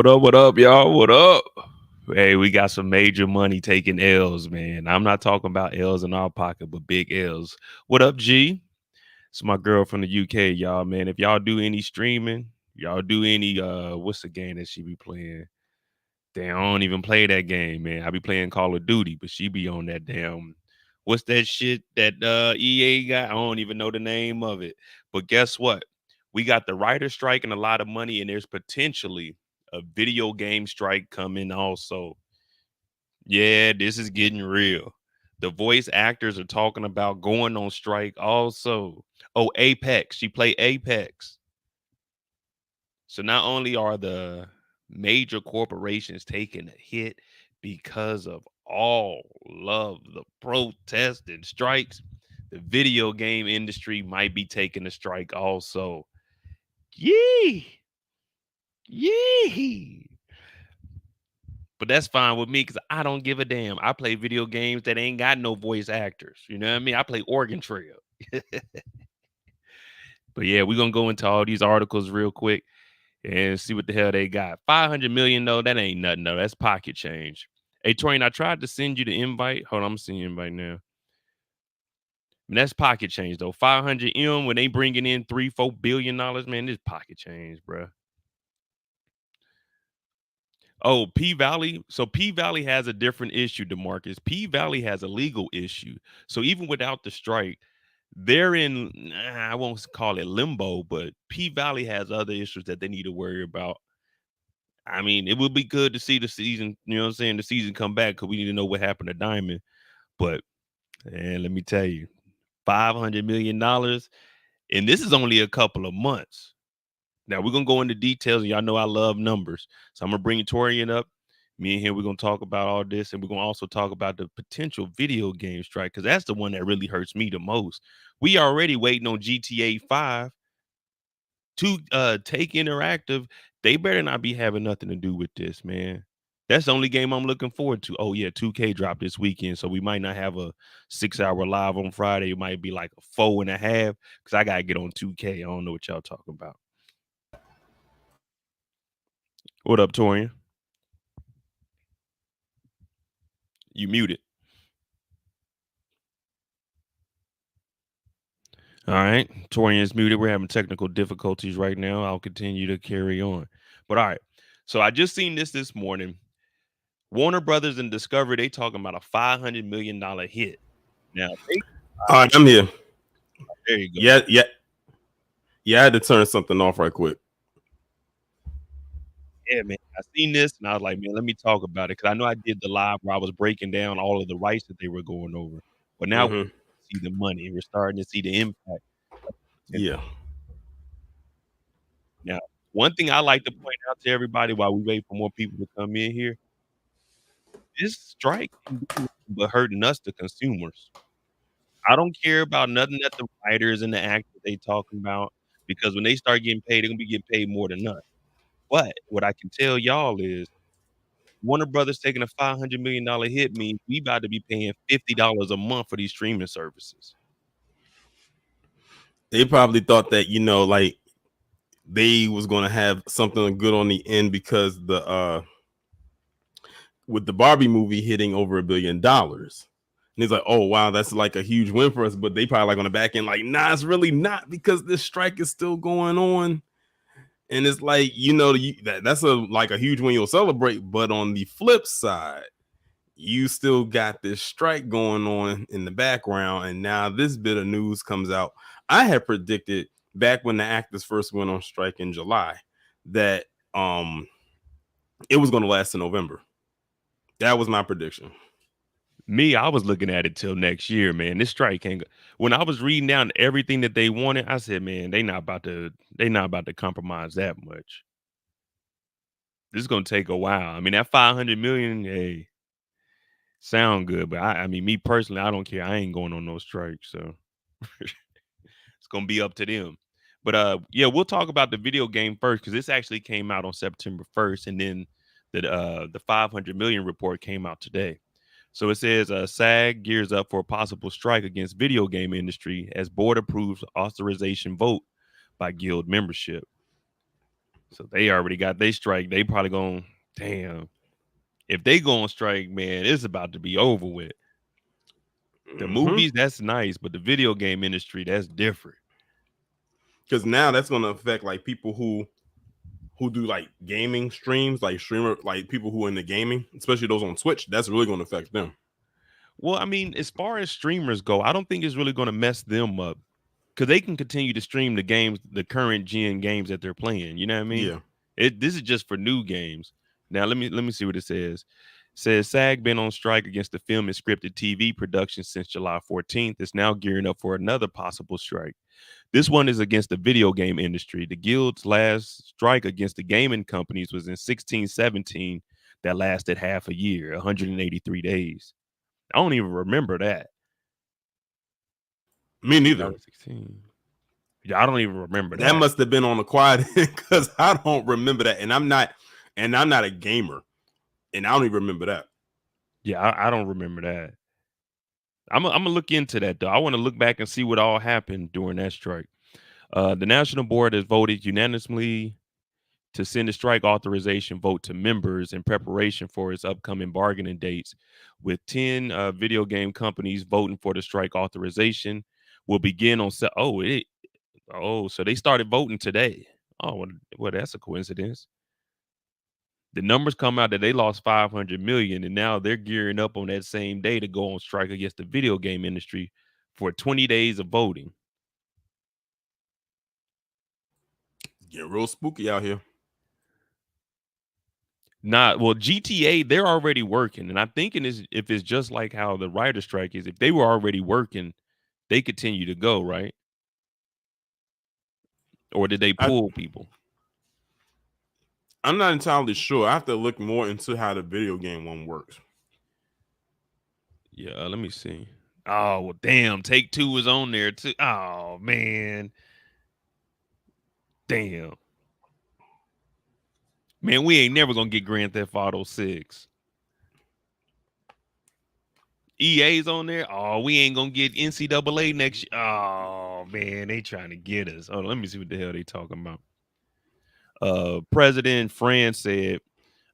What up, y'all? What up? Hey, we got some major money taking L's, man. I'm not talking about L's in our pocket, but big L's. What up, G? It's my girl from the UK, y'all, man. If y'all do any streaming, y'all do any what's the game that she be playing? Damn, I don't even play that game, man. I be playing Call of Duty, but she be on that damn what's that shit that EA got? I don't even know the name of it. But guess what? We got the writer strike and a lot of money, and there's potentially a video game strike coming also. Yeah, this is getting real. The voice actors are talking about going on strike also. Oh, Apex. She played Apex. So not only are the major corporations taking a hit because of all of the protests and strikes, the video game industry might be taking a strike also. Yee! Yee! But that's fine with me because I don't give a damn. I play video games that ain't got no voice actors. You know what I mean? I play Oregon Trail. But yeah, we're going to go into all these articles real quick and see what the hell they got. 500 million, though, that ain't nothing, though. That's pocket change. Hey, Torian, I tried to send you the invite. Hold on, I'm seeing you invite now. And that's pocket change, though. 500 M when they bringing in $3-4 billion, man, this pocket change, bro. Oh, P Valley. So P Valley has a different issue, DeMarcus. P Valley has a legal issue. So even without the strike, they're in, I won't call it limbo, but P Valley has other issues that they need to worry about. I mean, it would be good to see the season, you know what I'm saying, the season come back because we need to know what happened to Diamond. But, and let me tell you, $500 million, and this is only a couple of months. Now we're gonna go into details, and y'all know I love numbers. So I'm gonna bring Torian up. Me and him, we're gonna talk about all this, and we're gonna also talk about the potential video game strike, because that's the one that really hurts me the most. We already waiting on GTA 5 to take interactive. They better not be having nothing to do with this, man. That's the only game I'm looking forward to. Oh, yeah, 2K dropped this weekend, so we might not have a 6-hour live on Friday. It might be like a 4.5, because I gotta get on 2K. I don't know what y'all talking about. What up, Torian? You muted. All right. Torian is muted. We're having technical difficulties right now. I'll continue to carry on. But all right. So I just seen this morning. Warner Brothers and Discovery, they talking about a $500 million hit. Now, all right, I'm here. There you go. Yeah, I had to turn something off right quick. Yeah, man. I seen this and I was like, man, let me talk about it. Because I know I did the live where I was breaking down all of the rights that they were going over. But now we see the money. We're starting to see the impact. Yeah. Now, one thing I like to point out to everybody while we wait for more people to come in here, this strike can do nothing but hurting us, the consumers. I don't care about nothing that the writers and the actors they talking about because when they start getting paid, they're gonna be getting paid more than us. But what I can tell y'all is Warner Brothers taking a $500 million hit means we about to be paying $50 a month for these streaming services. They probably thought that, like they was gonna have something good on the end because the with the Barbie movie hitting over $1 billion. And he's like, oh wow, that's like a huge win for us. But they probably like on the back end, like, nah, it's really not because this strike is still going on. And it's like, that's a huge win you'll celebrate. But on the flip side, you still got this strike going on in the background. And now this bit of news comes out. I had predicted back when the actors first went on strike in July that it was going to last in November. That was my prediction. Me, I was looking at it till next year, man. This strike can't go. When I was reading down everything that they wanted, I said, man, they not about to compromise that much. This is gonna take a while. I mean, that 500 million, hey, sound good, but I mean, me personally, I don't care. I ain't going on no strike, so it's gonna be up to them. But yeah, we'll talk about the video game first because this actually came out on September 1st, and then the 500 million report came out today. So it says SAG gears up for a possible strike against video game industry as board approves authorization vote by guild membership. So they already got they strike. They probably going damn. If they go on strike, man, it's about to be over with. The Mm-hmm. movies, that's nice, but the video game industry, that's different. Because now that's going to affect like people who do like gaming streams, like streamer, like people who are in the gaming, especially those on Twitch. That's really going to affect them. Well, I mean, as far as streamers go, I don't think it's really going to mess them up because they can continue to stream the games, the current gen games that they're playing. You know what I mean? Yeah. This is just for new games. Now let me see what it says. It says SAG been on strike against the film and scripted TV production since July 14th. It's now gearing up for another possible strike. This one is against the video game industry. The guild's last strike against the gaming companies was in 1617 that lasted half a year, 183 days. I don't even remember that. Me neither. 2016. Yeah, I don't even remember That that. must have been on the quiet because I don't remember that, and I'm not a gamer, and I don't even remember that. Yeah, I don't remember that. I'm gonna look into that though. I want to look back and see what all happened during that strike. The national board has voted unanimously to send a strike authorization vote to members in preparation for its upcoming bargaining dates, with 10 video game companies voting for the strike authorization. Will begin on so they started voting today. Oh, well, that's a coincidence. The numbers come out that they lost 500 million and now they're gearing up on that same day to go on strike against the video game industry for 20 days of voting. Getting real spooky out here. Not well, GTA, they're already working. And I'm thinking is if it's just like how the writer strike is, if they were already working, they continue to go, right? Or did they I pull people? I'm not entirely sure. I have to look more into how the video game one works. Yeah, let me see. Oh, well, damn. Take Two is on there too. Oh, man. Damn. Man, we ain't never gonna get Grand Theft Auto 6. EA's on there. Oh, we ain't gonna get NCAA next year. Oh man, they trying to get us. Oh, let me see what the hell they talking about. President France said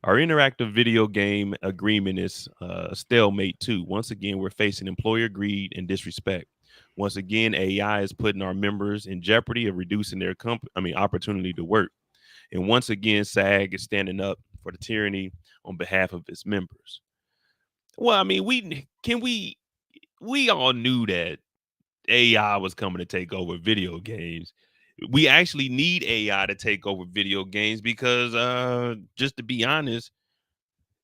our interactive video game agreement is stalemate too. Once again, we're facing employer greed and disrespect. Once again, AI is putting our members in jeopardy of reducing their opportunity to work. And once again, SAG is standing up for the tyranny on behalf of its members. Well, I mean, we all knew that AI was coming to take over video games. We actually need AI to take over video games because just to be honest,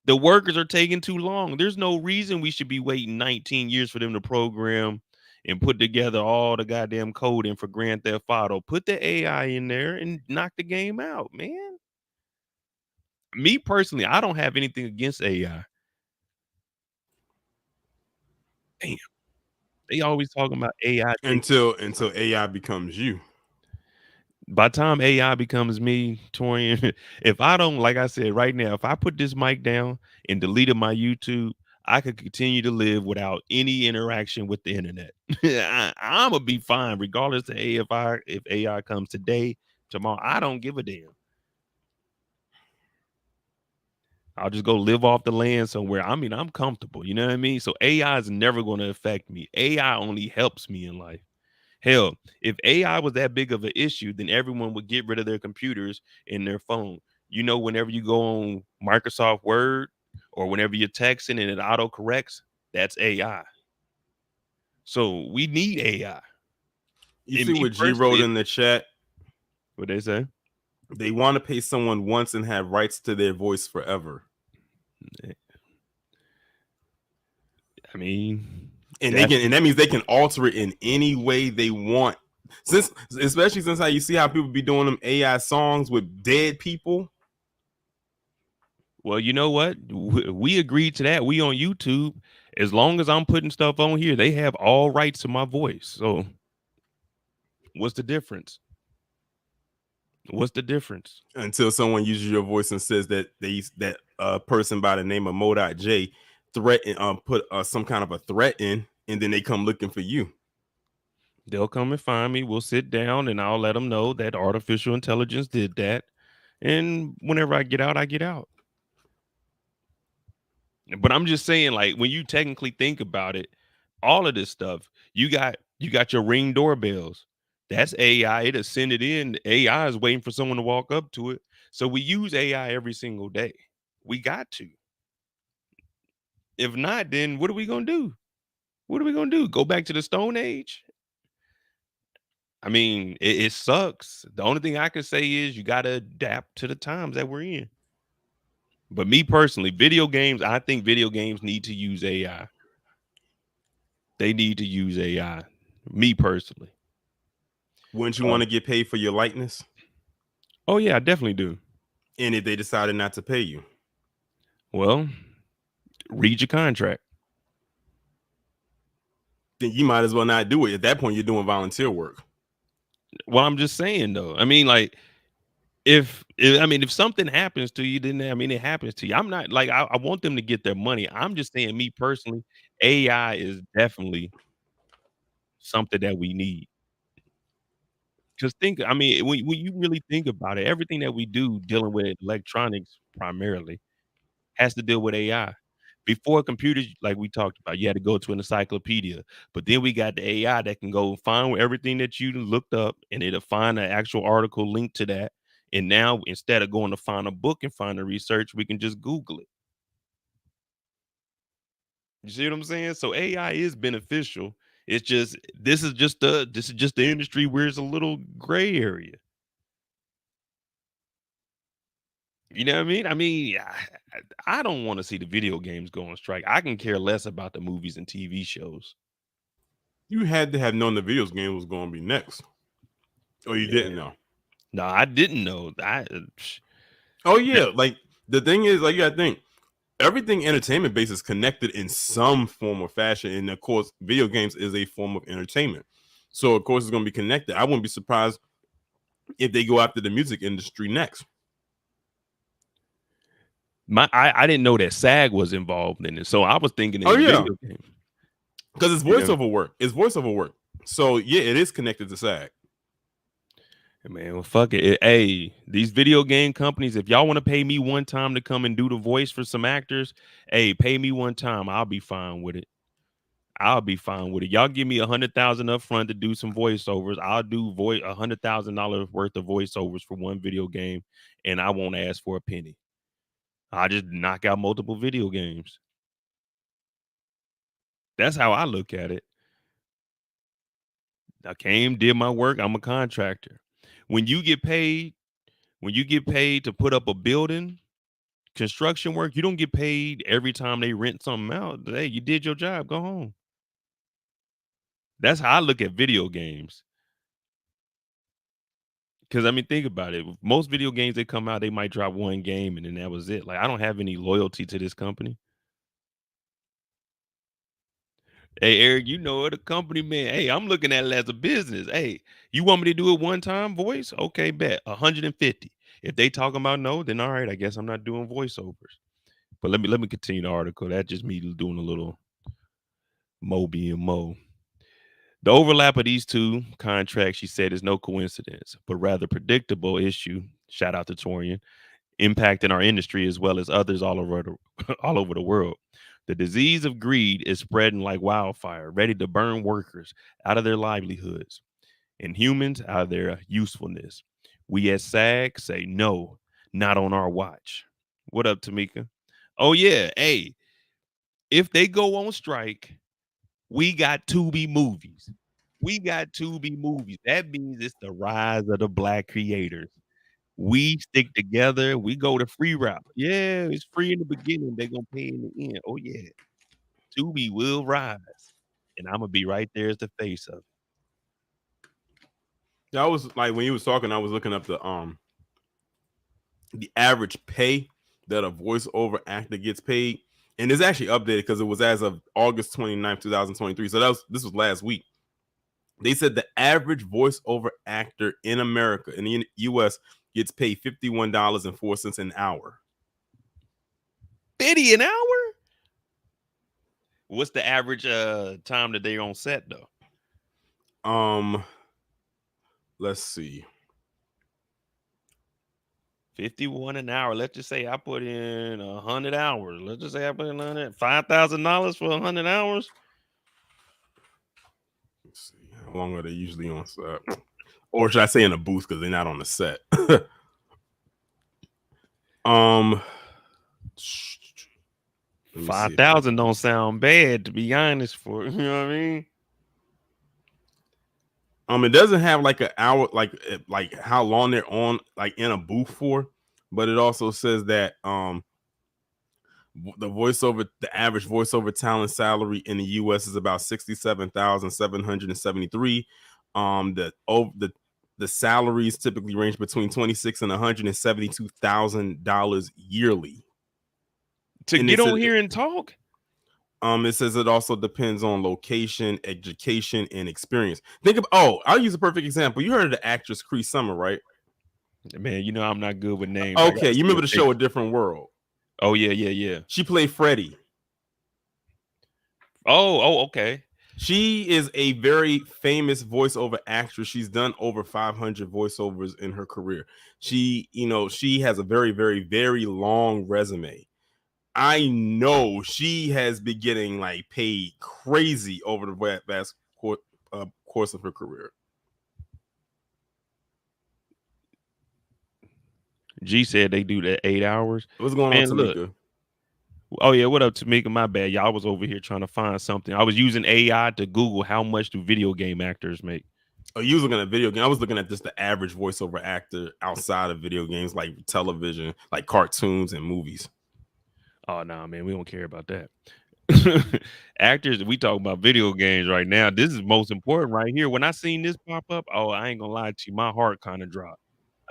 the workers are taking too long. There's no reason we should be waiting 19 years for them to program and put together all the goddamn code in for Grand Theft Auto. Put the AI in there and knock the game out, man. Me personally, I don't have anything against AI. Damn, they always talking about AI taking until AI becomes you. by the time AI becomes me, Torian, if I don't, like I said, right now, if I put this mic down and deleted my YouTube, I could continue to live without any interaction with the internet. I'm gonna be fine, regardless of if AI comes today, tomorrow. I don't give a damn. I'll just go live off the land somewhere. I mean, I'm comfortable. You know what I mean? So AI is never going to affect me. AI only helps me in life. Hell, if AI was that big of an issue, then everyone would get rid of their computers and their phone. You know, whenever you go on Microsoft Word or whenever you're texting and it auto corrects, that's AI. So we need AI. You And see me what G wrote personally, in the chat? what they say? They want to pay someone once and have rights to their voice forever. I mean, And they that's can, and that means they can alter it in any way they want. Since, especially since how you see how people be doing them AI songs with dead people. well, you know what? We agreed to that. We on YouTube. As long as I'm putting stuff on here, they have all rights to my voice. So what's the difference? What's the difference? Until someone uses your voice and says that that person by the name of Mo.J threaten put some kind of a threat in, and then they come looking for you. They'll come and find me. We'll sit down and I'll let them know that artificial intelligence did that. And whenever I get out, I get out. But I'm just saying, like, when you technically think about it, all of this stuff, you got your Ring doorbells. That's AI. It'll send it in. AI is waiting for someone to walk up to it. So we use AI every single day. We got to. If not, then what are we gonna do? What are we gonna do? Go back to the Stone Age? I mean, it sucks. The only thing I can say is you gotta adapt to the times that we're in. But me personally, video games, I think video games need to use AI. They need to use AI. Me personally. Wouldn't you Uh, want to get paid for your likeness? oh yeah, I definitely do. And if they decided not to pay you, Well, read your contract. then you might as well not do it. At that point, you're doing volunteer work. Well, I'm just saying though. I mean, like, if something happens to you, then I mean it happens to you. I'm not like I want them to get their money. I'm just saying, me personally, AI is definitely something that we need. Because think, I mean, when you really think about it, everything that we do dealing with electronics primarily has to deal with AI. Before computers, like we talked about, you had to go to an encyclopedia. But then we got the AI that can go find everything that you looked up and it'll find an actual article linked to that. And now instead of going to find a book and find the research, we can just Google it. You see what I'm saying? So AI is beneficial. It's just this is just the industry where it's a little gray area. You know what I mean? I mean, I don't want to see the video games go on strike. I can care less about the movies and TV shows. You had to have known the video game was going to be next, or you Yeah. didn't know. No, I didn't know. Oh yeah, like the thing is, like you gotta think everything entertainment based is connected in some form or fashion, and of course, video games is a form of entertainment. So of course, it's going to be connected. I wouldn't be surprised if they go after the music industry next. I didn't know that SAG was involved in it, so I was thinking it Oh was yeah, video games. because it's You know, voiceover work. It's voiceover work. So yeah, it is connected to SAG. man, well, fuck it. Hey, these video game companies, if y'all want to pay me one time to come and do the voice for some actors, hey, pay me one time. I'll be fine with it. I'll be fine with it. Y'all give me 100,000 up front to do some voiceovers. I'll do $100,000 worth of voiceovers for one video game, and I won't ask for a penny. I just knock out multiple video games. That's how I look at it. I came, did my work. I'm a contractor. When you get paid, when you get paid to put up a building, construction work, you don't get paid every time they rent something out. Hey, you did your job, go home. That's how I look at video games. Because I mean, think about it. Most video games that come out, they might drop one game and then that was it. Like, I don't have any loyalty to this company. Hey, Eric, you know it, a company man. Hey, I'm looking at it as a business. Hey, you want me to do it one time voice? Okay, bet 150. If they talking about no, then all right, I guess I'm not doing voiceovers. But let me continue the article. That's just me doing a little mo being mo. The overlap of these two contracts, she said, is no coincidence, but rather predictable issue. Shout out to Torian, impacting our industry as well as others all over all over the world. The disease of greed is spreading like wildfire, ready to burn workers out of their livelihoods and humans out of their usefulness. We at SAG say no, not on our watch. What up, Tamika? Oh yeah, hey, if they go on strike, we got Tubi movies. We got Tubi movies. That means it's the rise of the black creators. We stick together. We go the free route. Yeah, it's free in the beginning. They're gonna pay in the end. Oh yeah, Tubi will rise, and I'm gonna be right there as the face of it. Yeah, I was like when you was talking, I was looking up the average pay that a voiceover actor gets paid. And it's actually updated because it was as of August 29th, 2023. So this was last week. They said the average voiceover actor in America, in the US, gets paid $51.04 an hour. 50 an hour? What's the average time that they're on set though? Um, let's see. 51 an hour. Let's just say I put in 100 hours. Let's just say I put in $5,000 for 100 hours. Let's see. How long are they usually on set? Or should I say in a booth because they're not on the set? um, let me see. 5,000 don't sound bad to be honest. For you know what I mean. It doesn't have like an hour, like how long they're on, like in a booth for, but it also says that the average voiceover talent salary in the U.S. is about 67,773. The salaries typically range between 26 and $172,000 yearly. To And it get says on here and talk. it says it also depends on location, education, and experience. Think of I'll use a perfect example. You heard of the actress Cree Summer, right? Man, you know I'm not good with names. I Okay, gotta you see remember a the show A picture. Different World? Oh yeah, yeah, yeah. She played Freddie. Okay. She is a very famous voiceover actress. She's done over 500 voiceovers in her career. She has a very, very, very long resume. I know she has been getting like paid crazy over the vast course of her career. G said they do that 8 hours. What's going on, Man, look. Tamika? Oh yeah, what up, Tamika? My bad. Y'all was over here trying to find something. I was using AI to Google how much do video game actors make. Oh, you was looking at video game. I was looking at just the average voiceover actor outside of video games, like television, like cartoons and movies. Oh nah, man, we don't care about that. Actors, we talk about video games right now. This is most important right here. When I seen this pop up, oh, I ain't gonna lie to you, my heart kind of dropped.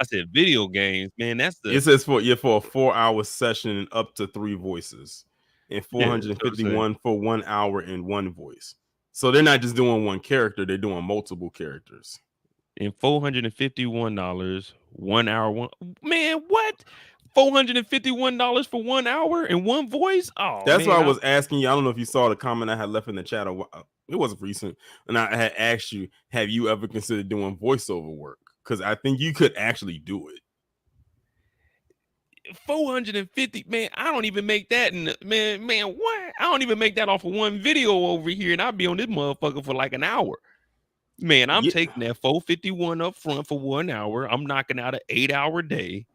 I said, video games, man. That's the It says for a 4 hour session and up to 3 voices, and yeah. So to say, 451 for 1 hour and one voice. So they're not just doing one character; they're doing multiple characters. in $451, 1 hour, one man, what? $451 for 1 hour and one voice? Oh That's why man, I I was asking you. I don't know if you saw the comment I had left in the chat. It wasn't recent, and I had asked you, "Have you ever considered doing voiceover work?" Because I think you could actually do it. 450, man. I don't even make that in man, what? I don't even make that off of one video over here, and I'll be on this motherfucker for like an hour. Man, I'm Yeah, taking that 451 up front for 1 hour. I'm knocking out an 8 hour day,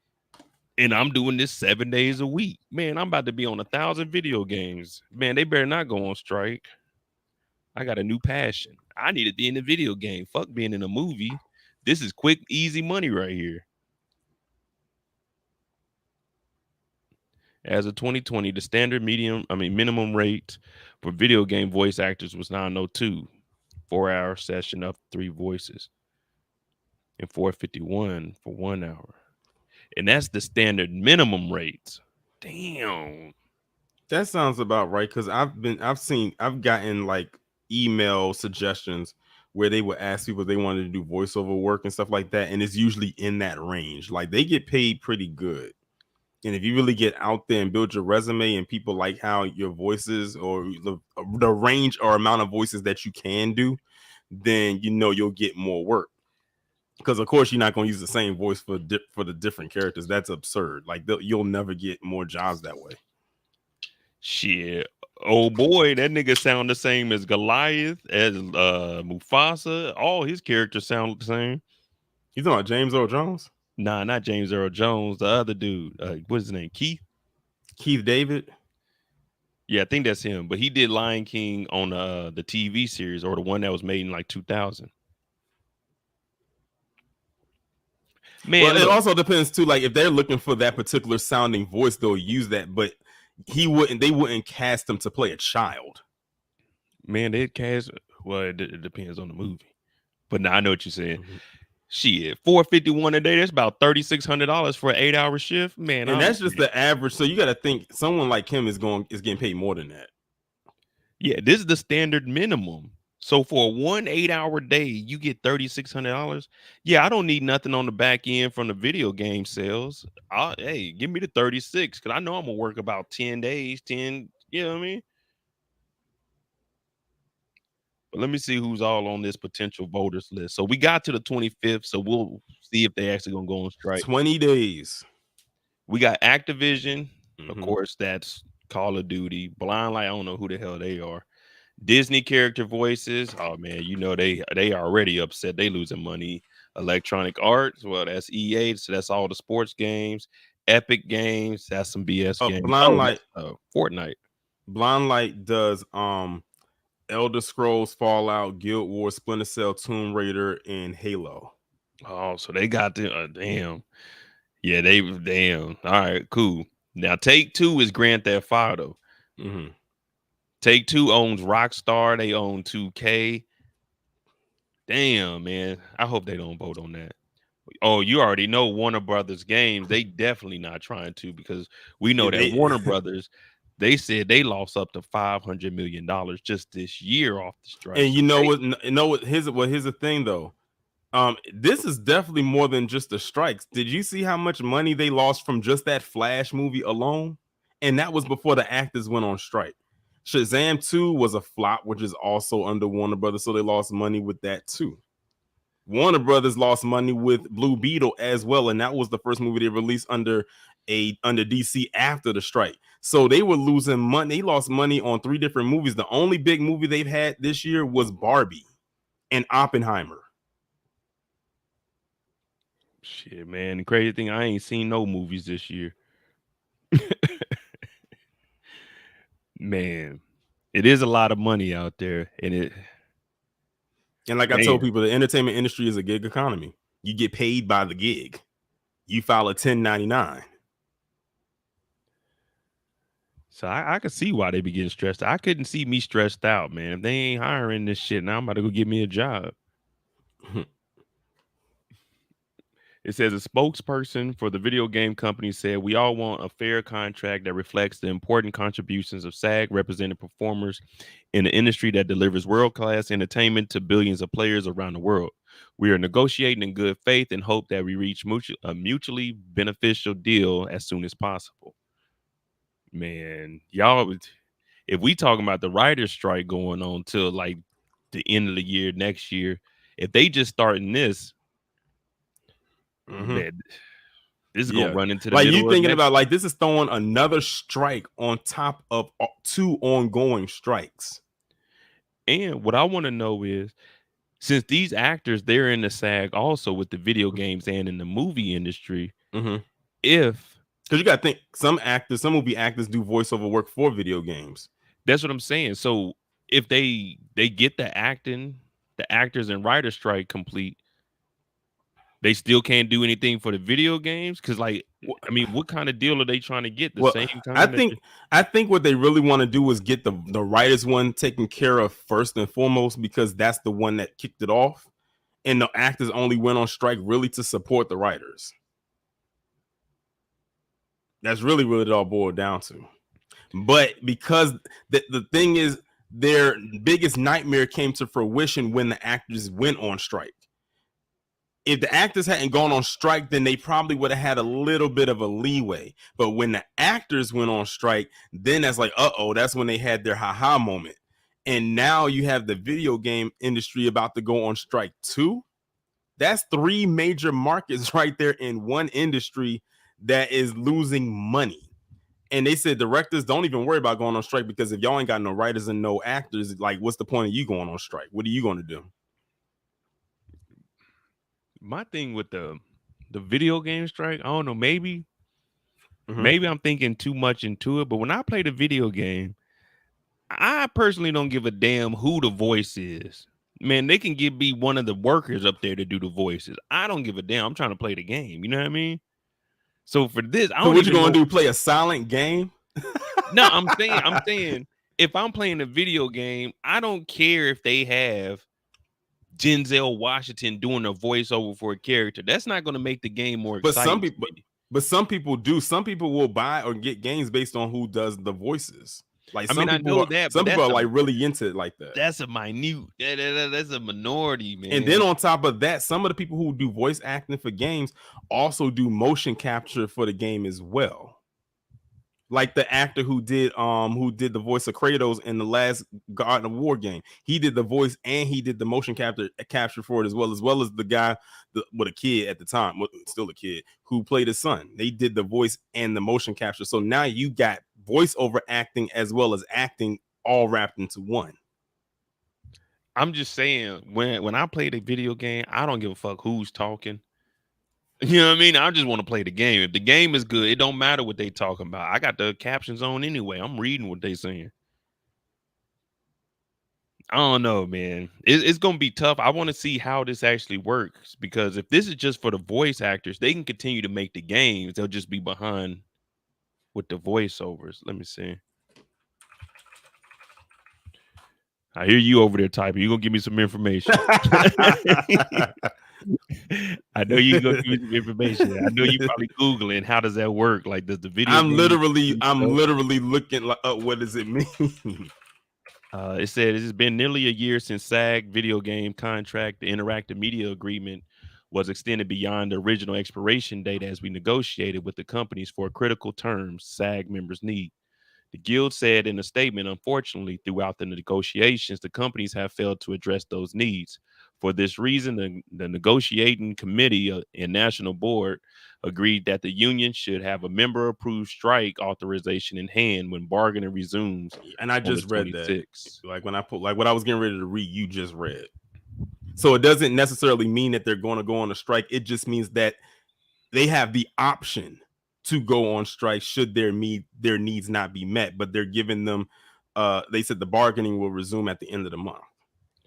and I'm doing this 7 days a week. Man, I'm about to be on 1,000 video games. Man, they better not go on strike. I got a new passion. I need to be in the video game. Fuck being in a movie. This is quick, easy money right here. As of 2020, the standard minimum rate for video game voice actors was 902, 4 hour session up 3 voices, and 451 for 1 hour. And that's the standard minimum rate. Damn. that sounds about right. Because I've gotten like email suggestions where they would ask people if they wanted to do voiceover work and stuff like that, and it's usually in that range. Like they get paid pretty good. And if you really get out there and build your resume and people like how your voices or the range or amount of voices that you can do, then you know you'll get more work. Because of course you're not going to use the same voice for the different characters. That's absurd. Like you'll never get more jobs that way. Shit. Oh boy, that nigga sound the same as Goliath, as Mufasa. All his characters sound the same. You talking about James Earl Jones? Nah, not James Earl Jones. The other dude. What's his name? Keith? Keith David? Yeah, I think that's him. But he did Lion King on the TV series, or the one that was made in like 2000. Man, Well, it look, also depends too. Like if they're looking for that particular sounding voice, they'll use that. But they wouldn't cast him to play a child. man, they cast. Well, it depends on the movie. But now I know what you're saying. Mm-hmm. Shit, $451 a day. That's about $3,600 for an 8-hour shift. Man, And that's just the average. So you got to think someone like him is getting paid more than that. yeah, this is the standard minimum. So for one 8-hour day, you get $3,600. Yeah, I don't need nothing on the back end from the video game sales. Hey, give me the 36 because I know I'm gonna work about 10 days, 10. You know what I mean? But let me see who's all on this potential voters list. So we got to the 25th, so we'll see if they actually gonna go on strike. 20 days. We got Activision, of Mm-hmm. course, that's Call of Duty. Blind Light, I don't know who the hell they are. Disney character voices. Oh man, you know they already upset. They losing money. Electronic Arts, well, that's EA, so that's all the sports games. Epic Games, that's some BS games. Blind Oh, Light. that's Fortnite. Blind Light does Elder Scrolls, Fallout, Guild Wars, Splinter Cell, Tomb Raider, and Halo. Oh, so they got the damn. Yeah, they damn. All right, cool. Now Take Two is Grand Theft Auto. Mm-hmm. Take Two owns Rockstar. They own 2K. Damn, man. I hope they don't vote on that. Oh, you already know Warner Brothers Games. They definitely not trying to because we know Yeah, that Warner Brothers. They said they lost up to $500 million just this year off the strike. and So you know they, what? Here's the thing though. This is definitely more than just the strikes. Did you see how much money they lost from just that Flash movie alone? And that was before the actors went on strike. Shazam 2 was a flop, which is also under Warner Brothers, so they lost money with that too. Warner Brothers lost money with Blue Beetle as well, and that was the first movie they released under DC after the strike. So they were losing money. They lost money on 3 different movies. The only big movie they've had this year was Barbie and Oppenheimer. shit, man. The crazy thing, I ain't seen no movies this year. Man, it is a lot of money out there, and it. And like I Man, told people, the entertainment industry is a gig economy. You get paid by the gig. You file a 1099. so I could see why they be getting stressed. I couldn't see me stressed out, man. If they ain't hiring this shit, now I'm about to go get me a job. It says a spokesperson for the video game company said, "We all want a fair contract that reflects the important contributions of SAG represented performers in the industry that delivers world class entertainment to billions of players around the world. We are negotiating in good faith and hope that we reach a mutually beneficial deal as soon as possible." Man, y'all, if we talking about the writer's strike going on till like the end of the year next year, if they just starting this, Mm-hmm. man, this is gonna Yeah. run into the Like you middle of thinking next. about like this is throwing another strike on top of 2 ongoing strikes. And what I want to know is, since these actors they're in the SAG also with the video games and in the movie industry, Mm-hmm. if Because you got to think some movie actors do voiceover work for video games. that's what I'm saying. So if they get the actors and writer strike complete, they still can't do anything for the video games because, like, I mean, what kind of deal are they trying to get? The Well, same I kind that think I think what they really want to do is get the writers one taken care of first and foremost because that's the one that kicked it off, and the actors only went on strike really to support the writers. That's really what it all boiled down to. But because the thing is, their biggest nightmare came to fruition when the actors went on strike. If the actors hadn't gone on strike, then they probably would have had a little bit of a leeway. But when the actors went on strike, then that's like, that's when they had their haha moment. And now you have the video game industry about to go on strike too. That's 3 major markets right there in one industry that is losing money. And they said directors don't even worry about going on strike, because if y'all ain't got no writers and no actors, like, what's the point of you going on strike? What are you going to do? My thing with the video game strike, I don't know, maybe I'm thinking too much into it, but when I play the video game, I personally don't give a damn who the voice is. Man, they can be one of the workers up there to do the voices. I don't give a damn. I'm trying to play the game. You know what I mean? So for this, I So don't what you even going know. to do? Play a silent game? No, I'm saying, if I'm playing a video game, I don't care if they have Denzel Washington doing a voiceover for a character. That's not going to make the game more But some exciting to people, me. but some people do. Some people will buy or get games based on who does the voices. Like I mean, I know that, but some people are like really into it like that. that's a minute, that's a minority, And then man. on top of that, some of the people who do voice acting for games also do motion capture for the game as well. Like the actor who did the voice of Kratos in the last God of War game. He did the voice and he did the motion capture for it, as well as the guy with a kid at the time, still a kid, who played his son. They did the voice and the motion capture. So now you got voiceover acting as well as acting all wrapped into one. I'm just saying, when I play the video game, I don't give a fuck who's talking. You know what I mean? I just want to play the game. If the game is good, it don't matter what they talking about. I got the captions on anyway. I'm reading what they saying. I don't know, man. It's gonna be tough. I want to see how this actually works, because if this is just for the voice actors, they can continue to make the games. They'll just be behind with the voiceovers. Let me see. I hear you over there typing. You gonna give me some information. I know you gonna give me some information. I know you probably Googling how does that work? Like, does the video game do I'm stuff? literally looking like, what does it mean? It said it has been nearly a year since SAG video game contract. The interactive media agreement was extended beyond the original expiration date as we negotiated with the companies for critical terms SAG members need. The Guild said in a statement, unfortunately, throughout the negotiations, the companies have failed to address those needs. For this reason, the negotiating committee and national board agreed that the union should have a member approved strike authorization in hand when bargaining resumes And I on the just read that. 26th. Like when I put like what I was getting ready to read, you just read. So it doesn't necessarily mean that they're going to go on a strike. It just means that they have the option to go on strike should their needs not be met. But they're giving them they said the bargaining will resume at the end of the month.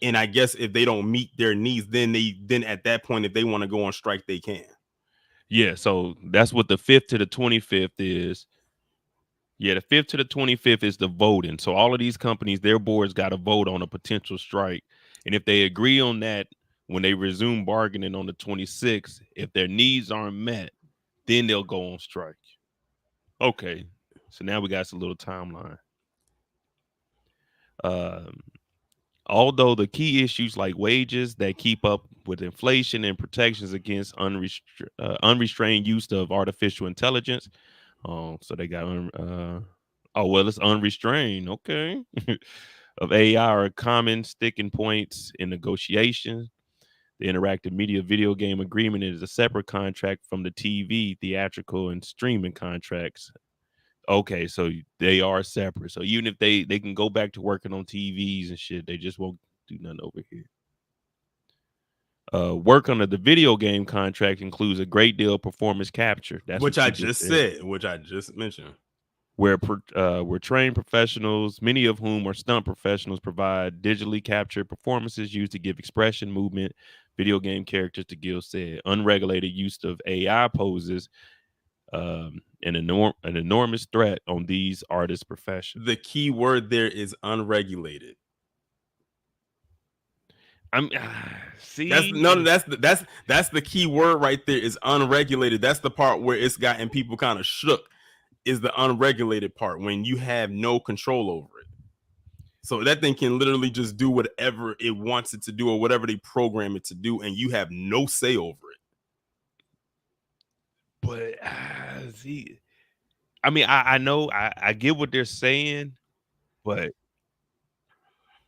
And I guess if they don't meet their needs, then at that point, if they want to go on strike, they can. Yeah, so that's what the 5th to the 25th is. Yeah, the 5th to the 25th is the voting. So all of these companies, their boards got to vote on a potential strike. And if they agree on that, when they resume bargaining on the 26th, if their needs aren't met, then they'll go on strike. Okay. So now we got a little timeline. Um, Although the key issues like wages that keep up with inflation and protections against unrestrained use of artificial intelligence. So they got oh well, it's unrestrained. Okay, of AI are common sticking points in negotiations. The interactive media video game agreement is a separate contract from the TV, theatrical, and streaming contracts. Okay, so they are separate. So even if they can go back to working on TVs and shit, they just won't do nothing over here. Work under the video game contract includes a great deal of performance capture. That's Which what I you just just said. said, which I just mentioned. Where trained professionals, many of whom are stunt professionals, provide digitally captured performances used to give expression, movement, video game characters. To Gill said, unregulated use of AI poses an enormous threat on these artists' professions. The key word there is unregulated. I'm That's see. no, that's the key word right there is unregulated. That's the part where it's gotten people kind of shook. Is the unregulated part when you have no control over it. So that thing can literally just do whatever it wants it to do or whatever they program it to do, and you have no say over it. But see, I mean, I know I get what they're saying, but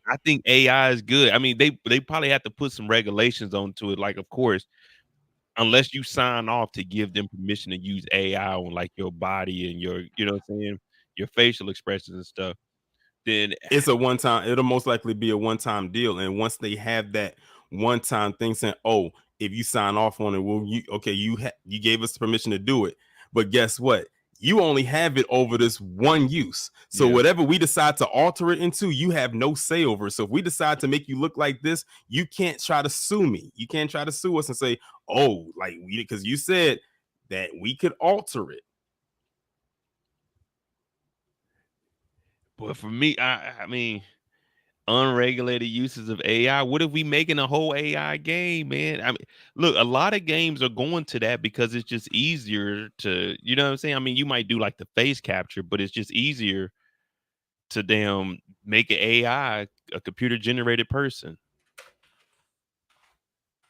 I think AI is good. I mean, they probably have to put some regulations onto it. Like, of course, unless you sign off to give them permission to use AI on like your body and your, you know what I'm saying, your facial expressions and stuff, then It's a one time, it'll most likely be a one-time deal. And once they have that one-time thing saying, oh, if you sign off on it, well, you okay, you gave us permission to do it. But guess what? You only have it over this one use. So yeah. whatever we decide to alter it into, you have no say over. So if we decide to make you look like this, you can't try to sue me. You can't try to sue us and say, oh, like we, because you said that we could alter it. But for me, I mean, unregulated uses of AI. What if we making a whole AI game, man? I mean, look, a lot of games are going to that because it's just easier to, you know what I'm saying? I mean, you might do like the face capture, but it's just easier to damn make an AI, a computer generated person.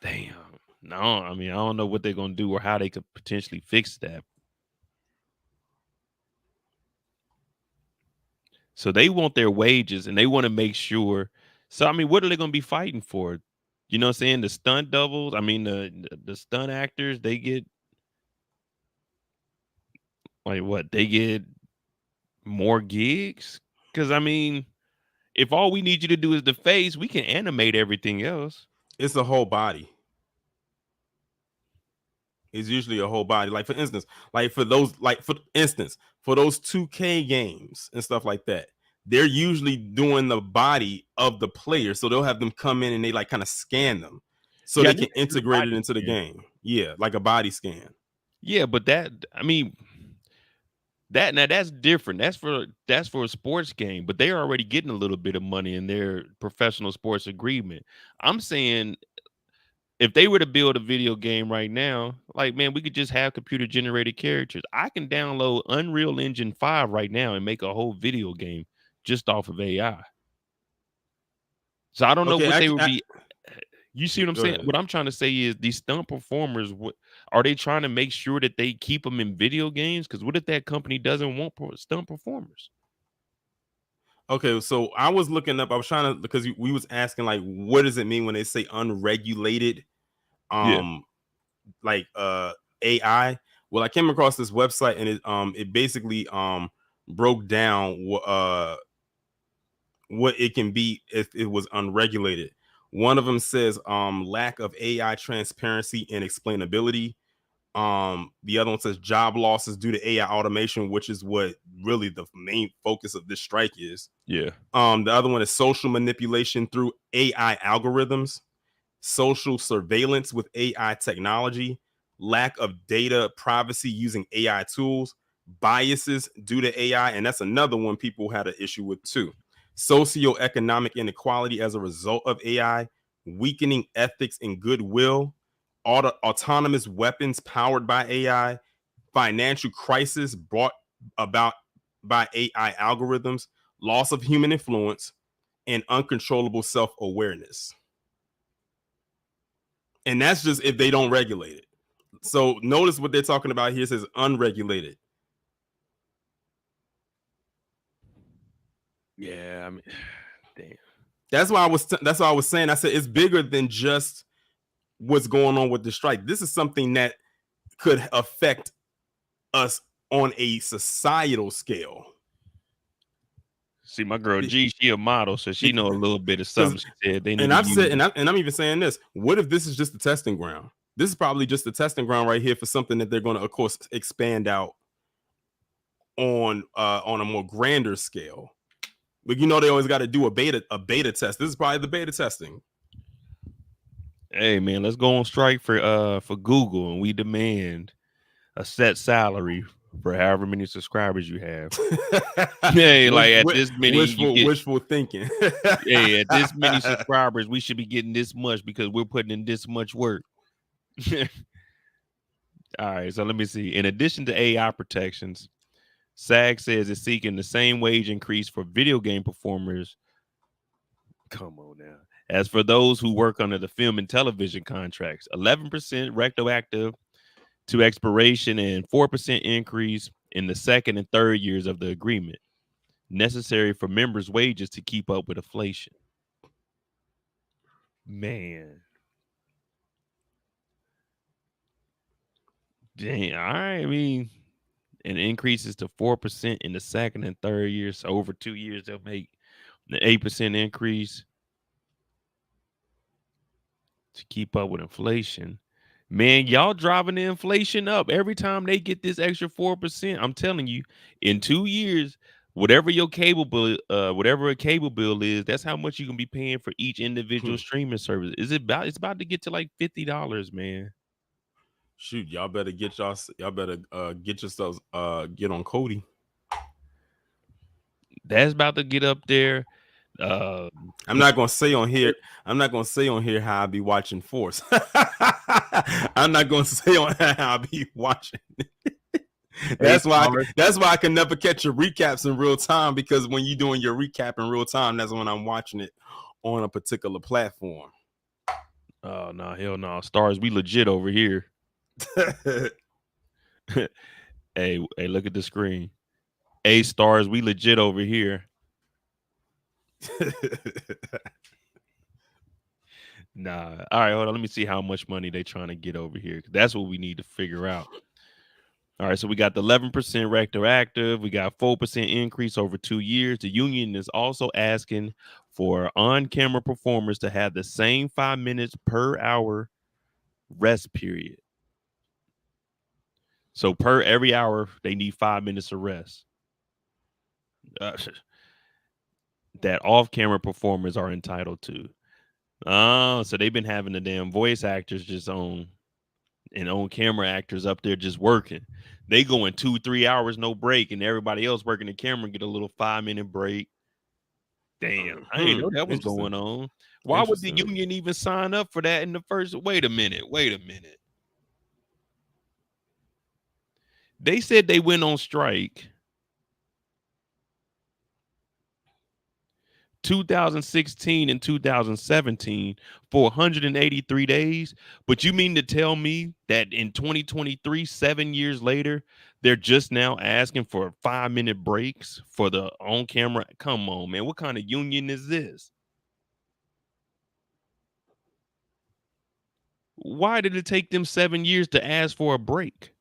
Damn. No, I mean, I don't know what they're gonna do or how they could potentially fix that. So they want their wages and they want to make sure. So I mean, what are they gonna be fighting for? You know what I'm saying? The stunt doubles, I mean the stunt actors, they get like what? They get more gigs? Cause I mean, if all we need you to do is the face, we can animate everything else. It's a whole body. Is usually a whole body. Like for instance, for those 2K games and stuff like that, they're usually doing the body of the player. So they'll have them come in and they like kind of scan them so Yeah, I they knew can they did a integrate it body into the scan. game. Yeah, like a body scan. Yeah, but that I mean that now that's different. That's for a sports game, but they're already getting a little bit of money in their professional sports agreement. I'm saying if they were to build a video game right now, like man, we could just have computer generated characters. I can download Unreal Engine 5 right now and make a whole video game just off of AI. So I don't know Okay, what they would be. You see what I'm go saying? ahead. What I'm trying to say is these stunt performers, what are they trying to make sure that they keep them in video games? Because what if that company doesn't want stunt performers? Okay, so I was looking up. I was trying to because we was asking like, what does it mean when they say unregulated? Yeah, Um, like AI. Well, I came across this website and it basically broke down what it can be if it was unregulated. One of them says lack of AI transparency and explainability. The other one says job losses due to AI automation, which is what really the main focus of this strike is. yeah, The other one is social manipulation through AI algorithms, social surveillance with AI technology, lack of data privacy using AI tools, biases due to AI, and that's another one people had an issue with too. Socioeconomic inequality as a result of AI, weakening ethics and goodwill, autonomous weapons powered by AI, financial crisis brought about by AI algorithms, loss of human influence, and uncontrollable self awareness. And that's just if they don't regulate it. So notice what they're talking about here says unregulated. yeah. I mean, damn. That's why I was saying. I said it's bigger than just what's going on with the strike. This is something that could affect us on a societal scale. See, my girl G, she a model, so she know a little bit of Because something. She said they need and to I've said use. and I'm even saying this. What if this is just the testing ground? This is probably just the testing ground right here for something that they're going to, of course, expand out on a more grander scale. But you know they always got to do a beta test. This is probably the beta testing. Hey man, let's go on strike for Google, and we demand a set salary for however many subscribers you have. Hey, Wish, like at this many, you wishful get. wishful thinking. Hey, at this many subscribers, we should be getting this much because we're putting in this much work. All right, so let me see. In addition to AI protections, SAG says it's seeking the same wage increase for video game performers Come on now. As for those who work under the film and television contracts, 11% retroactive to expiration and 4% increase in the second and third years of the agreement, necessary for members' wages to keep up with inflation. Man, dang. All right. I mean, and increases to 4% in the second and third years. So over 2 years, they'll make an 8% increase to keep up with inflation. Man, y'all driving the inflation up every time they get this extra 4%. I'm telling you, in 2 years, whatever a cable bill is, that's how much you can be paying for each individual streaming service. It's about to get to like $50, man. Shoot, y'all better get yourselves get on Cody. That's about to get up there. Uh, I'm not gonna say on here. I'm not gonna say on here how I be watching Force. I'm not gonna say on how I be watching. Hey, That's why. Stars. That's why I can never catch your recaps in real time, because when you're doing your recap in real time, that's when I'm watching it on a particular platform. Oh no, hell no, Stars. We legit over here. Hey, look at the screen. Hey, Stars. We legit over here. Nah. All right, hold on. Let me see how much money they trying to get over here. That's what we need to figure out. All right, so we got the 11% retroactive. We got 4% increase over 2 years. The union is also asking for on-camera performers to have the same 5 minutes per hour rest period. So per every hour, they need 5 minutes of rest. That off-camera performers are entitled to. Oh, so they've been having the damn voice actors just on and on camera actors up there just working. They going 2-3 hours no break, and everybody else working the camera get a little 5 minute break. Damn, I didn't know that was Interesting. going on. Why would the Interesting. union even sign up for that in the first? Wait a minute. Wait a minute. They said they went on strike 2016 and 2017 for 183 days. But you mean to tell me that in 2023, 7 years later, they're just now asking for 5 minute breaks for the on camera? Come on, man. What kind of union is this? Why did it take them 7 years to ask for a break?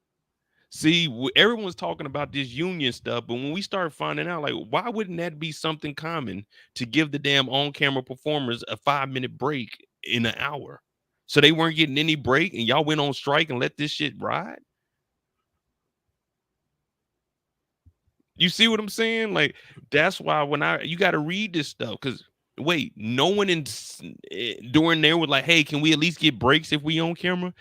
See, everyone's talking about this union stuff, but when we start finding out, like, why wouldn't that be something common to give the damn on-camera performers a 5 minute break in an hour? So they weren't getting any break, and y'all went on strike and let this shit ride. You see what I'm saying? Like, that's why you got to read this stuff, because wait, no one during there was like, hey, can we at least get breaks if we on camera?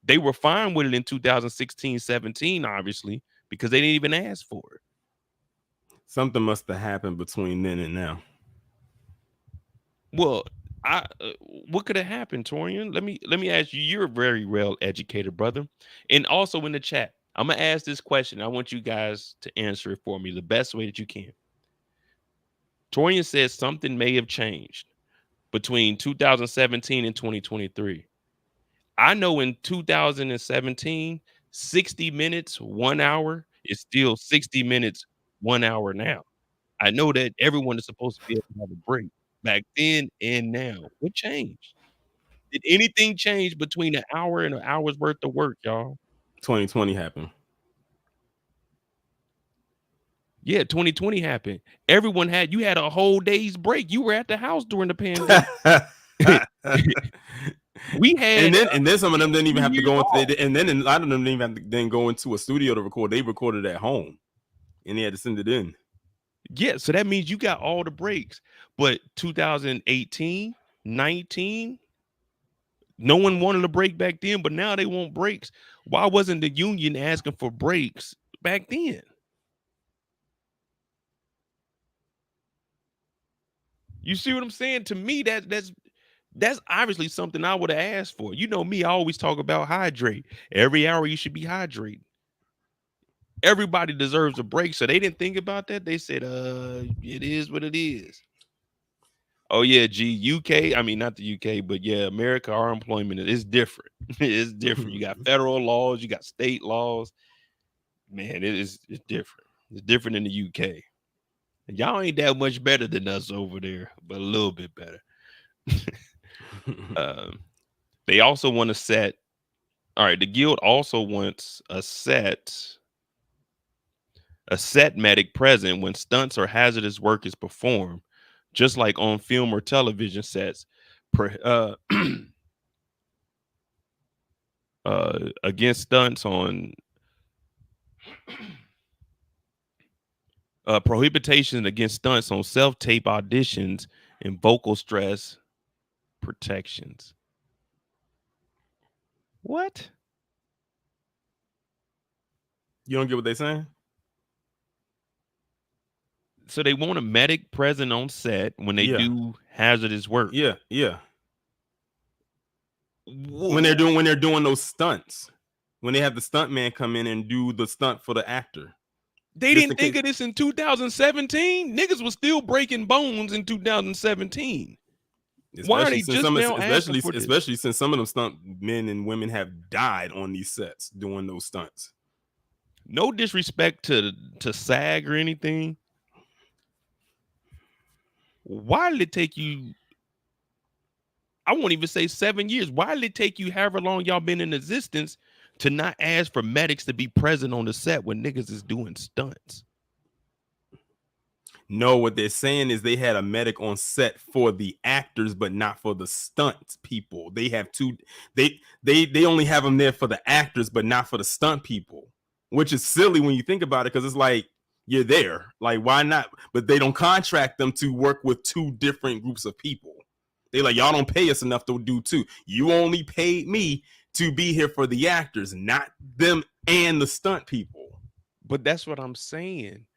They were fine with it in 2016, 17, obviously, because they didn't even ask for it. Something must have happened between then and now. Well, I what could have happened, Torian? Let me ask you. You're a very well educated brother, and also in the chat, I'm gonna ask this question. I want you guys to answer it for me the best way that you can. Torian says something may have changed between 2017 and 2023. I know in 2017, 60 minutes, 1 hour is still 60 minutes, 1 hour now. I know that everyone is supposed to be able to have a break back then and now. What changed? Did anything change between an hour and an hour's worth of work, y'all? 2020 happened. Yeah, 2020 happened. You had a whole day's break. You were at the house during the pandemic. We had and then some of them didn't even have to 2 years go off. into, and then a lot of them didn't even have to then go into a studio to record. They recorded at home, and they had to send it in. Yeah, so that means you got all the breaks. But 2018, 19, no one wanted a break back then, but now they want breaks. Why wasn't the union asking for breaks back then? You see what I'm saying? To me, that's obviously something I would have asked for. You know me, I always talk about hydrate. Every hour you should be hydrating. Everybody deserves a break. So they didn't think about that. They said, it is what it is. Oh yeah, UK. I mean, not the UK, but yeah, America. Our employment is different. It's different. You got federal laws, you got state laws. Man, it's different. It's different in the UK. Y'all ain't that much better than us over there, but a little bit better. um, they also want to set. All right, the guild also wants a set medic present when stunts or hazardous work is performed, just like on film or television sets. Per, against stunts on prohibition against stunts on self-tape auditions and vocal stress protections. What? You don't get what they're saying? So they want a medic present on set when they Yeah, do hazardous work. yeah, yeah. When Wha- they're doing those stunts, when they have the stunt man come in and do the stunt for the actor, They just didn't in think case. of this in 2017. Niggas was still breaking bones in 2017. Why are Especially they since just now asking for this? especially since some of them stunt men and women have died on these sets doing those stunts. No disrespect to SAG or anything. Why did it take you? I won't even say 7 years. Why did it take you however long y'all been in existence to not ask for medics to be present on the set when niggas is doing stunts? No, what they're saying is they had a medic on set for the actors, but not for the stunt people. They have two. They only have them there for the actors, but not for the stunt people, which is silly when you think about it, because it's like you're there, like why not? But they don't contract them to work with two different groups of people. They like y'all don't pay us enough to do two. You only paid me to be here for the actors, not them and the stunt people. But that's what I'm saying.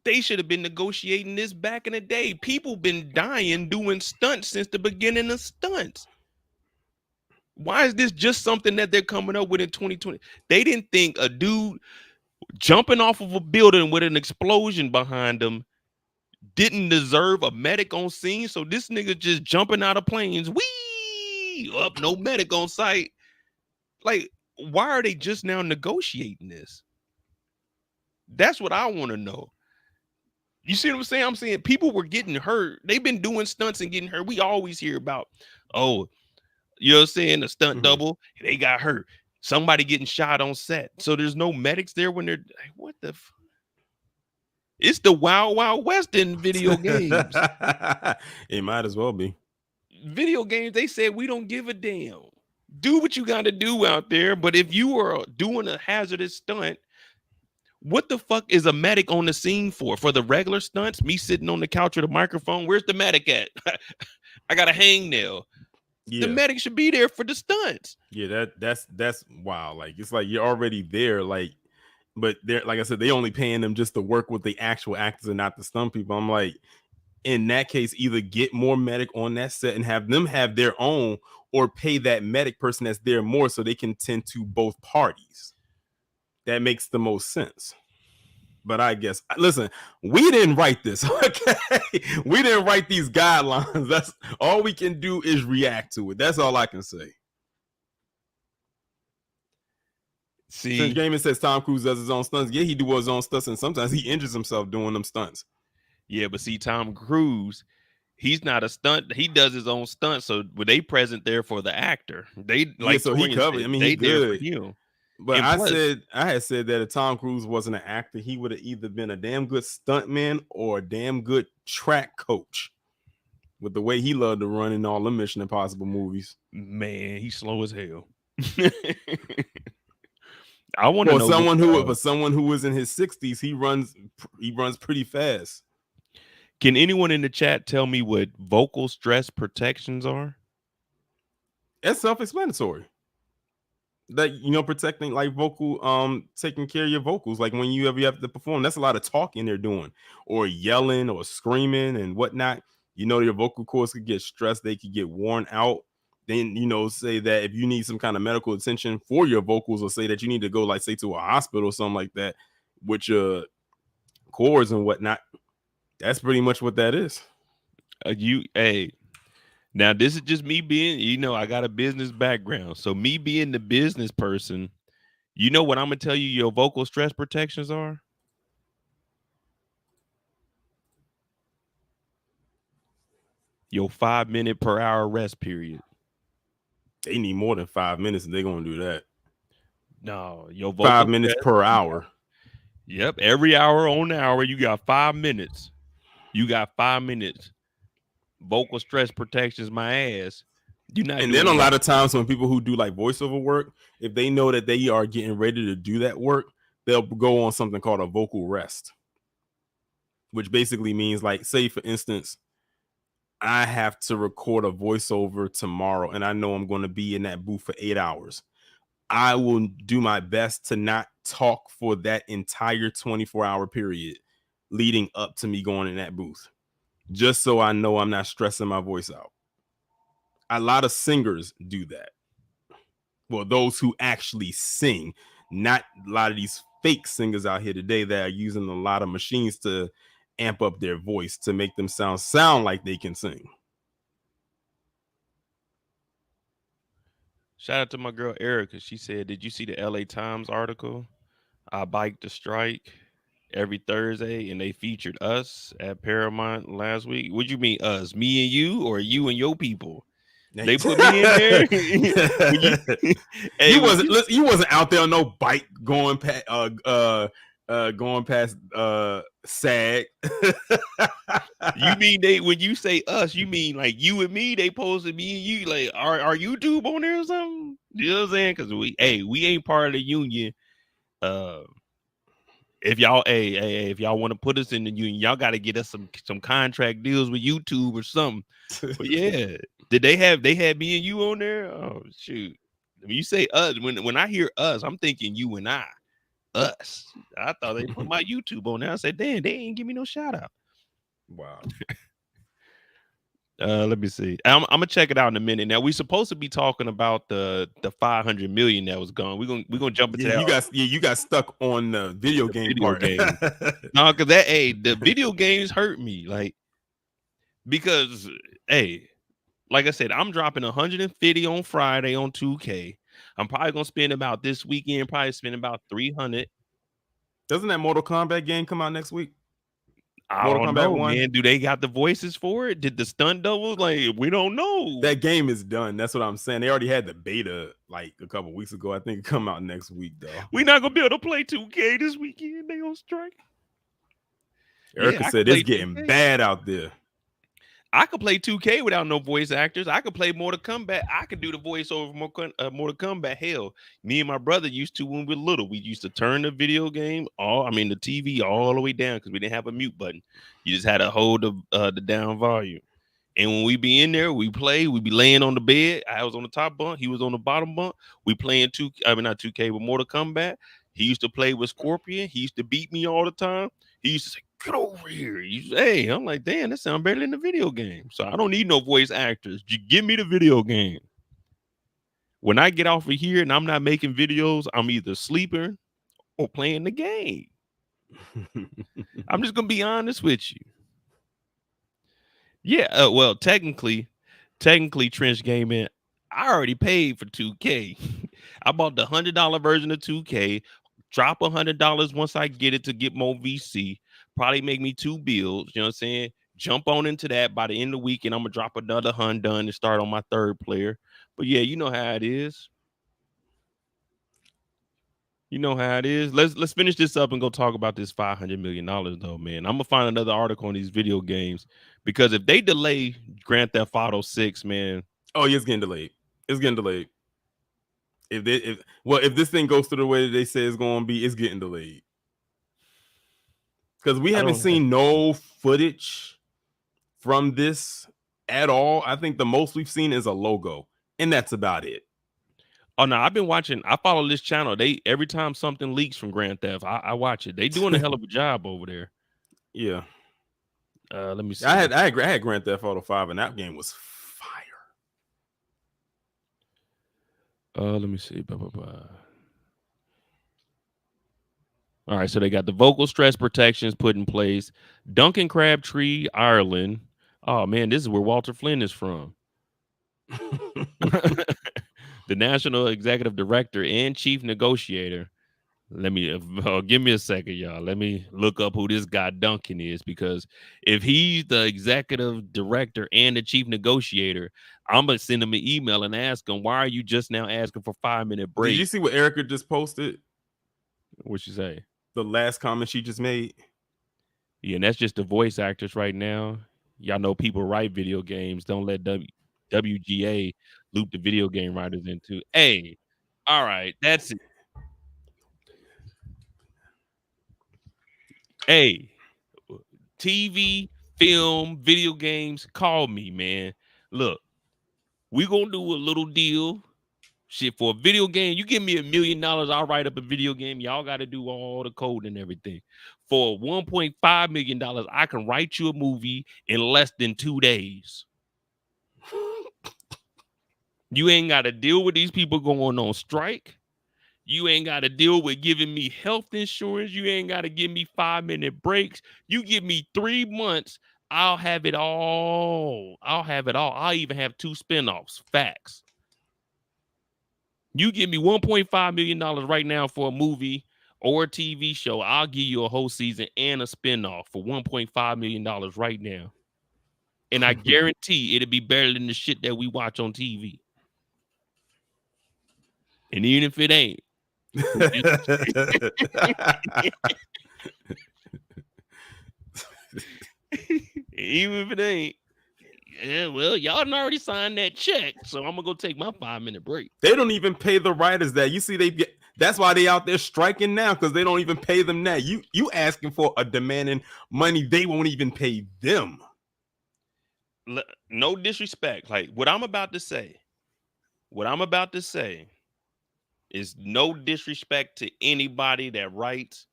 They should have been negotiating this back in the day. People been dying doing stunts since the beginning of stunts. Why is this just something that they're coming up with in 2020? They didn't think a dude jumping off of a building with an explosion behind him didn't deserve a medic on scene. So this nigga just jumping out of planes, wee up, no medic on site. Like, why are they just now negotiating this? That's what I want to know. You see what I'm saying? I'm saying people were getting hurt. They've been doing stunts and getting hurt. We always hear about, oh, you know what I'm saying? A stunt Mhm. double, they got hurt. Somebody getting shot on set. So there's no medics there when they're like, what the it's the Wild Wild West in video games. It might as well be. Video games, they said we don't give a damn. Do what you got to do out there. But if you are doing a hazardous stunt, what the fuck is a medic on the scene for? For the regular stunts, me sitting on the couch with a microphone, where's the medic at? I got a hangnail. The Yeah. medic should be there for the stunts. Yeah, that's wow. Like it's like you're already there, like, but they're like I said, they only paying them just to work with the actual actors and not the stunt people. I'm like, in that case, either get more medic on that set and have them have their own, or pay that medic person that's there more so they can tend to both parties. That makes the most sense. But I guess listen, we didn't write this. Okay, we didn't write these guidelines. That's all we can do is react to it. That's all I can say. Since See, Gaiman says Tom Cruise does his own stunts, yeah, he do his own stunts, and sometimes he injures himself doing them stunts. yeah, but see, Tom Cruise, he's not a stunt. He does his own stunt. So were they present there for the actor? They Yeah, like so he Torian covered. said, I mean, he they there for good. him. But And plus, I had said that if Tom Cruise wasn't an actor, he would have either been a damn good stuntman or a damn good track coach. With the way he loved to run in all the Mission Impossible movies. man, he's slow as hell. I want to For know what someone who was in his 60s, he runs pretty fast. can anyone in the chat tell me what vocal stress protections are? That's self-explanatory. That protecting like vocal, taking care of your vocals, like when you ever have to perform, that's a lot of talking they're doing, or yelling or screaming and whatnot. Your vocal cords could get stressed, they could get worn out. Then say that if you need some kind of medical attention for your vocals, or say that you need to go, like, say, to a hospital or something like that with your cords and whatnot, that's pretty much what that is. Hey, now this is just me being, I got a business background. So me being the business person, you know what I'm gonna tell you your vocal stress protections are? Your 5 minute per hour rest period. They need more than 5 minutes if they're gonna do that. No, your vocal 5 minutes stress. per hour. Yep, every hour on the hour, you got 5 minutes. You got 5 minutes. Vocal stress protections, my ass. You're not And then doing a that. lot of times when people who do like voiceover work, if they know that they are getting ready to do that work, they'll go on something called a vocal rest, which basically means, like, say for instance, I have to record a voiceover tomorrow and I know I'm going to be in that booth for 8 hours. I will do my best to not talk for that entire 24-hour period leading up to me going in that booth, just so I know I'm not stressing my voice out. A lot of singers do that. Well, those who actually sing, not a lot of these fake singers out here today that are using a lot of machines to amp up their voice to make them sound like they can sing. Shout out to my girl Erica. She said, "Did you see the LA Times article? I biked the strike every Thursday, and they featured us at Paramount last week." What you mean us? Me and you, or you and your people? They put me in there. When you, hey, you when wasn't you listen, you wasn't out there on no bike going past SAG. you mean they when you say us, you mean like you and me? They posted me and you. Like, are YouTube on there or something? You know what I'm saying? Because we ain't part of the union. Uh, if y'all, hey, if y'all want to put us in the union, y'all got to get us some contract deals with YouTube or something. But yeah, did they had me and you on there? Oh shoot! When you say us, when I hear us, I'm thinking you and I. Us. I thought they put my YouTube on there. I said, damn, they ain't give me no shout out. Wow. Let me see. I'm gonna check it out in a minute. Now we supposed to be talking about the 500 million that was gone. We're gonna jump into Yeah, that you got stuck on the video game video part. game. No, because the video games hurt me. Like, because hey, like I said, I'm dropping 150 on Friday on 2K. I'm probably gonna spend about this weekend, probably spend about 300. Doesn't that Mortal Kombat game come out next week? I Mortal don't Kombat know, 1? man. Do they got the voices for it? Did the stunt doubles? Like, we don't know. That game is done. That's what I'm saying. They already had the beta like a couple weeks ago. I think it come out next week though. We not gonna be able to play 2K this weekend. They on strike. Yeah, Erica I could said it's play getting 2K. bad out there. I could play 2K without no voice actors. I could play Mortal Kombat. I could do the voice over Mortal Kombat. Hell, me and my brother used to when we were little. We used to turn the video game the TV all the way down because we didn't have a mute button. You just had to hold the down volume. And when we be in there, we play. We be laying on the bed. I was on the top bunk. He was on the bottom bunk. We playing not 2K, but Mortal Kombat. He used to play with Scorpion. He used to beat me all the time. He used to say, "Get over here." Hey, I'm like, damn, that sounds better than the video game. So I don't need no voice actors. You give me the video game. When I get off of here and I'm not making videos, I'm either sleeping or playing the game. I'm just gonna be honest with you. Yeah, well, technically, Trench Gaming, I already paid for 2K. I bought the $100 version of 2K. Drop $100 once I get it to get more VC. Probably make me 2 builds. You know what I'm saying? Jump on into that by the end of the week, and I'm gonna drop another $100 done and start on my third player. But yeah, you know how it is. You know how it is. Let's finish this up and go talk about this $500 million though, man. I'm gonna find another article on these video games because if they delay Grand Theft Auto 6, man, Oh, yeah, it's getting delayed. It's getting delayed. If this thing goes through the way that they say it's going to be, it's getting delayed. Because we I haven't don't have. seen no footage from this at all. I think the most we've seen is a logo, and that's about it. Oh no, I've been watching. I follow this channel. They every time something leaks from Grand Theft, I watch it. They doing a hell of a job over there. Yeah, Let me I see. had I had, I had Grand Theft Auto 5, and that game was fire. Let me see. Blah, blah, blah. All right, so they got the vocal stress protections put in place. Duncan Crabtree, Ireland. Oh man, this is where Walter Flynn is from. The national executive director and chief negotiator. Let me give me a second, y'all. Let me look up who this guy Duncan is, because if he's the executive director and the chief negotiator, I'm gonna send him an email and ask him, why are you just now asking for 5-minute Did you break? see what Erica just posted? What you say? The last comment she just made. Yeah, and that's just the voice actors right now. Y'all know people write video games. Don't let WGA loop the video game writers into. Hey, all right, that's it. Hey, TV, film, video games, call me, man. Look, we gonna do a little deal. Shit, for a video game, you give me $1 million, I'll write up a video game. Y'all got to do all the code and everything. For $1.5 million, I can write you a movie in less than 2 days. You ain't got to deal with these people going on strike. You ain't got to deal with giving me health insurance. You ain't got to give me 5-minute breaks. You give me 3 months, I'll have it all. I'll have it all. I'll even have 2 spinoffs. Facts. You give me $1.5 million right now for a movie or a TV show, I'll give you a whole season and a spinoff for $1.5 million right now. And I guarantee it'll be better than the shit that we watch on TV. And even if it ain't, even if it ain't, yeah, well, y'all done already signed that check, so I'm gonna go take my 5-minute break. They don't even pay the writers that. You see, they get. That's why they out there striking now, because they don't even pay them that. You asking for a demanding money they won't even pay them. No disrespect, like what I'm about to say is no disrespect to anybody that writes,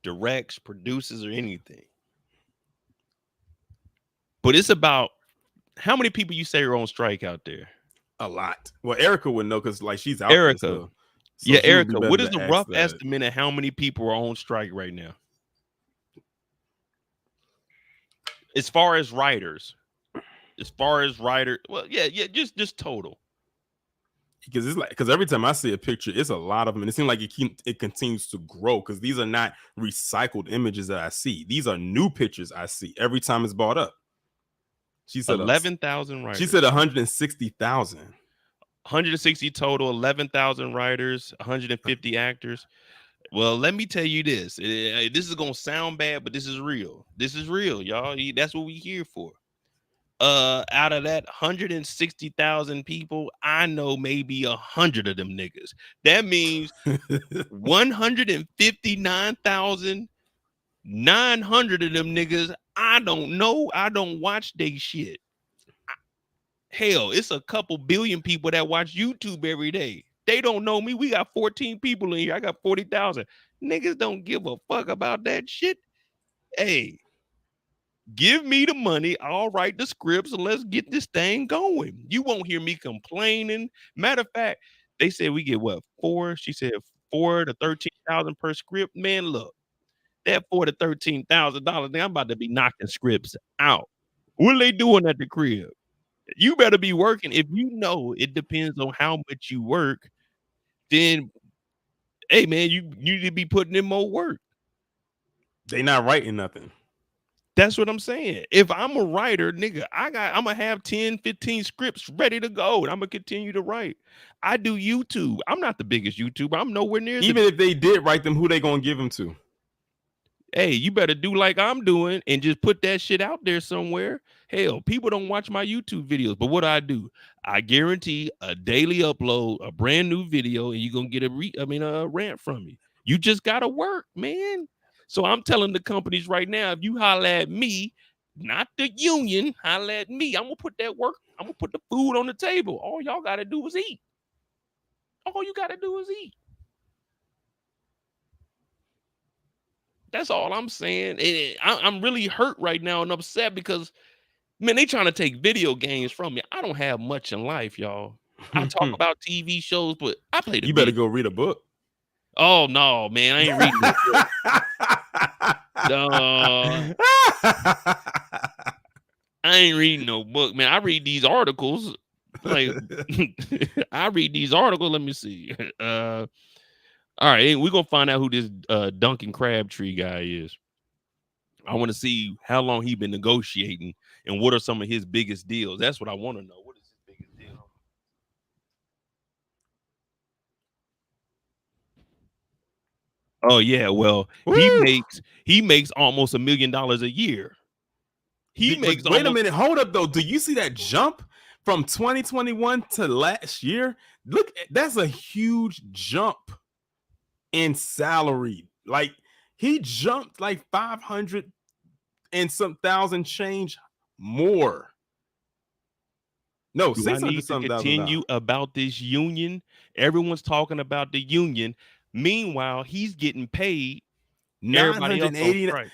directs, produces, or anything. But it's about how many people you say are on strike out there. A lot. Well, Erica would know because like she's out Erica, there. So yeah, she would be Erica, better what is to the ask rough that. estimate of how many people are on strike right now? As far as writers, well, yeah, just total. Because it's like, because every time I see a picture, it's a lot of them, and it seems like it continues to grow, because these are not recycled images that I see. These are new pictures I see every time it's bought up. She said 11,000 writers. She said 160,000. 160 total, 11,000 writers, 150 actors. Well, let me tell you this. This is gonna sound bad, but this is real. This is real, y'all. That's what we here for. Out of that 160,000 people, I know maybe 100 of them niggas. That means 159,900 of them niggas, I don't know. I don't watch they shit. Hell, it's a couple billion people that watch YouTube every day. They don't know me. We got 14 people in here. I got 40,000. Niggas don't give a fuck about that shit. Hey, give me the money. I'll write the scripts and let's get this thing going. You won't hear me complaining. Matter of fact, they said we get what, 4? She said 4 to 13,000 per script. Man, look, that $4 to $13,000. I'm about to be knocking scripts out. What are they doing at the crib? You better be working. If you know it depends on how much you work, then hey man, you need to be putting in more work. They not writing nothing. That's what I'm saying. If I'm a writer, nigga, I'm gonna have 10, 15 scripts ready to go, and I'm gonna continue to write. I do YouTube. I'm not the biggest YouTuber. I'm nowhere near. Even if they did write them, who they gonna give them to? Hey, you better do like I'm doing and just put that shit out there somewhere. Hell, people don't watch my YouTube videos, but what do? I guarantee a daily upload, a brand new video, and you're gonna get a rant from me. You just gotta work, man. So I'm telling the companies right now, if you holler at me, not the union, holler at me. I'm gonna put that work, I'm gonna put the food on the table. All y'all gotta do is eat. All you gotta do is eat. That's all I'm saying. And I'm really hurt right now and upset because, man, they trying to take video games from me. I don't have much in life, y'all. I talk about TV shows, but I play the You better go read a book. Oh no, man, I ain't reading no book. I I ain't reading no book, man. I read these articles. Like I read these articles. Let me see. All right, we're gonna find out who this Duncan Crabtree guy is. I want to see how long he been negotiating and what are some of his biggest deals. That's what I want to know. What is his biggest deal? Oh yeah, well Woo! he makes almost $1 million a year. He makes But wait a almost minute, hold up though. Do you see that jump from 2021 to last year? Look, that's a huge jump in salary. Like he jumped like 500 and some thousand change more. No, do I 600 need to some thousand dollars. continue about this union? Everyone's talking about the union. Meanwhile, he's getting paid. Everybody else on 980 strike.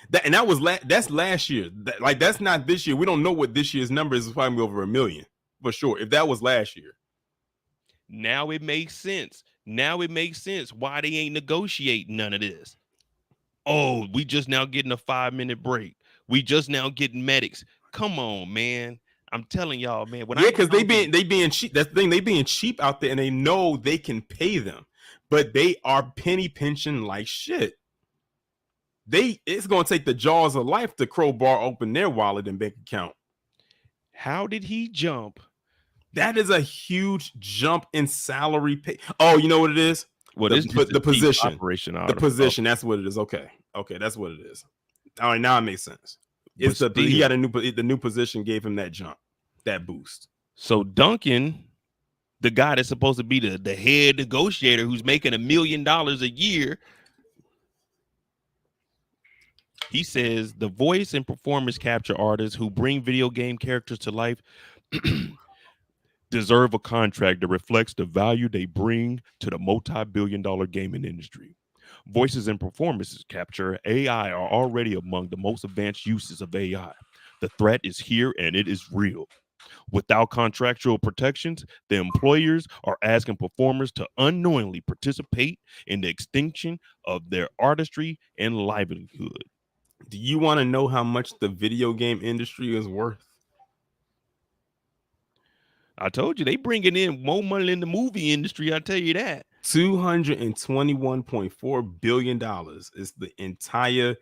that's last year. Like that's not this year. We don't know what this year's number is. It's probably over $1 million for sure. If that was last year. Now it makes sense. Now it makes sense why they ain't negotiating none of this. Oh, we just now getting a 5-minute break. We just now getting medics. Come on, man. I'm telling y'all, man. When Yeah, I because get on these, they being cheap. That's the thing. They being cheap out there, and they know they can pay them, but they are penny pinching like shit. It's gonna take the jaws of life to crowbar open their wallet and bank account. how did he jump? That is a huge jump in salary pay. Oh, you know what it is? Well, it's just a The chief position. operation The out of position. That's what it is. Okay. Okay, that's what it is. All right, now it makes sense. but It's he got still. the new position gave him that jump, that boost. So Duncan, the guy that's supposed to be the head negotiator who's making $1 million a year, he says the voice and performance capture artists who bring video game characters to life deserve a contract that reflects the value they bring to the multi-billion-dollar gaming industry. Voices and performances capture AI are already among the most advanced uses of AI. The threat is here and it is real. Without contractual protections, the employers are asking performers to unknowingly participate in the extinction of their artistry and livelihood. Do you want to know how much the video game industry is worth? I told you they bringing in more money than the movie industry. I tell you that. $221.4 billion is the entire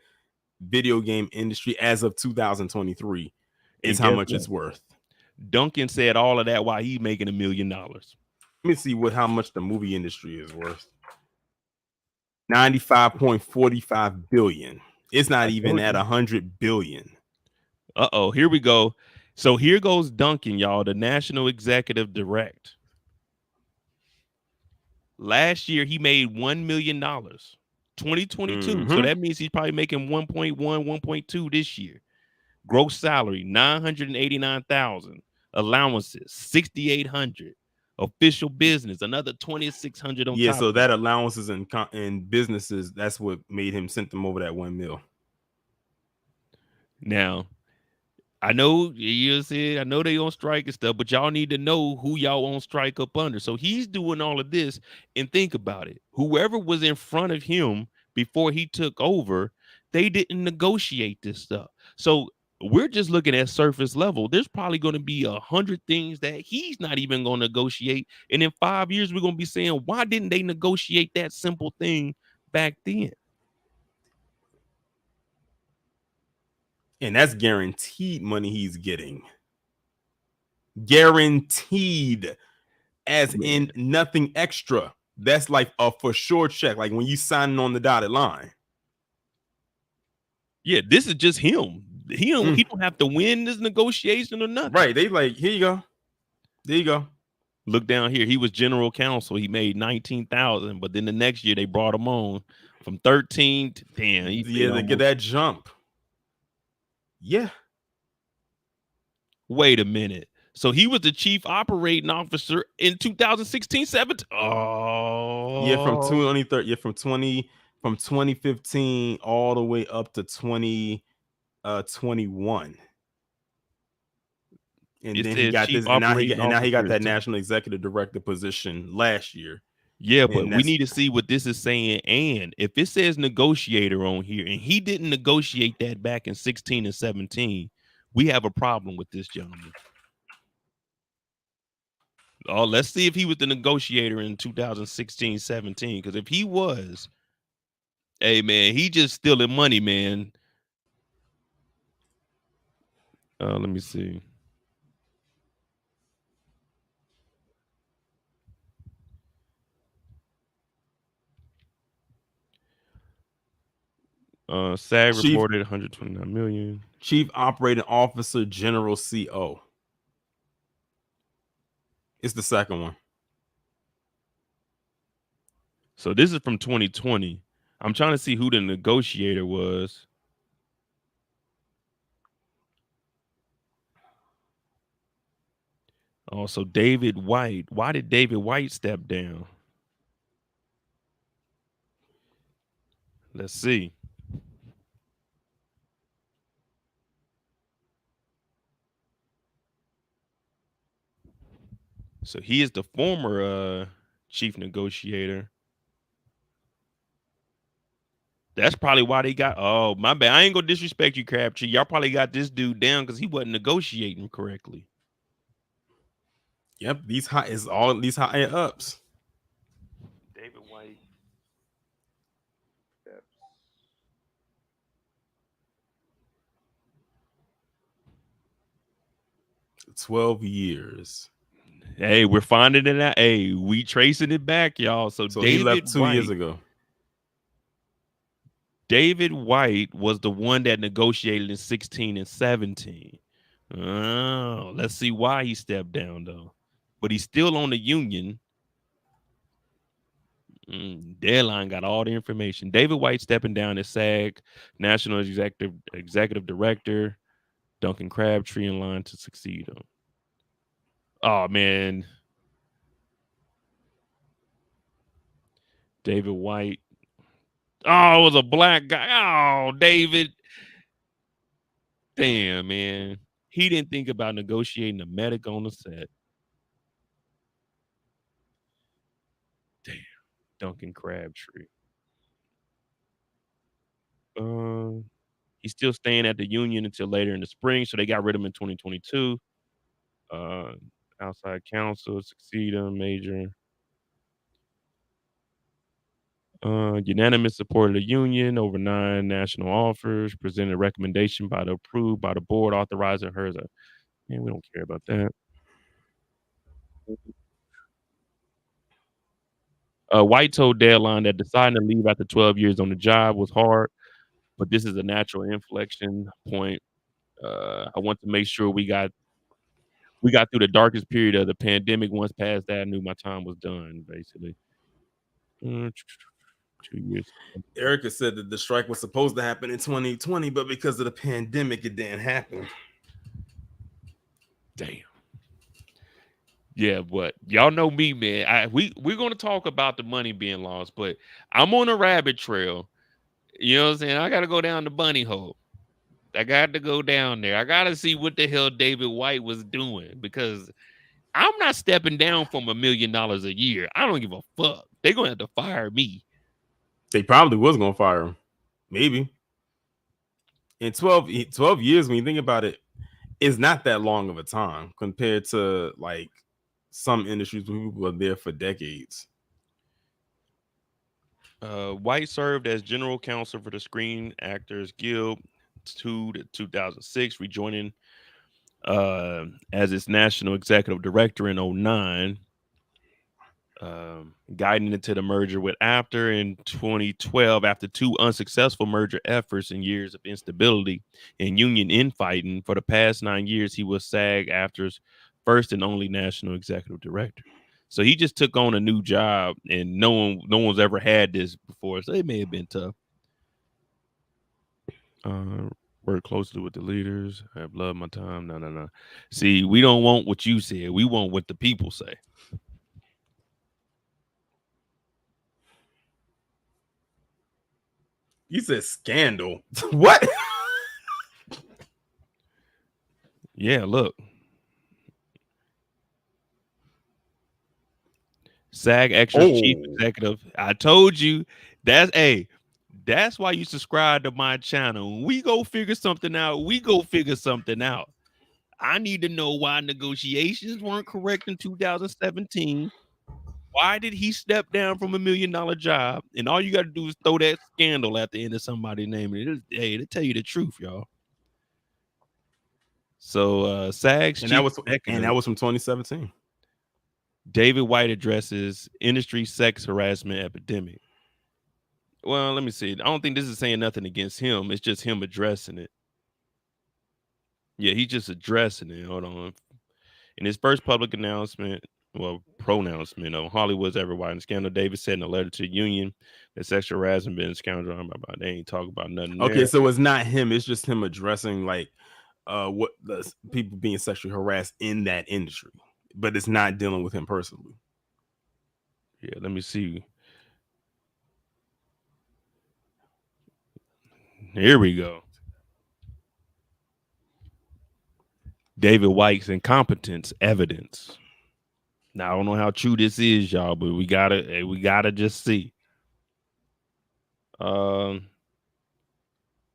video game industry as of 2023 is And how guess much what? it's worth. Duncan said all of that while he's making $1 million. Let me see how much the movie industry is worth. 95.45 billion. It's not I even told at you. 100 billion. Here we go. So here goes Duncan, y'all, the national executive direct. Last year he made $1 million. 2022. So that means he's probably making 1.1, 1.2 this year. Gross salary 989,000. Allowances 6,800. Official business another 2,600 on Yeah, top so of that. that allowances and businesses, that's what made him sent them over that 1 mil. Now, I know you said I know they on strike and stuff, but y'all need to know who y'all on strike up under. So he's doing all of this, and think about it. Whoever was in front of him before he took over, they didn't negotiate this stuff. So we're just looking at surface level. There's probably going to be 100 things that he's not even going to negotiate, and in 5 years we're going to be saying, why didn't they negotiate that simple thing back then? And that's guaranteed money he's getting. Guaranteed, as Man. in nothing extra. That's like a for sure check, like when you signing on the dotted line. Yeah, this is just him. He don't have to win this negotiation or nothing. Right. They like, here you go. There you go. Look down here. He was general counsel. He made 19,000, but then the next year they brought him on from 13 to 10. Yeah, to get that jump. Yeah. Wait a minute. So he was the chief operating officer in 2016, 17. Oh, Yeah, from 2013. Yeah, from 2015 all the way up to 2021. And it then he says got chief this, and operating now he got officer. that national executive director position last year. Yeah, And but we need to see what this is saying. And if it says negotiator on here, and he didn't negotiate that back in 16 and 17, We have a problem with this gentleman. Oh, let's see if he was the negotiator in 2016, 17. Because if he was, hey man, he just stealing money, man. Let me see. SAG Chief reported 129 million. Chief Operating Officer General CO. It's the second one. So this is from 2020. I'm trying to see who the negotiator was. Also, David White. Why did David White step down? Let's see. So he is the former chief negotiator. That's probably why they got. Oh, my bad. I ain't gonna disrespect you, Crabtree. Y'all probably got this dude down because he wasn't negotiating correctly. Yep, these high ups. David White. 12 years. Hey, we're finding it out. Hey, we tracing it back, y'all. So he left 2 years White. ago. David White was the one that negotiated in 16 and 17. Oh, let's see why he stepped down though. But he's still on the union. Deadline got all the information. David White stepping down as SAG National Executive Director. Duncan Crabtree in line to succeed him. Oh man, David White. Oh, it was a black guy. Oh, David. Damn, man. He didn't think about negotiating a medic on the set. Damn, Duncan Crabtree. He's still staying at the union until later in the spring, so they got rid of him in 2022. Outside counsel, succeed him, major. Unanimous support of the union over 9 national offers. Presented a recommendation approved by the board, authorizing her. Man, we don't care about that. White told Deadline that deciding to leave after 12 years on the job was hard, but this is a natural inflection point. I want to make sure we got through the darkest period of the pandemic. Once past that, I knew my time was done, basically. 2 years. Erica said that the strike was supposed to happen in 2020, but because of the pandemic, it didn't happen. Damn. Yeah, but y'all know me, man. We're gonna talk about the money being lost, but I'm on a rabbit trail. You know what I'm saying? I gotta go down the bunny hole. I got to go down there. I gotta see what the hell David White was doing because I'm not stepping down from $1 million a year. I don't give a fuck. They're gonna have to fire me. They probably was gonna fire him. Maybe. In 12 years, when you think about it, it's not that long of a time compared to like some industries where people are there for decades. White served as general counsel for the Screen Actors Guild 2006, rejoining as its national executive director in 2009. Guiding into the merger with AFTRA in 2012 after 2 unsuccessful merger efforts and years of instability and union infighting. For the past 9 years, he was SAG-AFTRA's first and only national executive director. So he just took on a new job, and no one's ever had this before. So it may have been tough. Work closely with the leaders. I have loved my time. No. See, we don't want what you said. We want what the people say. You said scandal. What? Yeah, look. SAG extra chief executive. I told you that's That's why you subscribe to my channel. When we go figure something out, we go figure something out. I need to know why negotiations weren't correct in 2017. Why did he step down from $1 million job? And all you got to do is throw that scandal at the end of somebody's name. And hey, they tell you the truth, y'all. So SAG's And that chief was executive, from 2017. David White, addresses industry sex harassment epidemic. Well, let me see. I don't think this is saying nothing against him. It's just him addressing it. Yeah, he's just addressing it. Hold on. In his first public announcement, well, pronouncement of Hollywood's ever widening scandal, Davis said in a letter to the union that sexual harassment been a scoundrel. They ain't talking about nothing Okay, there. so it's not him. It's just him addressing like what the people being sexually harassed in that industry, but it's not dealing with him personally. Yeah, let me see. Here we go. David White's incompetence evidence. Now I don't know how true this is, y'all, but we gotta just see. Um,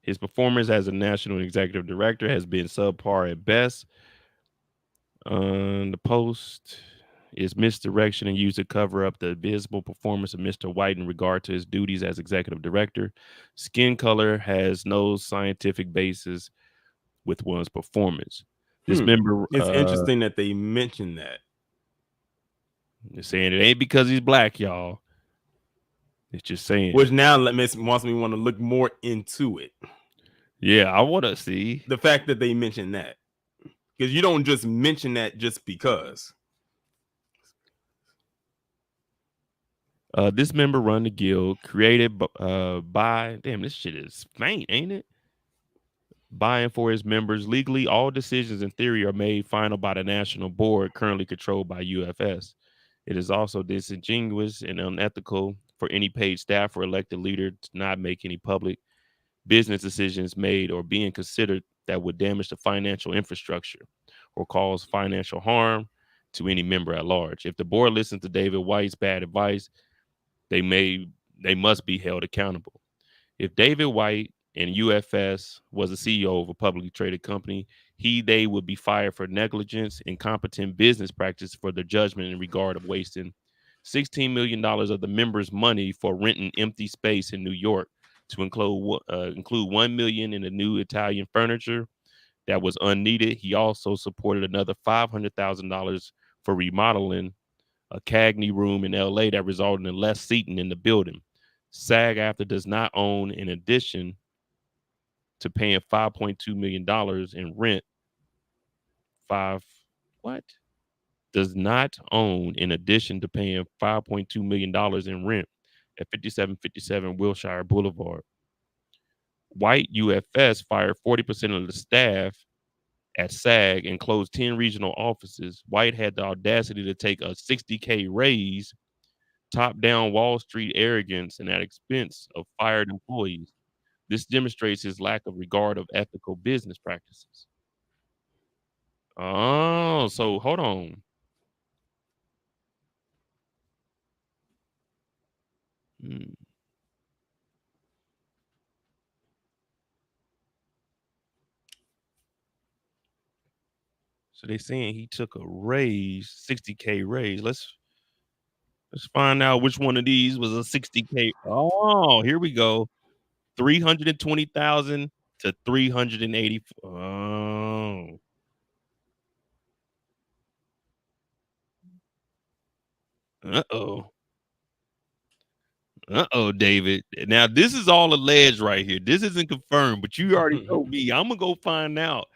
his performance as a national executive director has been subpar at best. The post is misdirection and used to cover up the visible performance of Mr. White in regard to his duties as executive director. Skin color has no scientific basis with one's performance. This member It's interesting that they mentioned that. is saying it ain't because he's black, y'all. It's just saying. Which now wants me want to look more into it. Yeah, I want to see the fact that they mentioned that, because you don't just mention that just because. This member run the guild created by damn, this shit is faint, ain't it? By and for his members legally, all decisions in theory are made final by the national board currently controlled by UFS. It is also disingenuous and unethical for any paid staff or elected leader to not make any public business decisions made or being considered that would damage the financial infrastructure or cause financial harm to any member at large. If the board listens to David White's bad advice, they must be held accountable. If David White and UFS was the CEO of a publicly traded company, they would be fired for negligence, incompetent business practice for their judgment in regard of wasting $16 million of the members' money for renting empty space in New York to include $1 million in the new Italian furniture that was unneeded. He also supported another $500,000 for remodeling a Cagney room in LA that resulted in less seating in the building. SAG-AFTRA does not own, in addition to paying $5.2 million in rent, does not own, in addition to paying $5.2 million in rent at 5757 Wilshire Boulevard. White UFS fired 40% of the staff at SAG and closed 10 regional offices. White had the audacity to take a $60K raise, top-down Wall Street arrogance, and at expense of fired employees. This demonstrates his lack of regard of ethical business practices. Oh, so hold on. Hmm. So they're saying he took a raise, 60K raise. Let's find out which one of these was a 60K. Oh, here we go. 320,000 to 380. Oh. Uh-oh. Uh-oh, David. Now this is all alleged right here. This isn't confirmed, but you already told me. I'm gonna go find out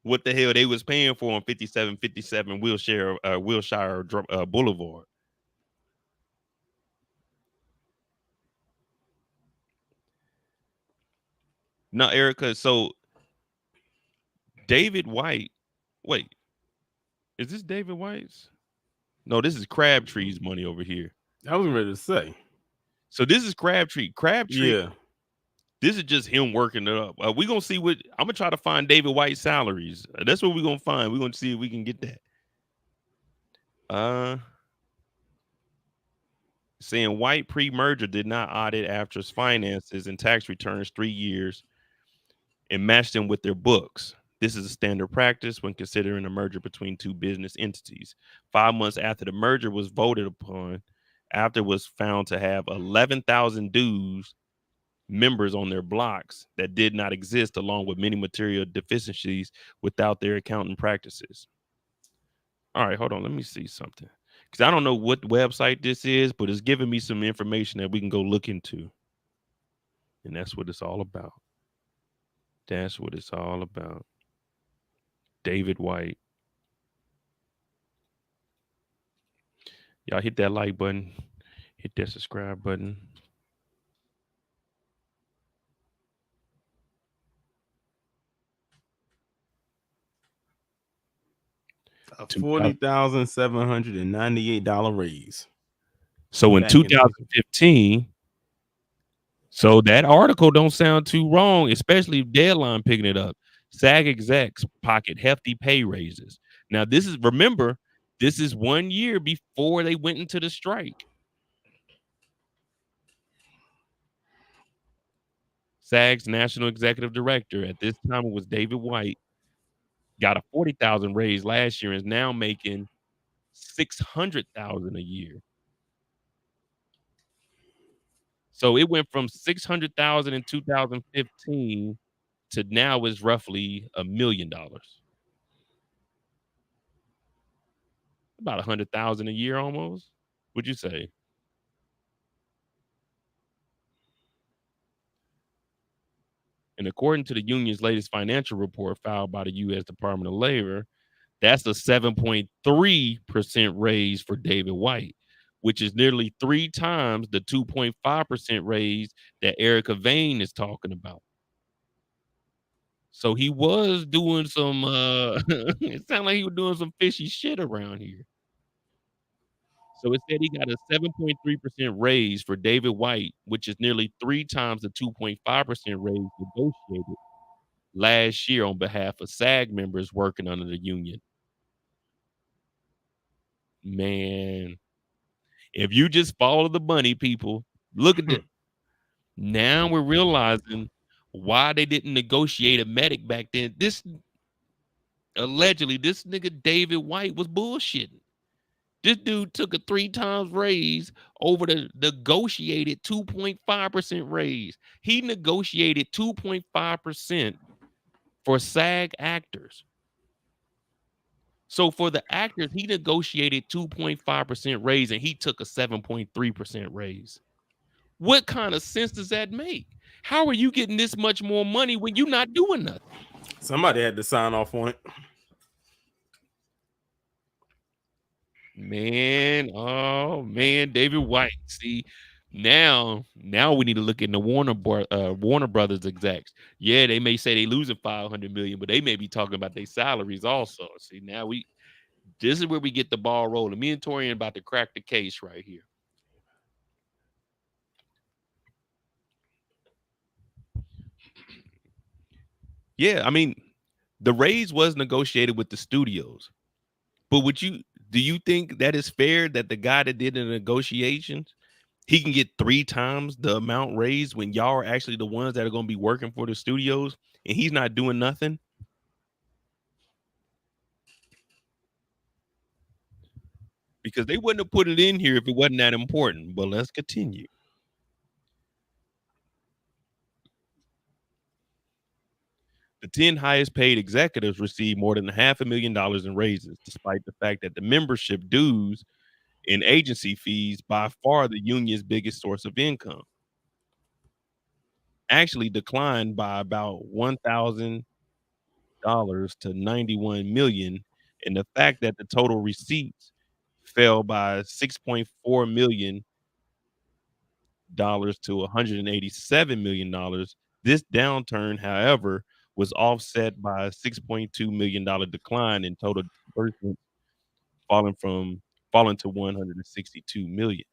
what the hell they was paying for on 5757 Wilshire Boulevard. Now, Erica, so David White, wait, is this David White's? No, this is Crabtree's money over here. I was ready to say. So this is Crabtree. Yeah. This is just him working it up. We're gonna see what I'm gonna try to find David White's salaries. That's what we're gonna find. We're gonna see if we can get that. saying White pre-merger did not audit AFTRA's finances and tax returns 3 years and match them with their books. This is a standard practice when considering a merger between two business entities. 5 months after the merger was voted upon, AFTRA was found to have 11,000 dues members on their blocks that did not exist, along with many material deficiencies without their accounting practices. All right, hold on. Let me see something. Because I don't know what website this is, but it's giving me some information that we can go look into. And that's what it's all about. That's what it's all about. David White. Y'all hit that like button, hit that subscribe button. A 2000 $40,798 raise So in back in 2015, so that article don't sound too wrong, especially Deadline picking it up. SAG execs pocket hefty pay raises. Now this is, remember, this is 1 year before they went into the strike. SAG's national executive director, at this time it was David White, got a 40,000 raise last year and is now making 600,000 a year. So it went from 600,000 in 2015 to now is roughly $1 million. About 100,000 a year almost. Would you say? And according to the union's latest financial report filed by the U.S. Department of Labor, that's a 7.3% raise for David White, which is nearly 3 times the 2.5% raise that Erica Vane is talking about. So he was doing some it sounded like he was doing some fishy shit around here. So it said he got a 7.3% raise for David White, which is nearly 3 times the 2.5% raise negotiated last year on behalf of SAG members working under the union. Man, if you just follow the money, people, look at it. Now we're realizing why they didn't negotiate a medic back then. This allegedly, this nigga David White was bullshitting. This dude took a 3 times raise over the negotiated 2.5% raise. He negotiated 2.5% for SAG actors. So for the actors, he negotiated 2.5% raise and he took a 7.3% raise. What kind of sense does that make? How are you getting this much more money when you're not doing nothing? Somebody had to sign off on it. Man, oh man, David White. See, now we need to look into Warner Brothers execs. Yeah, they may say they losing 500 million, but they may be talking about their salaries also. See, now this is where we get the ball rolling. Me and Torian about to crack the case right here. Yeah, I mean, the raise was negotiated with the studios. But do you think that is fair that the guy that did the negotiations, he can get 3 times the amount raised when y'all are actually the ones that are going to be working for the studios and he's not doing nothing? Because they wouldn't have put it in here if it wasn't that important. But let's continue. The 10 highest paid executives received more than $500,000 in raises, despite the fact that the membership dues and agency fees, by far the union's biggest source of income, actually declined by about $1,000 to 91 million, and the fact that the total receipts fell by $6.4 million to $187 million. This downturn, however, was offset by a $6.2 million decline in total disbursements, falling to 162 million.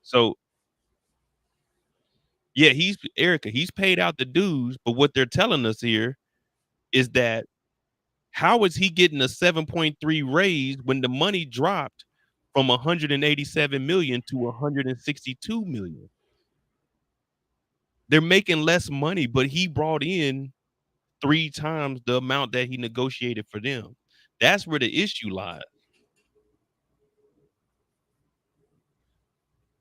So yeah, he's paid out the dues, but what they're telling us here is that how is he getting a 7.3 raise when the money dropped from 187 million to 162 million. They're making less money, but he brought in 3 times the amount that he negotiated for them. That's where the issue lies.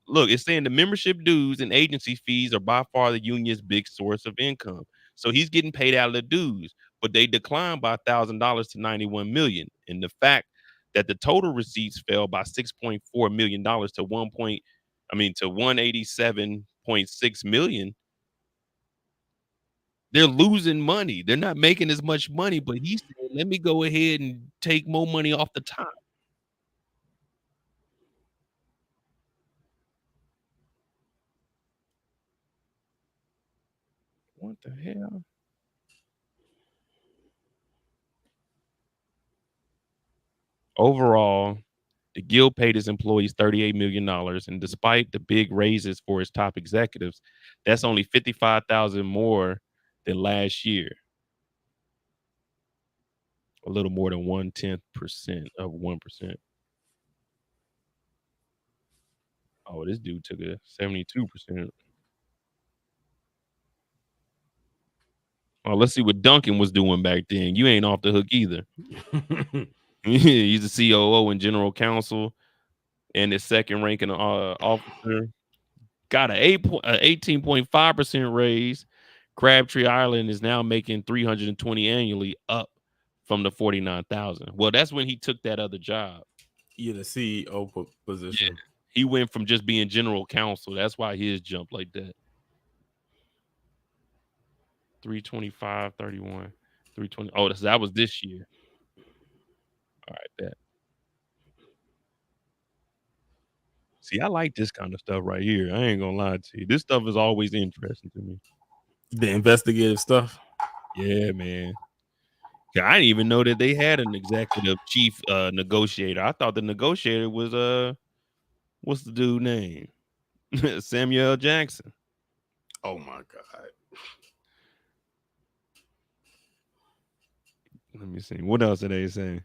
Look, it's saying the membership dues and agency fees are by far the union's big source of income. So he's getting paid out of the dues, but they declined by $1,000 to 91 million. And the fact that the total receipts fell by $6.4 million to 187.6 million, they're losing money. They're not making as much money, but he's saying, let me go ahead and take more money off the top. What the hell? Overall, the guild paid its employees $38 million, and despite the big raises for its top executives, that's only 55,000 more than last year. A little more than 1/10% of 1%. Oh, this dude took a 72%. Oh, let's see what Duncan was doing back then. You ain't off the hook either. He's the COO and general counsel and his second ranking officer. Got a 18.5% raise. Crabtree Island is now making 320 annually, up from the 49,000. Well, that's when he took that other job. Yeah, the CEO Yeah. position. He went from just being general counsel. That's why his jumped like that. 325, 31, 320. Oh, that was this year. All right, bet. See, I like this kind of stuff right here. I ain't gonna lie to you. This stuff is always interesting to me. The investigative stuff. Yeah, man. Yeah, I didn't even know that they had an executive chief negotiator. I thought the negotiator was what's the dude name? Samuel L. Jackson. Oh my god. Let me see. What else are they saying?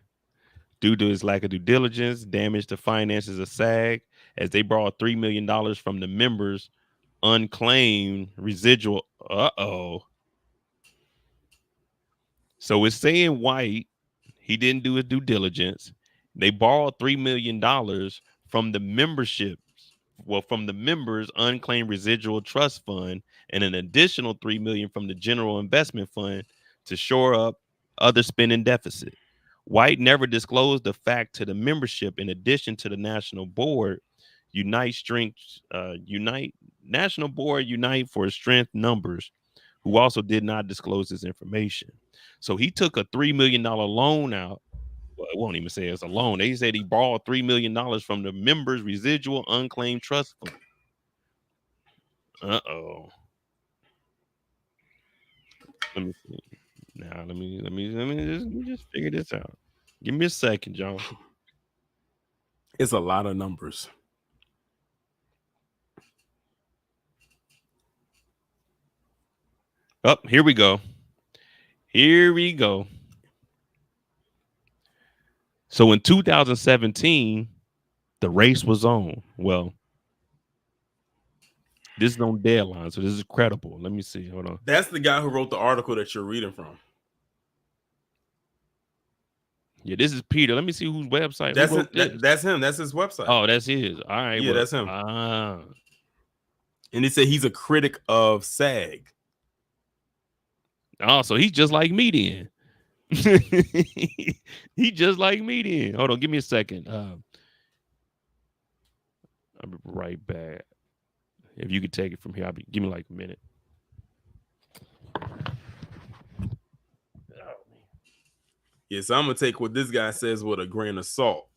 Due to its lack of due diligence, damage to finances of SAG, as they borrowed $3 million from the members' unclaimed residual. Uh-oh. So it's saying White, he didn't do his due diligence. They borrowed $3 million from the memberships, well, from the members' unclaimed residual trust fund, and an additional $3 million from the general investment fund to shore up other spending deficit. White never disclosed the fact to the membership. In addition to the national board, Unite National Board Unite for Strength Numbers, who also did not disclose this information. So he took a $3 million loan out. Well, it won't even say it's a loan. They said he borrowed $3 million from the members' residual unclaimed trust fund. Uh-oh. Let me see. Now let me just figure this out. Give me a second, y'all. It's a lot of numbers. Oh, here we go. Here we go. So in 2017, the race was on. Well, this is on Deadline, so this is credible. Let me see. Hold on. That's the guy who wrote the article that you're reading from. Yeah, this is Peter. Let me see whose website. That's Who wrote this? that's him. That's his website. Oh, that's his. All right. Yeah, Well, that's him. And he said he's a critic of SAG. Oh, so he's just like me then. He just like me then. Hold on, give me a second. I'll be right back. If you could take it from here, give me like a minute. Yeah, so I'm gonna take what this guy says with a grain of salt.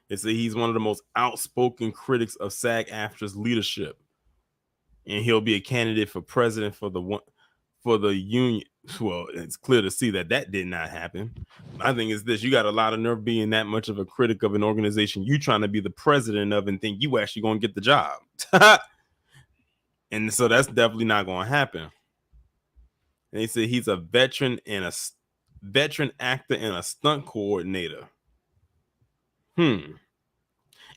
It said he's one of the most outspoken critics of SAG-AFTRA's leadership, and he'll be a candidate for president for the union. Well, it's clear to see that did not happen. My thing is this: you got a lot of nerve being that much of a critic of an organization you trying to be the president of, and think you actually gonna get the job. And so that's definitely not gonna happen. And he said he's a veteran actor and a stunt coordinator. Hmm.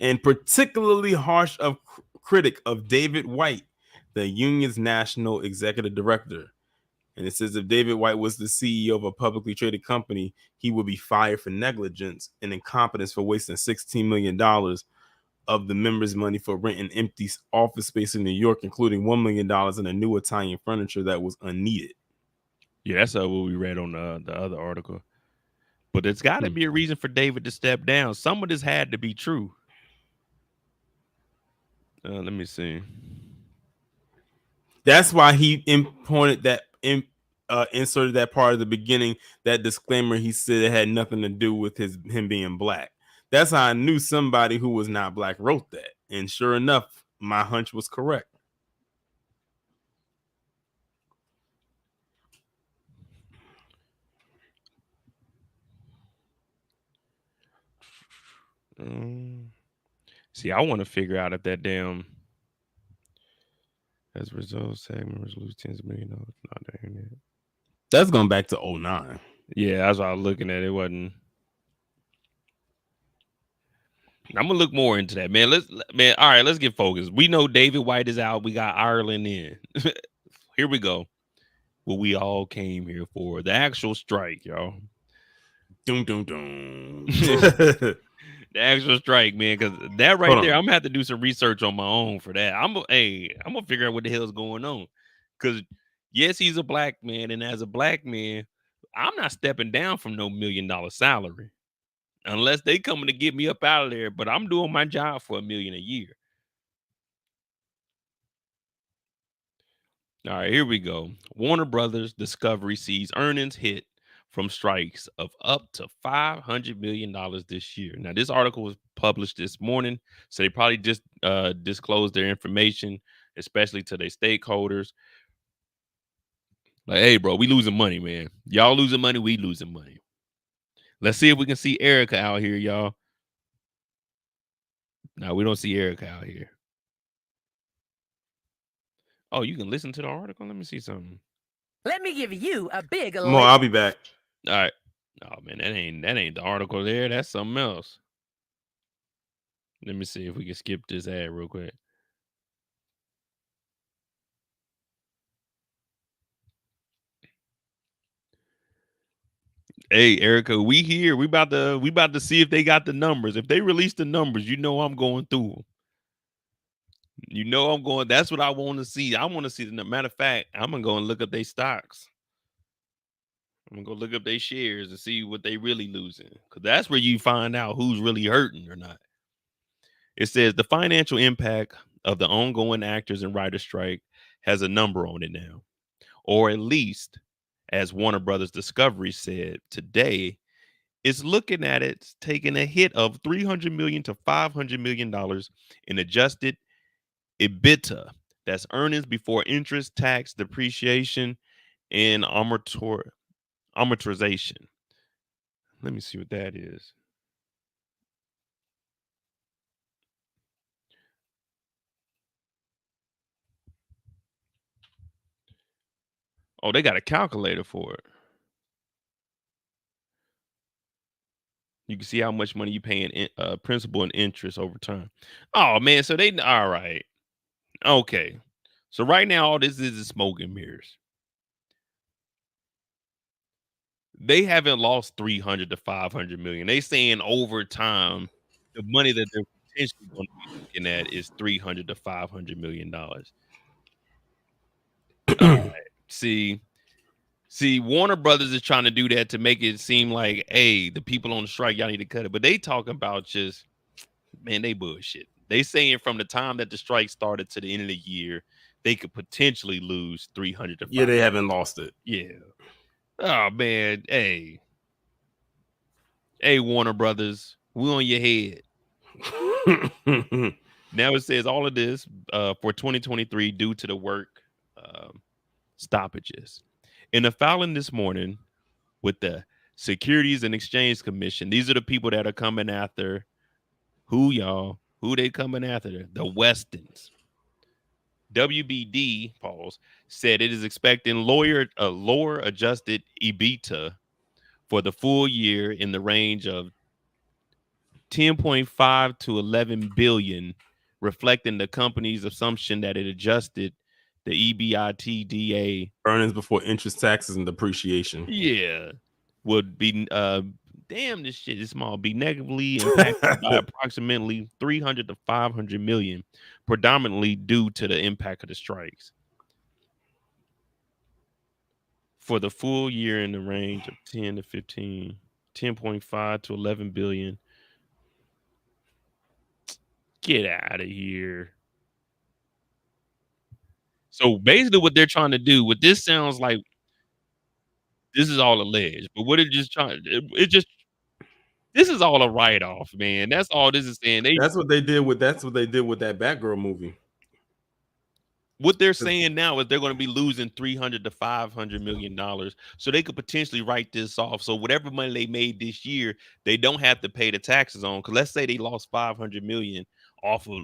And particularly harsh of critic of David White, the union's national executive director. And it says if David White was the CEO of a publicly traded company, he would be fired for negligence and incompetence for wasting $16 million of the members' money for renting empty office space in New York, including $1 million in a new Italian furniture that was unneeded. Yeah, that's what we read on the other article. But there's got to Hmm. be a reason for David to step down. Some of this had to be true. Let me see. That's why he imported that inserted that part of the beginning, that disclaimer. He said it had nothing to do with him being black. That's how I knew somebody who was not black wrote that. And sure enough, my hunch was correct. Um, See, I want to figure out if that damn as a result, SAG members lose tens of million dollars. Not the internet. That's going back to '09. Yeah, that's what I was looking at. It wasn't. I'm gonna look more into that, man. Man. All right, let's get focused. We know David White is out. We got Ireland in. Here we go. What we all came here for, the actual strike, y'all. Doom, doom, doom. The actual strike, man. Because that right Hold there, on. I'm gonna have to do some research on my own for that. I'm gonna figure out what the hell's going on. Because yes, he's a black man, and as a black man, I'm not stepping down from no $1 million salary unless they coming to get me up out of there. But I'm doing my job for $1 million a year. All right, here we go. Warner Brothers Discovery sees earnings hit from strikes of up to $500 million this year. Now, this article was published this morning, so they probably just disclosed their information, especially to their stakeholders. Like, hey, bro, we losing money, man. Y'all losing money, we losing money. Let's see if we can see Erica out here, y'all. No, we don't see Erica out here. Oh, you can listen to the article. Let me see something. Let me give you a big More, I'll be back. All right. Oh man, that ain't the article there. That's something else. Let me see if we can skip this ad real quick. Hey, Erica, we here. We about to see if they got the numbers. If they release the numbers, you know I'm going through them. You know I'm going. That's what I want to see. I want to see the matter of fact. I'm gonna go and look up their stocks. I'm gonna go look up their shares and see what they really losing. Cause that's where you find out who's really hurting or not. It says the financial impact of the ongoing actors and writers strike has a number on it now, or at least, as Warner Brothers Discovery said today, it's looking at it taking a hit of $300 million to $500 million in adjusted EBITDA. That's earnings before interest, tax, depreciation, and amortization. Let me see what that is. Oh, they got a calculator for it. You can see how much money you paying in principal and interest over time. Oh man, so they all right. Okay. So right now all this is smoke and mirrors. They haven't lost 300 to 500 million. They saying over time the money that they're potentially going to be looking at is 300 to 500 million dollars. All right. See, Warner Brothers is trying to do that to make it seem like, hey, the people on the strike, y'all need to cut it. But they talking about just, man, they bullshit. They saying from the time that the strike started to the end of the year, they could potentially lose 300 to Yeah, 500. they haven't lost it. Yeah. Oh man, hey, Warner Brothers, we on your head. Now it says all of this for 2023 due to the work stoppages. In a filing this morning with the Securities and Exchange Commission, these are the people that are coming after who, y'all? Who they coming after? The Westons. WBD, pause, said it is expecting lower adjusted EBITDA for the full year in the range of 10.5 to 11 billion, reflecting the company's assumption that it adjusted the EBITDA. Earnings before interest, taxes, and depreciation. Yeah, would be damn, this shit is small, be negatively impacted by approximately 300 to 500 million, predominantly due to the impact of the strikes. For the full year in the range of 10 to 15, 10.5 to 11 billion. Get out of here. So basically what they're trying to do, what this sounds like, this is all alleged, but what it just trying it just this is all a write-off, man. That's all this is saying. That's what they did with that Batgirl movie. What they're saying now is they're going to be losing 300 to 500 million dollars, so they could potentially write this off. So whatever money they made this year, they don't have to pay the taxes on. Because let's say they lost 500 million off of,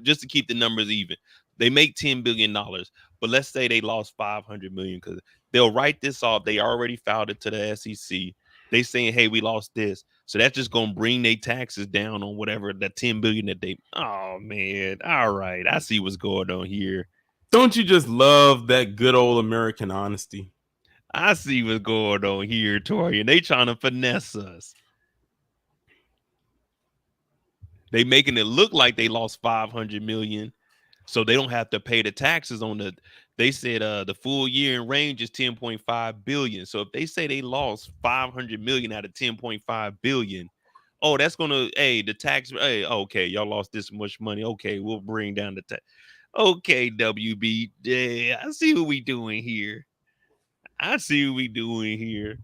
just to keep the numbers even, they make 10 billion dollars, but let's say they lost 500 million, because they'll write this off. They already filed it to the SEC. They saying, hey, we lost this, so that's just gonna bring their taxes down on whatever that 10 billion that they. Oh man, all right, I see what's going on here. Don't you just love that good old American honesty? I see what's going on here, Tori, and they trying to finesse us. They making it look like they lost 500 million, so they don't have to pay the taxes on the. They said the full year in range is 10.5 billion. So if they say they lost 500 million out of 10.5 billion, oh, that's gonna, hey, the tax, hey, okay, y'all lost this much money. Okay, we'll bring down the tax. Okay, WB, yeah, I see what we doing here. I see what we doing here.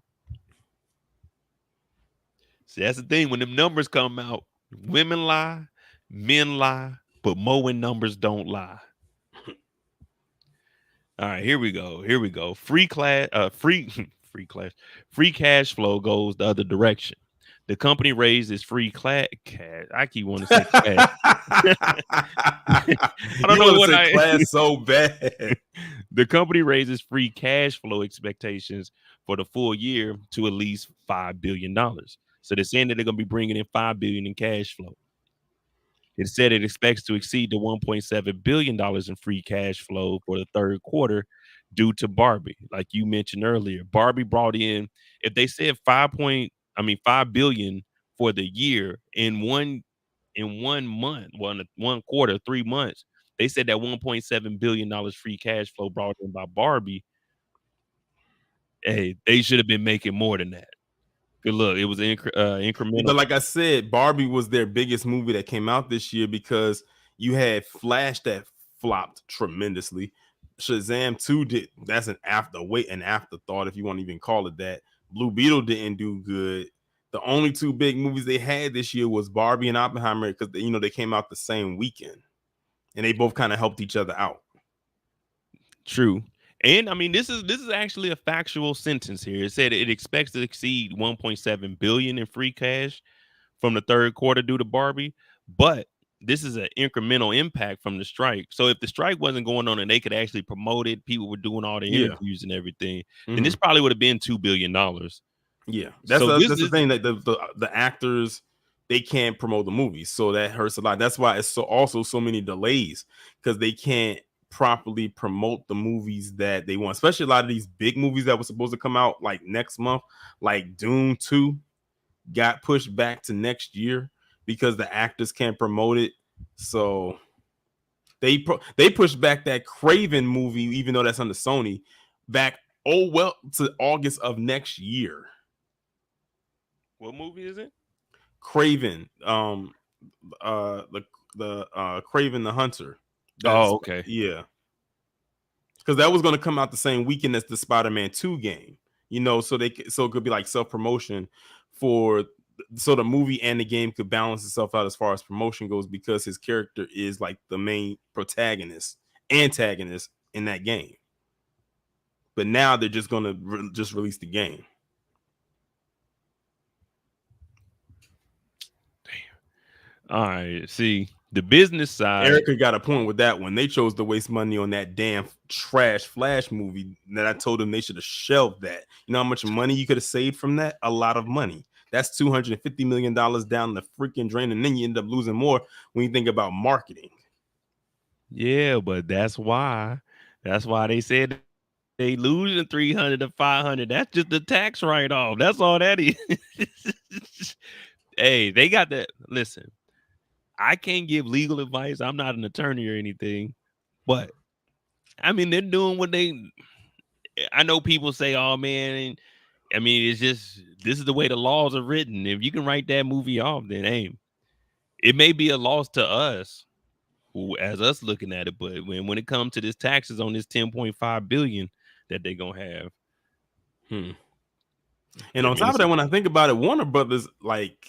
See, that's the thing. When them numbers come out, women lie, men lie, but mowing numbers don't lie. All right, here we go. Here we go. Free cash flow goes the other direction. The company raises free cash. I keep wanting to say cash. I don't You know want to what say I. class so bad. The company raises free cash flow expectations for the full year to at least $5 billion. So they're saying that they're going to be bringing in $5 billion in cash flow. It said it expects to exceed the $1.7 billion in free cash flow for the third quarter due to Barbie. Like you mentioned earlier, Barbie brought in, if they said 5 billion for the year in one month, one quarter, 3 months, they said that $1.7 billion free cash flow brought in by Barbie. Hey, they should have been making more than that. Good look, it was incremental. But like I said, Barbie was their biggest movie that came out this year because you had Flash that flopped tremendously. Shazam 2 did, that's an afterthought, if you want to even call it that. Blue Beetle didn't do good. The only two big movies they had this year was Barbie and Oppenheimer, because they came out the same weekend and they both kind of helped each other out. True. And I mean, this is actually a factual sentence here. It said it expects to exceed 1.7 billion in free cash from the third quarter due to Barbie, but this is an incremental impact from the strike. So if the strike wasn't going on and they could actually promote it, people were doing all the interviews and everything, then this probably would have been $2 billion. Yeah, So that's the thing, that the actors, they can't promote the movies, so that hurts a lot. That's why it's also so many delays, because they can't properly promote the movies that they want, especially a lot of these big movies that were supposed to come out like next month, like Dune 2 got pushed back to next year because the actors can't promote it. So they pushed back that Craven movie, even though that's under Sony, back to August of next year. What movie is it? Craven, the Craven the Hunter. Okay. Yeah, because that was going to come out the same weekend as the Spider-Man 2 game. So it could be like self-promotion so the movie and the game could balance itself out as far as promotion goes, because his character is like the main antagonist in that game. But now they're just going to just release the game. All right. See, the business side. Erica got a point with that one. They chose to waste money on that damn trash Flash movie that I told them they should have shelved that. You know how much money you could have saved from that? A lot of money. That's $250 million down the freaking drain, and then you end up losing more when you think about marketing. Yeah, but that's why they said they losing 300 to 500. That's just the tax write-off. That's all that is. Hey, they got that. Listen, I can't give legal advice. I'm not an attorney or anything, but I mean, they're doing what they. I know people say, "Oh man," I mean, it's just this is the way the laws are written. If you can write that movie off, then hey, it may be a loss to us, as us looking at it, but when it comes to this taxes on this 10.5 billion that they're gonna have, And I on mean, top of it's that, when I think about it, Warner Brothers, like,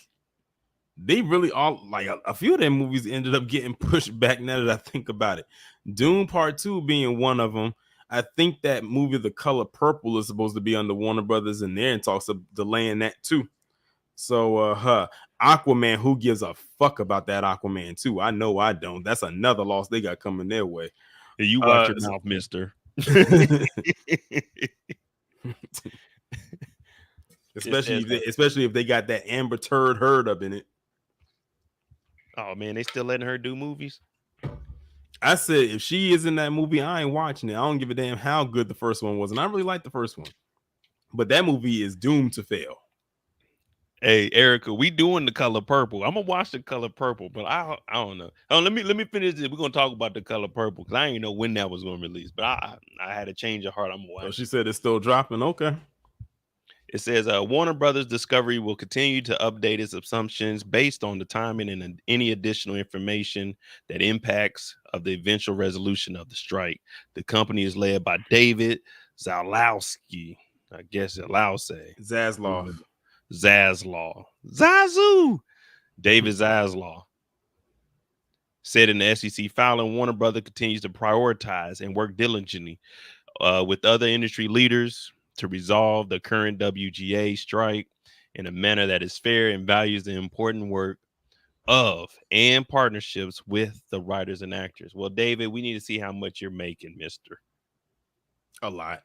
they really all, like, a few of their movies ended up getting pushed back. Now that I think about it, Doom Part 2 being one of them. I think that movie The Color Purple is supposed to be under Warner Brothers, and they're in talks of delaying that too. So Aquaman, who gives a fuck about that Aquaman too? I know I don't. That's another loss they got coming their way. you watch your mouth, mister. especially if they got that Amber Turd Heard up in it. Oh man, they still letting her do movies? I said, if she is in that movie, I ain't watching it. I don't give a damn how good the first one was, and I really like the first one, but that movie is doomed to fail. Hey, Erica, we doing The Color Purple. I'm gonna watch The Color Purple, but I don't know. Oh, let me finish this. We're gonna talk about The Color Purple because I didn't know when that was gonna release, but I had a change of heart. I'm gonna watch. So she said it's still dropping. Okay. It says Warner Brothers Discovery will continue to update its assumptions based on the timing and any additional information that impacts of the eventual resolution of the strike. The company is led by David Zalowski. I guess Zalowski. Zaslav. Zaslaw. Zazu. David Zaslaw said in the SEC filing, Warner Brothers continues to prioritize and work diligently with other industry leaders to resolve the current WGA strike in a manner that is fair and values the important work of and partnerships with the writers and actors. Well, David, we need to see how much you're making, mister. A lot.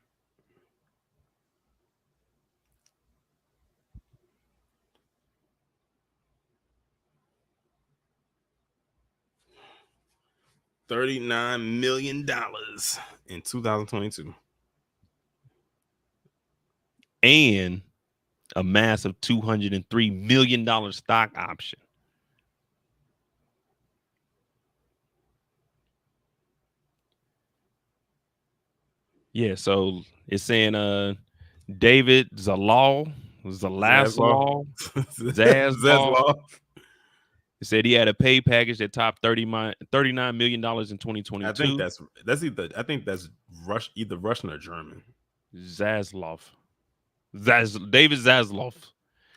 $39 million in 2022. And a massive $203 million stock option. Yeah, so it's saying David Zaslaw. Zaslav. He said he had a pay package that topped $39 million in 2022. I think that's either Russian or German. Zaslav. David Zaslav.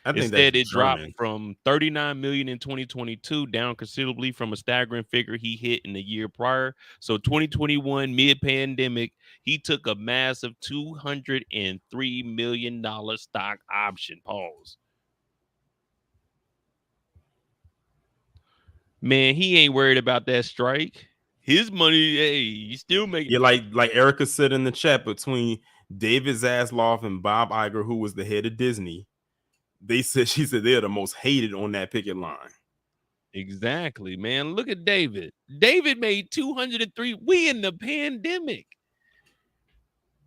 Instead, it dropped from 39 million in 2022, down considerably from a staggering figure he hit in the year prior. So 2021, mid-pandemic, he took a massive $203 million stock option. Pause. Man, he ain't worried about that strike. His money, hey, he's still making. Yeah, like Erica said in the chat, between David Zaslav and Bob Iger, who was the head of Disney, she said they're the most hated on that picket line. Exactly, man. Look at David. David made 203. We in the pandemic.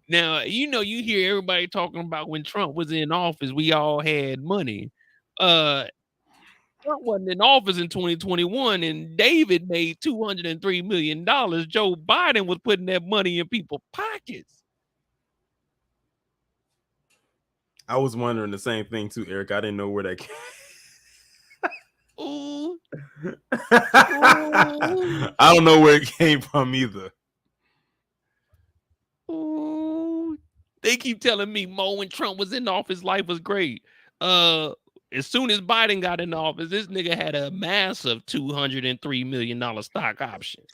Now, you hear everybody talking about when Trump was in office, we all had money. Trump wasn't in office in 2021, and David made $203 million. Joe Biden was putting that money in people's pockets. I was wondering the same thing too, Eric. I didn't know where that came. Ooh. I don't know where it came from either. Ooh. They keep telling me, Mo, when Trump was in office, life was great. As soon as Biden got in office, this nigga had a massive $203 million stock option.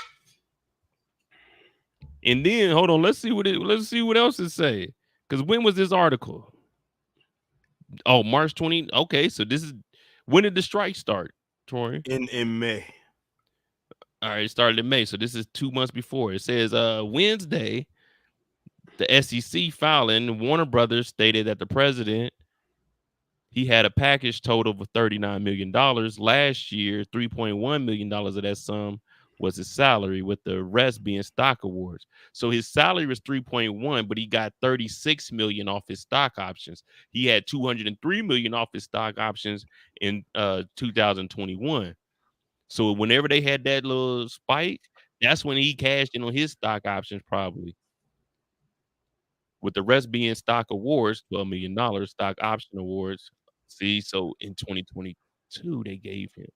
And then, hold on, let's see what else it say. Because when was this article? Oh, March 20. Okay, so this is when did the strike start, Troy? In May. All right, it started in May. So this is 2 months before. It says Wednesday, the SEC filing, Warner Brothers stated that the president He had a package total of $39 million. Last year, $3.1 million of that sum was his salary, with the rest being stock awards. So his salary was 3.1, but he got 36 million off his stock options. He had 203 million off his stock options in 2021. So whenever they had that little spike, that's when he cashed in on his stock options, probably. With the rest being stock awards, $12 million stock option awards. See, so in 2022, they gave him.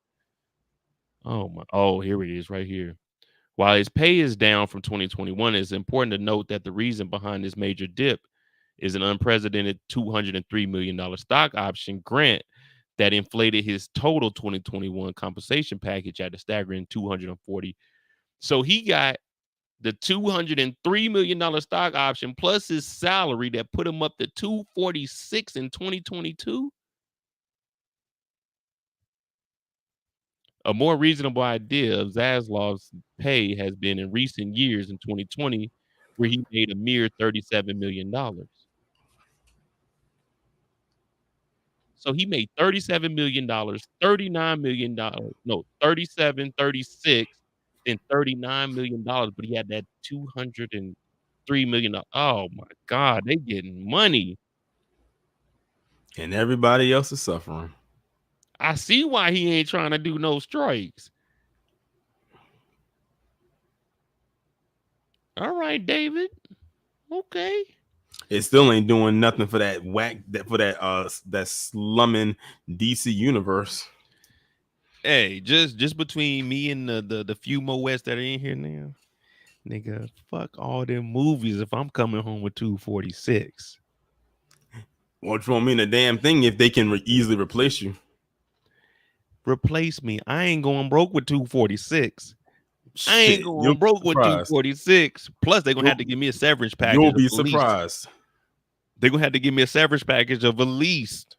Oh, here it is right here. While his pay is down from 2021, it's important to note that the reason behind this major dip is an unprecedented $203 million stock option grant that inflated his total 2021 compensation package at a staggering 240. So he got the $203 million stock option plus his salary that put him up to 246 in 2022. A more reasonable idea of Zaslav's pay has been in recent years in 2020, where he made a mere $37 million. So he made $37 million, $39 million, no, 37, 36, then $39 million, but he had that $203 million. Oh my God, they getting money. And everybody else is suffering. I see why he ain't trying to do no strikes. All right, David. Okay. It still ain't doing nothing for that that slumming DC universe. Hey, just between me and the few more West that are in here now, nigga, fuck all them movies if I'm coming home with 246. What won't mean a damn thing if they can easily replace you. Replace me. I ain't going broke with 246. I ain't Shit, you'll going be broke with surprised. 246. Plus, they're gonna have to give me a severance package. You'll be at least. surprised. They're gonna have to give me a severance package of at least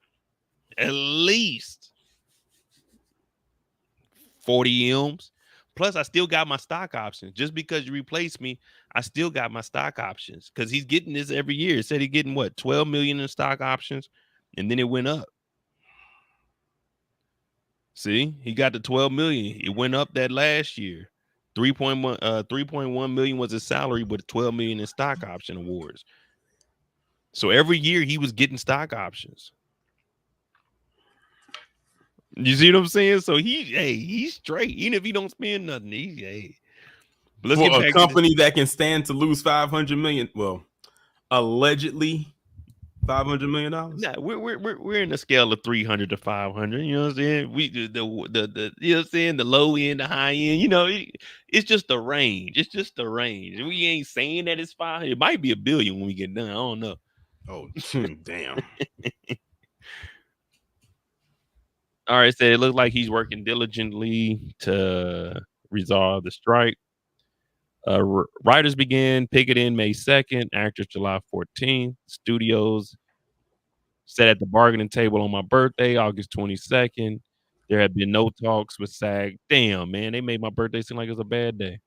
40 M's. Plus, I still got my stock options. Just because you replace me, I still got my stock options because he's getting this every year. It said he's getting what, 12 million in stock options, and then it went up. See, he got the 12 million. It went up that last year. 3.1 million was his salary, but 12 million in stock option awards. So every year he was getting stock options. You see what I'm saying? So he's straight. Even if he don't spend nothing, But let's For get a back company that can stand to lose 500 million, well, allegedly $500 million. Nah, we're in the scale of 300 to 500. You know what I'm saying? We the you know what I'm saying, the low end, the high end. You know, it's just a range. It's just a range. We ain't saying that it's 500. It might be $1 billion when we get done. I don't know. Oh, damn. All right, so it looks like he's working diligently to resolve the strike. Writers began picketing May 2nd, actors July 14th, studios sat at the bargaining table on my birthday, August 22nd. There had been no talks with SAG. Damn, man, they made my birthday seem like it was a bad day.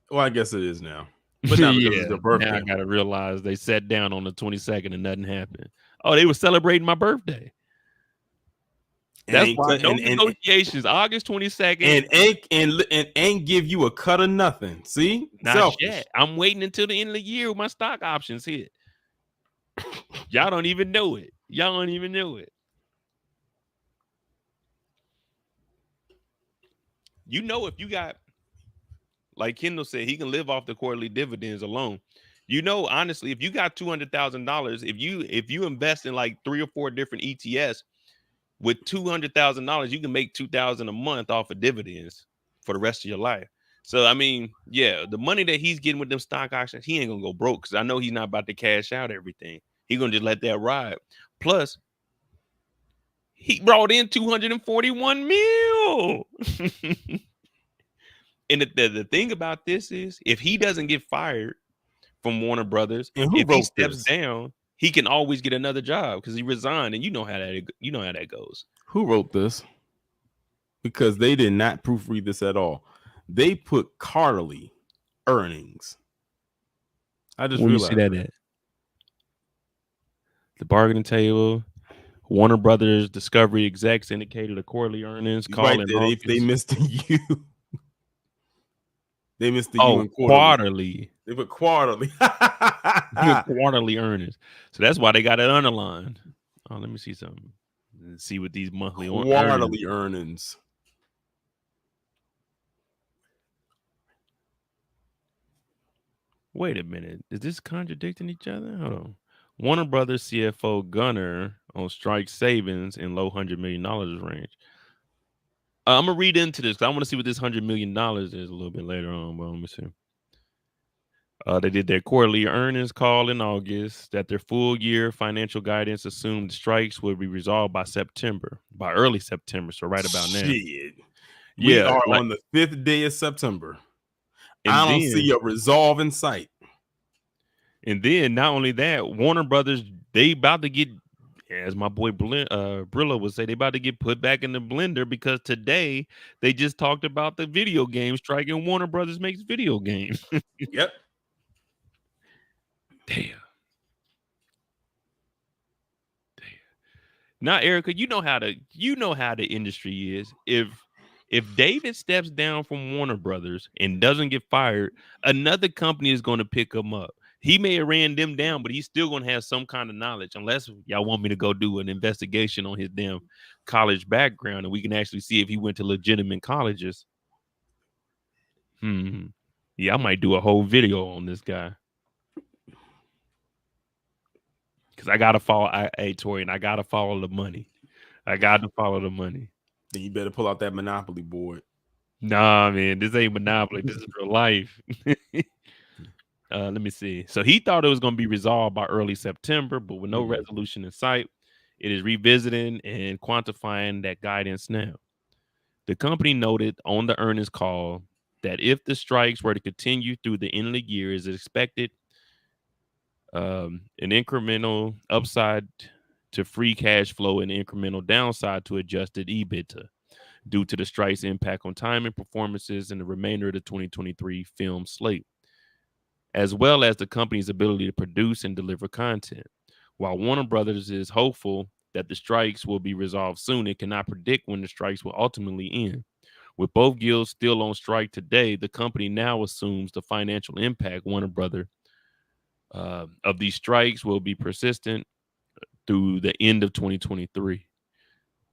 Well, I guess it is now, but not because it's Yeah, your now I birthday. gotta realize they sat down on the 22nd and nothing happened. Oh, they were celebrating my birthday. That's why no negotiations. August 22nd. and ain't give you a cut of nothing. See, Not selfish. yet. I'm waiting until the end of the year when my stock options hit. Y'all don't even know it. Y'all don't even know it. You know, if you got, like Kendall said, he can live off the quarterly dividends alone. You know, honestly, if you got $200,000, if you invest in like 3 or 4 different ETFs with $200,000, you can make $2,000 a month off of dividends for the rest of your life. So I mean, yeah, the money that he's getting with them stock options, he ain't gonna go broke because I know he's not about to cash out everything. He's gonna just let that ride. Plus, he brought in 241 mil. And the thing about this is, if he doesn't get fired from Warner Brothers, And who if he wrote steps this? down, he can always get another job because he resigned, and you know how that goes. Who wrote this? Because they did not proofread this at all. They put quarterly earnings. I just Where you realized see that at? The bargaining table. Warner Brothers Discovery execs indicated a quarterly earnings call Right in there, they August. missed the U. They missed the U Oh, in quarterly. quarterly. They put quarterly. Quarterly earnings. So that's why they got it underlined. Oh, let me see something. Let's see what these monthly earnings. Quarterly earnings. Wait a minute. Is this contradicting each other? Hold on. Warner Brothers CFO Gunner on strike savings in low $100 million range. I'm gonna read into this because I want to see what this $100 million is a little bit later on. But let me see. They did their quarterly earnings call in August that their full year financial guidance assumed strikes would be resolved by early September. So right about now. Shit. We Yeah, are like, on the 5th day of September. and I don't then see a resolve in sight. not only that, Warner Brothers, they about to get, as my boy Brillo would say, they about to get put back in the blender because today they just talked about the video game strike and Warner Brothers makes video games. Yep. Damn. Now, Erica, you know how the industry is. If David steps down from Warner Brothers and doesn't get fired, another company is going to pick him up. He may have ran them down, but he's still going to have some kind of knowledge, unless y'all want me to go do an investigation on his damn college background and we can actually see if he went to legitimate colleges. Yeah, I might do a whole video on this guy. Because I gotta follow Tori, and I gotta follow the money. I got to follow the money. Then you better pull out that Monopoly board. Nah, man, this ain't Monopoly. This is real life. Let me see. So he thought it was going to be resolved by early September, but with no resolution in sight, it is revisiting and quantifying that guidance now. The company noted on the earnings call that if the strikes were to continue through the end of the year, is expected an incremental upside to free cash flow and incremental downside to adjusted EBITDA due to the strike's impact on timing, performances, and the remainder of the 2023 film slate, as well as the company's ability to produce and deliver content. While Warner Brothers is hopeful that the strikes will be resolved soon, it cannot predict when the strikes will ultimately end. With both guilds still on strike today, the company now assumes the financial impact Warner Brother of these strikes will be persistent through the end of 2023.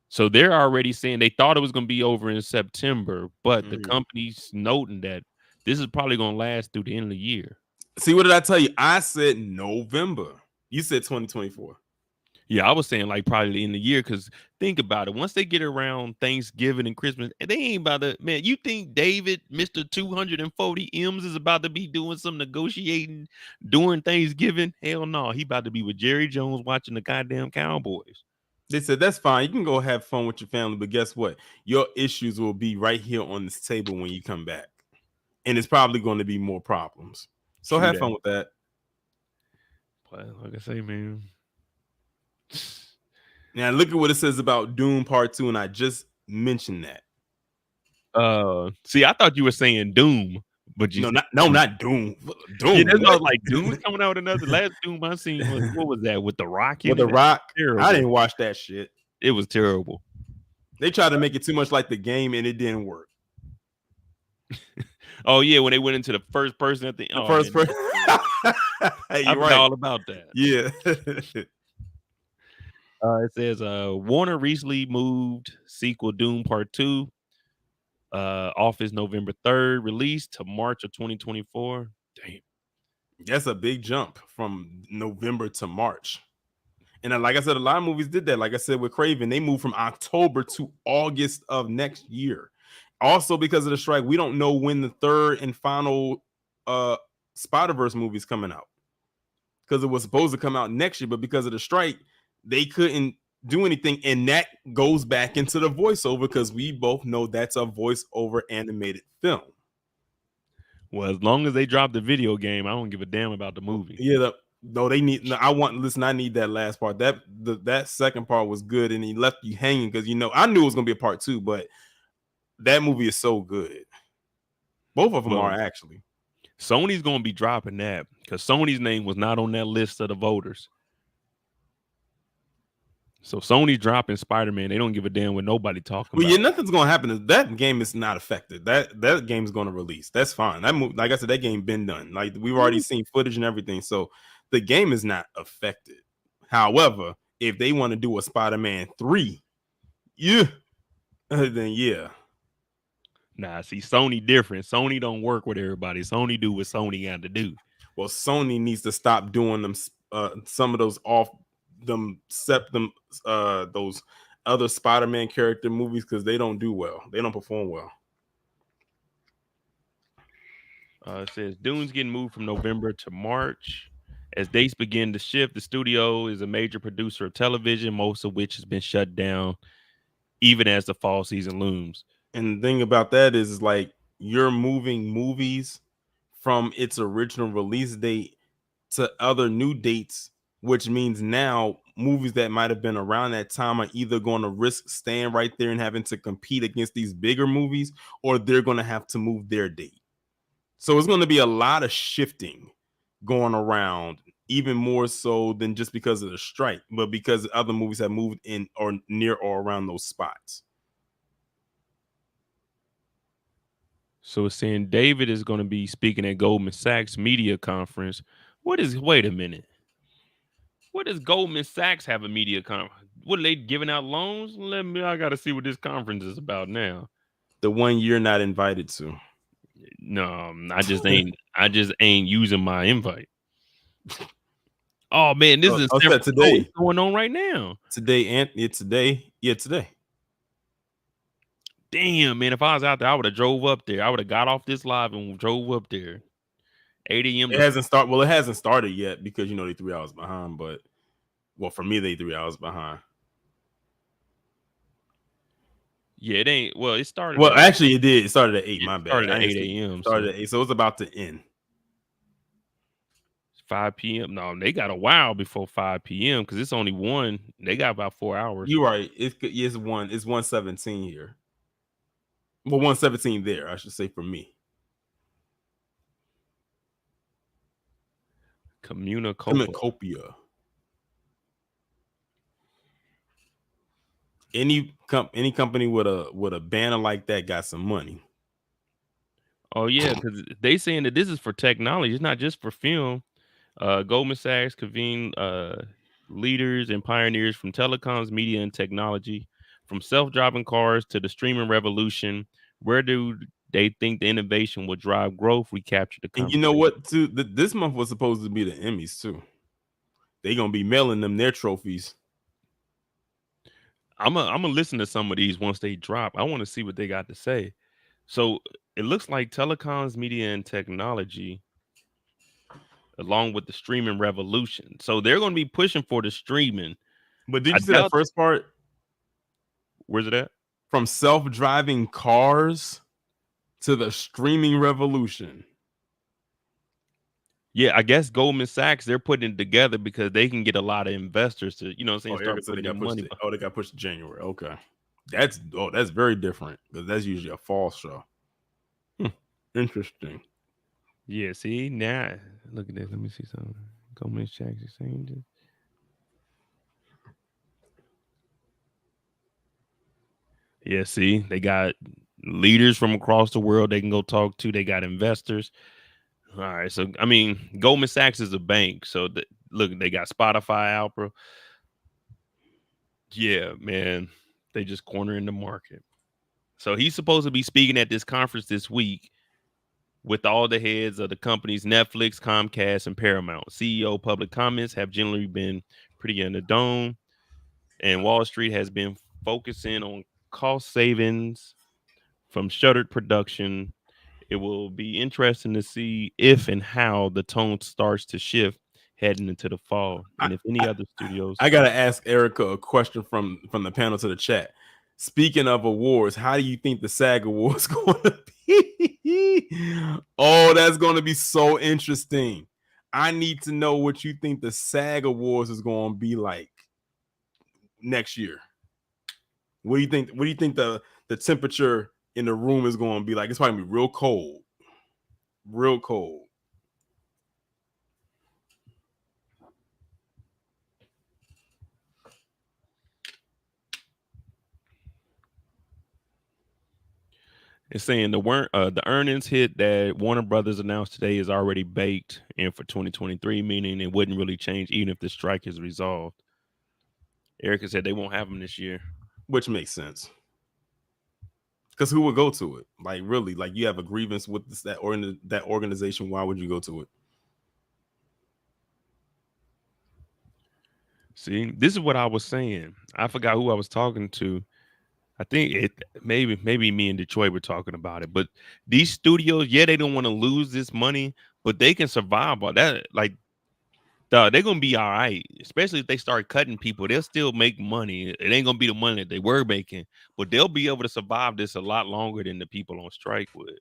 So they're already saying they thought it was going to be over in September, but the company's noting that this is probably going to last through the end of the year. See, what did I tell you? I said November. You said 2024. Yeah, I was saying like probably in the year because think about it. Once they get around Thanksgiving and Christmas, they ain't about to, man, you think David, Mr. 240 M's is about to be doing some negotiating during Thanksgiving? Hell no. He about to be with Jerry Jones watching the goddamn Cowboys. They said, that's fine. You can go have fun with your family, but guess what? Your issues will be right here on this table when you come back. And it's probably going to be more problems. So have fun with that. But like I say, man. Now look at what it says about Doom Part 2, and I just mentioned that. See, I thought you were saying Doom, but you not Doom. Doom. Yeah, that's what I was like. Doom's coming out with another. Last Doom I seen was what was that with the Rock? With the Rock, I didn't watch that shit. It was terrible. They tried to make it too much like the game, and it didn't work. Oh yeah, when they went into the first person at the first person. I'm right. All about that. Yeah. It says Warner recently moved sequel Doom Part 2 off his November 3rd release to March of 2024. Damn. That's a big jump from November to March. And like I said, a lot of movies did that. Like I said, with Craven, they moved from October to August of next year. Also, because of the strike, we don't know when the third and final Spider-Verse movie is coming out. Because it was supposed to come out next year, but because of the strike, they couldn't do anything. And that goes back into the voiceover because we both know that's a voiceover animated film. Well, as long as they drop the video game, I don't give a damn about the movie. Yeah, no, they need. No, I need that last part. That second part was good, and he left you hanging because I knew it was gonna be a part 2, but that movie is so good. Both of them are actually. Sony's gonna be dropping that because Sony's name was not on that list of the voters. So Sony dropping Spider-Man. They don't give a damn what nobody talking Well, about. yeah, nothing's gonna happen. That game is not affected. That game's gonna release. That's fine. Like I said, that game been done. Like we've already seen footage and everything. So the game is not affected. However, if they want to do a Spider-Man 3, yeah, then yeah. Nah, see, Sony different. Sony don't work with everybody. Sony do what Sony got to do. Well, Sony needs to stop doing them some of those off them septum those other Spider-Man character movies because they don't do well. They don't perform well. It says Dune's getting moved from November to March. As dates begin to shift, the studio is a major producer of television, most of which has been shut down, even as the fall season looms. And the thing about that is like you're moving movies from its original release date to other new dates, which means now movies that might have been around that time are either going to risk staying right there and having to compete against these bigger movies, or they're going to have to move their date. So it's going to be a lot of shifting going around, even more so than just because of the strike, but because other movies have moved in or near or around those spots. So it's saying David is going to be speaking at Goldman Sachs media conference. Wait a minute. What does Goldman Sachs have a media conference? What are they giving out loans? I got to see what this conference is about now. The one you're not invited to. No, I just ain't using my invite. Oh man, this is I said today. it's going on right now. Today, and today. Yeah, today. Damn, man, if I was out there, I would have drove up there. I would have got off this live and drove up there. 8 a.m. It hasn't started. Well, it hasn't started yet because they 3 hours behind. But for me, they 3 hours behind. Yeah, it ain't. Well, it started. Well, actually, it did. It started at 8. My bad. Started at 8 a.m. Started at 8, so it's about to end. 5 p.m. No, they got a while before 5 p.m. because it's only one. They got about 4 hours. You're right. It's 1:17 here. Well, 1:17 there, I should say, for me. Communicopia. Any company with a banner like that got some money. Oh yeah, because they saying that this is for technology. It's not just for film. Goldman Sachs convened leaders and pioneers from telecoms, media, and technology, from self-driving cars to the streaming revolution. Where do they think the innovation will drive growth? We captured the And conversation. you know what? Too, this month was supposed to be the Emmys too. They gonna be mailing them their trophies. I'm gonna listen to some of these once they drop. I want to see what they got to say. So it looks like telecoms, media, and technology, along with the streaming revolution. So they're going to be pushing for the streaming. But did you see that first part? Where's it at? From self-driving cars to the streaming revolution. Yeah, I guess Goldman Sachs, they're putting it together because they can get a lot of investors to, start putting their money. They got pushed to January. Okay. That's very different because that's usually a fall show. Interesting. Yeah, see, now look at this. Let me see something. Goldman Sachs exchanges. Yeah, see, they got leaders from across the world they can go talk to. They got investors. All right, so I mean, Goldman Sachs is a bank, so look, they got Spotify, Alpha. Yeah, man, they just cornering the market. So he's supposed to be speaking at this conference this week with all the heads of the companies Netflix, Comcast, and Paramount. CEO public comments have generally been pretty in the dome, and Wall Street has been focusing on cost savings from shuttered production. It will be interesting to see if and how the tone starts to shift heading into the fall, and if any other studios. I gotta ask Erica a question from the panel to the chat. Speaking of awards, how do you think the SAG Awards going to be? Oh, that's going to be so interesting. I need to know what you think the SAG Awards is going to be like next year. What do you think? What do you think the temperature in the room is going to be like? It's probably going to be real cold. Real cold. It's saying the earnings hit that Warner Brothers announced today is already baked in for 2023, meaning it wouldn't really change even if the strike is resolved. Erica said they won't have them this year. which makes sense. Because who would go to it? Like really, like you have a grievance with that organization. Why would you go to it? See, this is what I was saying. I forgot who I was talking to. I think it maybe me and Detroit were talking about it. But these studios, yeah, they don't want to lose this money, but they can survive on that. Like, they're gonna be all right, especially if they start cutting people. They'll still make money. It ain't gonna be the money that they were making, but they'll be able to survive this a lot longer than the people on strike would.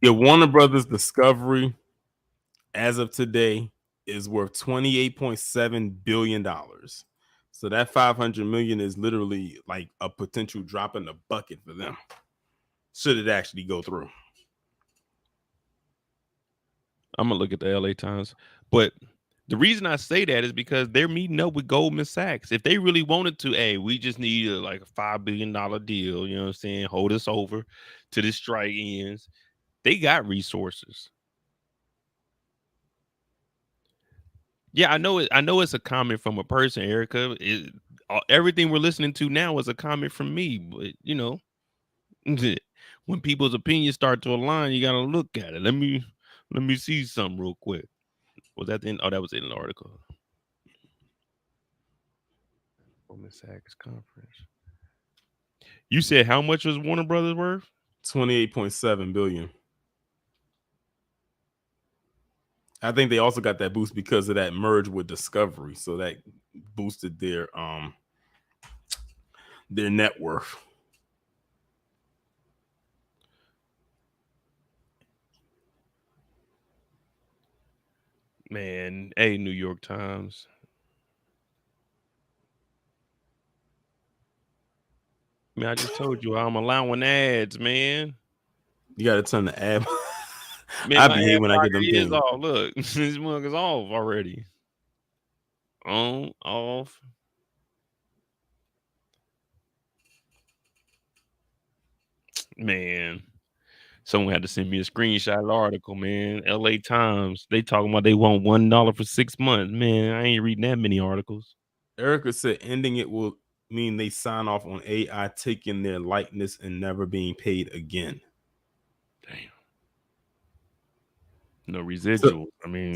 Yeah, Warner Brothers Discovery, as of today, is worth $28.7 billion. So that 500 million is literally like a potential drop in the bucket for them. Should it actually go through? I'm gonna look at the LA Times, but the reason I say that is because they're meeting up with Goldman Sachs. If they really wanted to, hey, we just need like a $5 billion deal. You know what I'm saying? Hold us over to this strike ends. They got resources. Yeah, I know it. I know it's a comment from a person, Erica. Everything we're listening to now is a comment from me, but when people's opinions start to align, you gotta look at it. Let me see something real quick. Was that the end? Oh, that was in the article. Goldman Sachs conference. You said how much was Warner Brothers worth? 28.7 billion. I think they also got that boost because of that merge with Discovery, so that boosted their net worth. Man, hey, New York Times. Man, I just told you I'm allowing ads, man. You got to turn the ad. Man, I my behave ad when I get blocker them is pinged. off. Look, this mug is off already. On, off. Man, someone had to send me a screenshot of the article, man. LA Times. They talking about they want $1 for 6 months. Man, I ain't reading that many articles. Erica said ending it will mean they sign off on AI taking their likeness and never being paid again. Damn. No So, residual. I mean,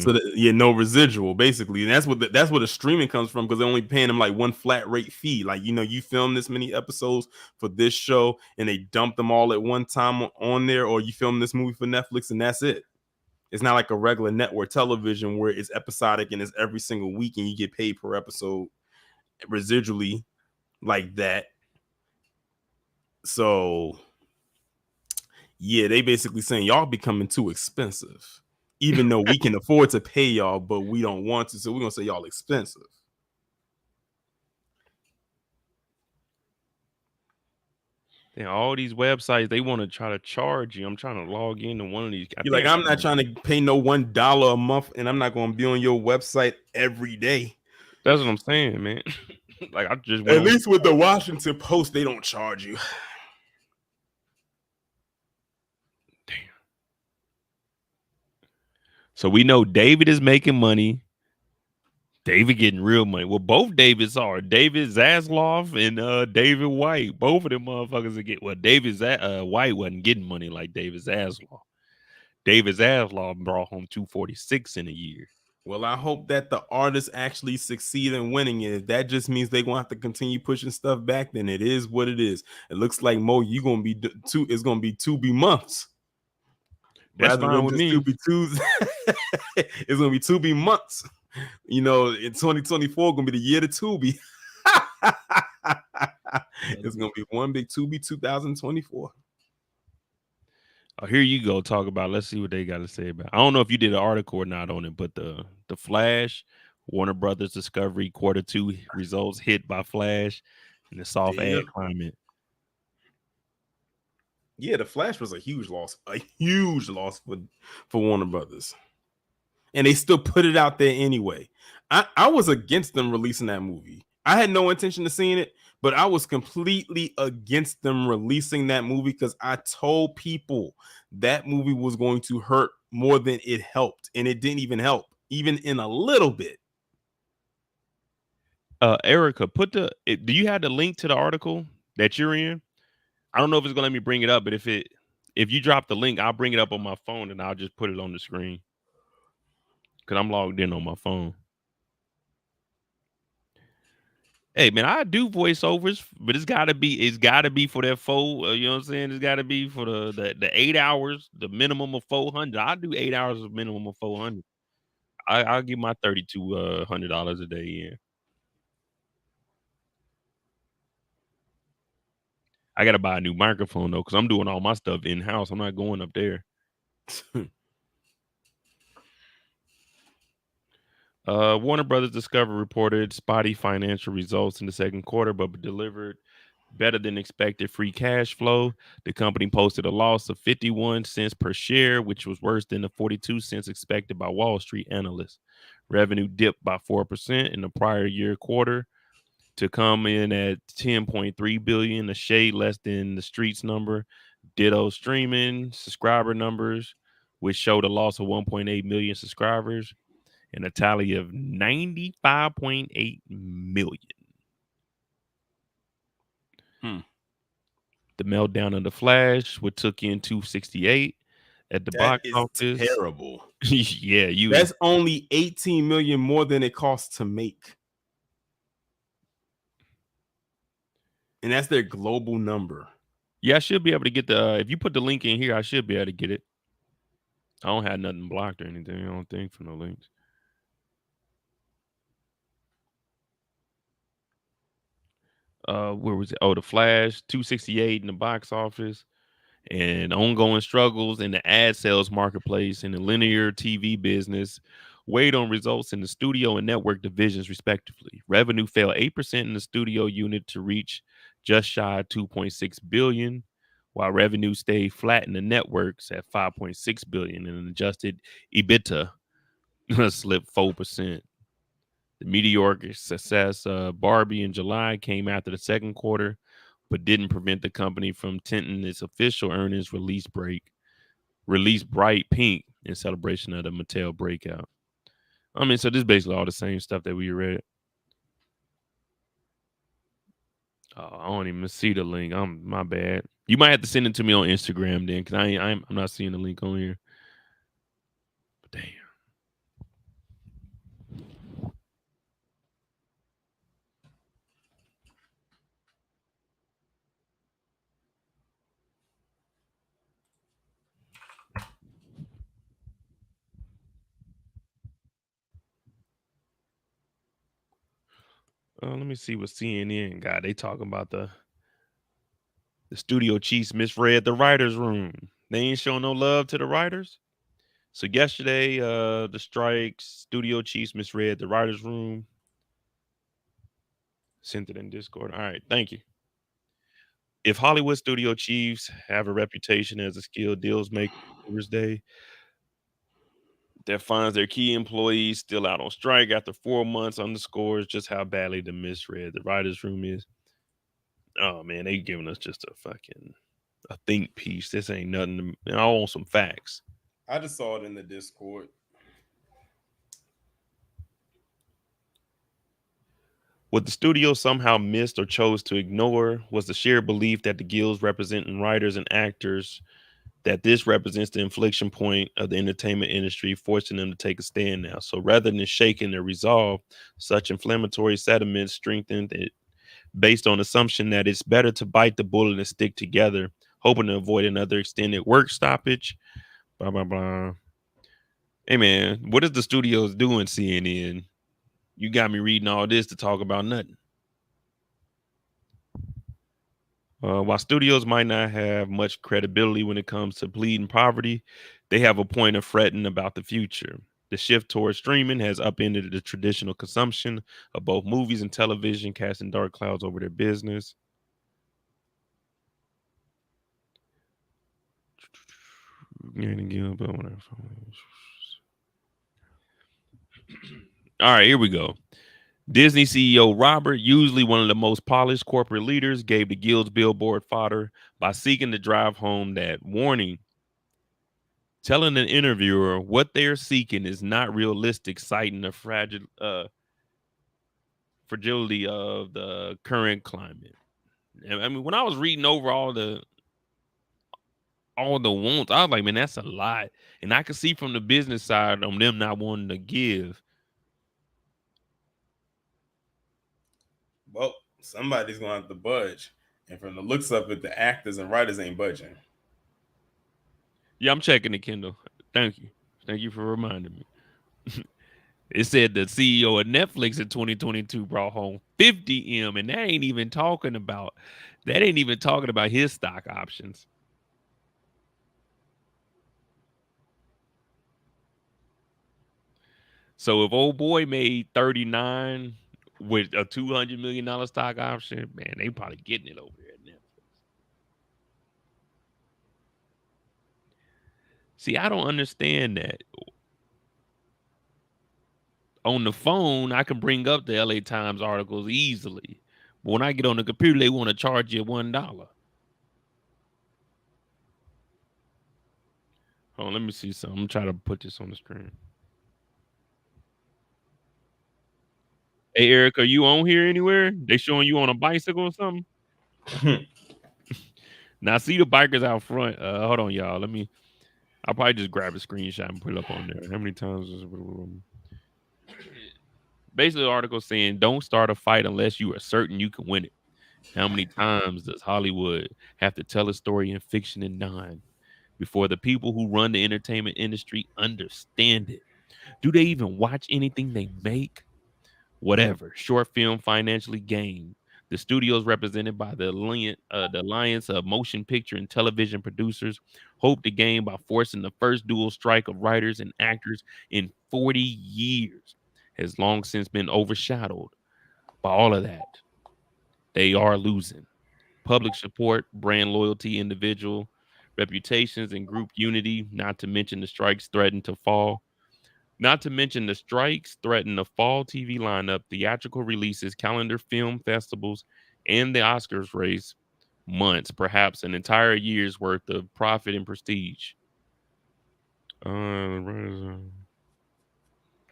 no residual basically, and that's where the streaming comes from because they're only paying them like one flat rate fee. Like you film this many episodes for this show and they dump them all at one time on there, or you film this movie for Netflix and that's it. It's not like a regular network television where it's episodic and it's every single week and you get paid per episode residually like that. So yeah, they basically saying y'all becoming too expensive, even though we can afford to pay y'all, but we don't want to. So we're gonna say y'all expensive. all these websites they want to try to charge you. I'm trying to log into one of these. I You're think like, I I'm got not trying to pay no $1 a month, and I'm not gonna be on your website every day. That's what I'm saying, man. Like I just went At on. least with the Washington Post, they don't charge you. Damn. So we know David is making money. David getting real money. Well, both Davids are David Zaslav and David White. Both of them motherfuckers are get. Well, White wasn't getting money like David Zaslav. David Zaslav brought home 246 in a year. Well, I hope that the artists actually succeed in winning it. If that just means they're gonna have to continue pushing stuff back, then it is what it is. It looks like Mo, you gonna be it's gonna be 2B months That's rather fine than with just me. 2B2s. It's gonna be 2B months. In 2024 gonna be the year to Tubi. It's gonna be one big Tubi 2024. Oh, here you go. Talk about. Let's see what they got to say about. I don't know if you did an article or not on it, but the Flash, Warner Brothers Discovery Q2 results hit by Flash in the soft Yeah. ad climate. Yeah, the Flash was a huge loss for Warner Brothers, and they still put it out there anyway. I was against them releasing that movie. I had no intention of seeing it, but I was completely against them releasing that movie because I told people that movie was going to hurt more than it helped, and it didn't even help, even in a little bit. Erica, do you have the link to the article that you're in? I don't know if it's gonna let me bring it up, but if you drop the link, I'll bring it up on my phone and I'll just put it on the screen because I'm logged in on my phone. Hey man, I do voiceovers, but it's gotta be for that you know what I'm saying? It's gotta be for the 8 hours, the minimum of 400. I do 8 hours of minimum of 400. I'll give my $3,200 a day in. I gotta buy a new microphone though, because I'm doing all my stuff in house. I'm not going up there. Warner Brothers Discovery reported spotty financial results in the second quarter, but delivered better than expected free cash flow. The company posted a loss of 51 cents per share, which was worse than the 42 cents expected by Wall Street analysts. Revenue dipped by 4% in the prior year quarter to come in at 10.3 billion, a shade less than the streets number. Ditto streaming subscriber numbers, which showed a loss of 1.8 million subscribers and a tally of 95.8 million. The Meltdown of the Flash, what took in 268 at the That box is office. terrible. Yeah, That's only 18 million more than it costs to make. And that's their global number. Yeah, I should be able to get the if you put the link in here, I should be able to get it. I don't have nothing blocked or anything. I don't think for no links. Where was it? Oh, the Flash, 268 in the box office, and ongoing struggles in the ad sales marketplace and the linear TV business weighed on results in the studio and network divisions, respectively. Revenue fell 8% in the studio unit to reach just shy of 2.6 billion, while revenue stayed flat in the networks at 5.6 billion, and an adjusted EBITDA slipped 4%. The meteoric success Barbie in July came after the second quarter, but didn't prevent the company from tinting its official earnings release bright pink in celebration of the Mattel breakout. I mean, so this is basically all the same stuff that we read. Oh, I don't even see the link. My bad. You might have to send it to me on Instagram then, because I'm not seeing the link on here. But damn. Let me see what CNN got. They talking about the studio chiefs misread the writers' room. They ain't showing no love to the writers. So yesterday, the strikes studio chiefs misread the writers' room. Sent it in Discord. All right, thank you. If Hollywood studio chiefs have a reputation as a skilled deals maker, Thursday that finds their key employees still out on strike after 4 months underscores just how badly the misread the writers' room is. Oh man, they giving us just a think piece. This ain't nothing. I want some facts. I just saw it in the Discord. What the studio somehow missed or chose to ignore was the shared belief that the guilds representing writers and actors, that this represents the inflection point of the entertainment industry, forcing them to take a stand now. So rather than shaking their resolve, such inflammatory sentiments strengthened it based on assumption that it's better to bite the bullet and stick together, hoping to avoid another extended work stoppage. Blah blah blah. Hey man, what is the studios doing, CNN? You got me reading all this to talk about nothing. While studios might not have much credibility when it comes to pleading poverty, they have a point of fretting about the future. The shift towards streaming has upended the traditional consumption of both movies and television, casting dark clouds over their business. All right, here we go. Disney CEO Robert, usually one of the most polished corporate leaders, gave the Guild's billboard fodder by seeking to drive home that warning, telling an interviewer what they're seeking is not realistic, citing the fragility of the current climate. I mean, when I was reading over all the wants, I was like, man, that's a lot. And I could see from the business side on them not wanting to give. Well, somebody's gonna have to budge. And from the looks of it, the actors and writers ain't budging. Yeah, I'm checking it, Kendall. Thank you. Thank you for reminding me. It said the CEO of Netflix in 2022 brought home 50 M, and that ain't even talking about his stock options. So if old boy made 39 with a $200 million stock option, man, they probably getting it over there at Netflix. See, I don't understand that. On the phone, I can bring up the LA Times articles easily. But when I get on the computer, they want to charge you $1. Hold on, let me see something. I'm trying to put this on the screen. Hey, Eric, are you on here anywhere? They showing you on a bicycle or something? Now, see the bikers out front. Hold on, y'all. I'll probably just grab a screenshot and put it up on there. How many times is basically the article saying don't start a fight unless you are certain you can win it. How many times does Hollywood have to tell a story in fiction and non before the people who run the entertainment industry understand it? Do they even watch anything they make? Whatever. Short film financially gained. The studios represented by the Alliance of Motion Picture and Television Producers hope to gain by forcing the first dual strike of writers and actors in 40 years has long since been overshadowed by all of that. They are losing. Public support, brand loyalty, individual reputations, and group unity, not to mention the strikes threaten to fall not to mention the strikes threaten the fall TV lineup, theatrical releases, calendar film festivals, and the Oscars race months, perhaps an entire year's worth of profit and prestige. The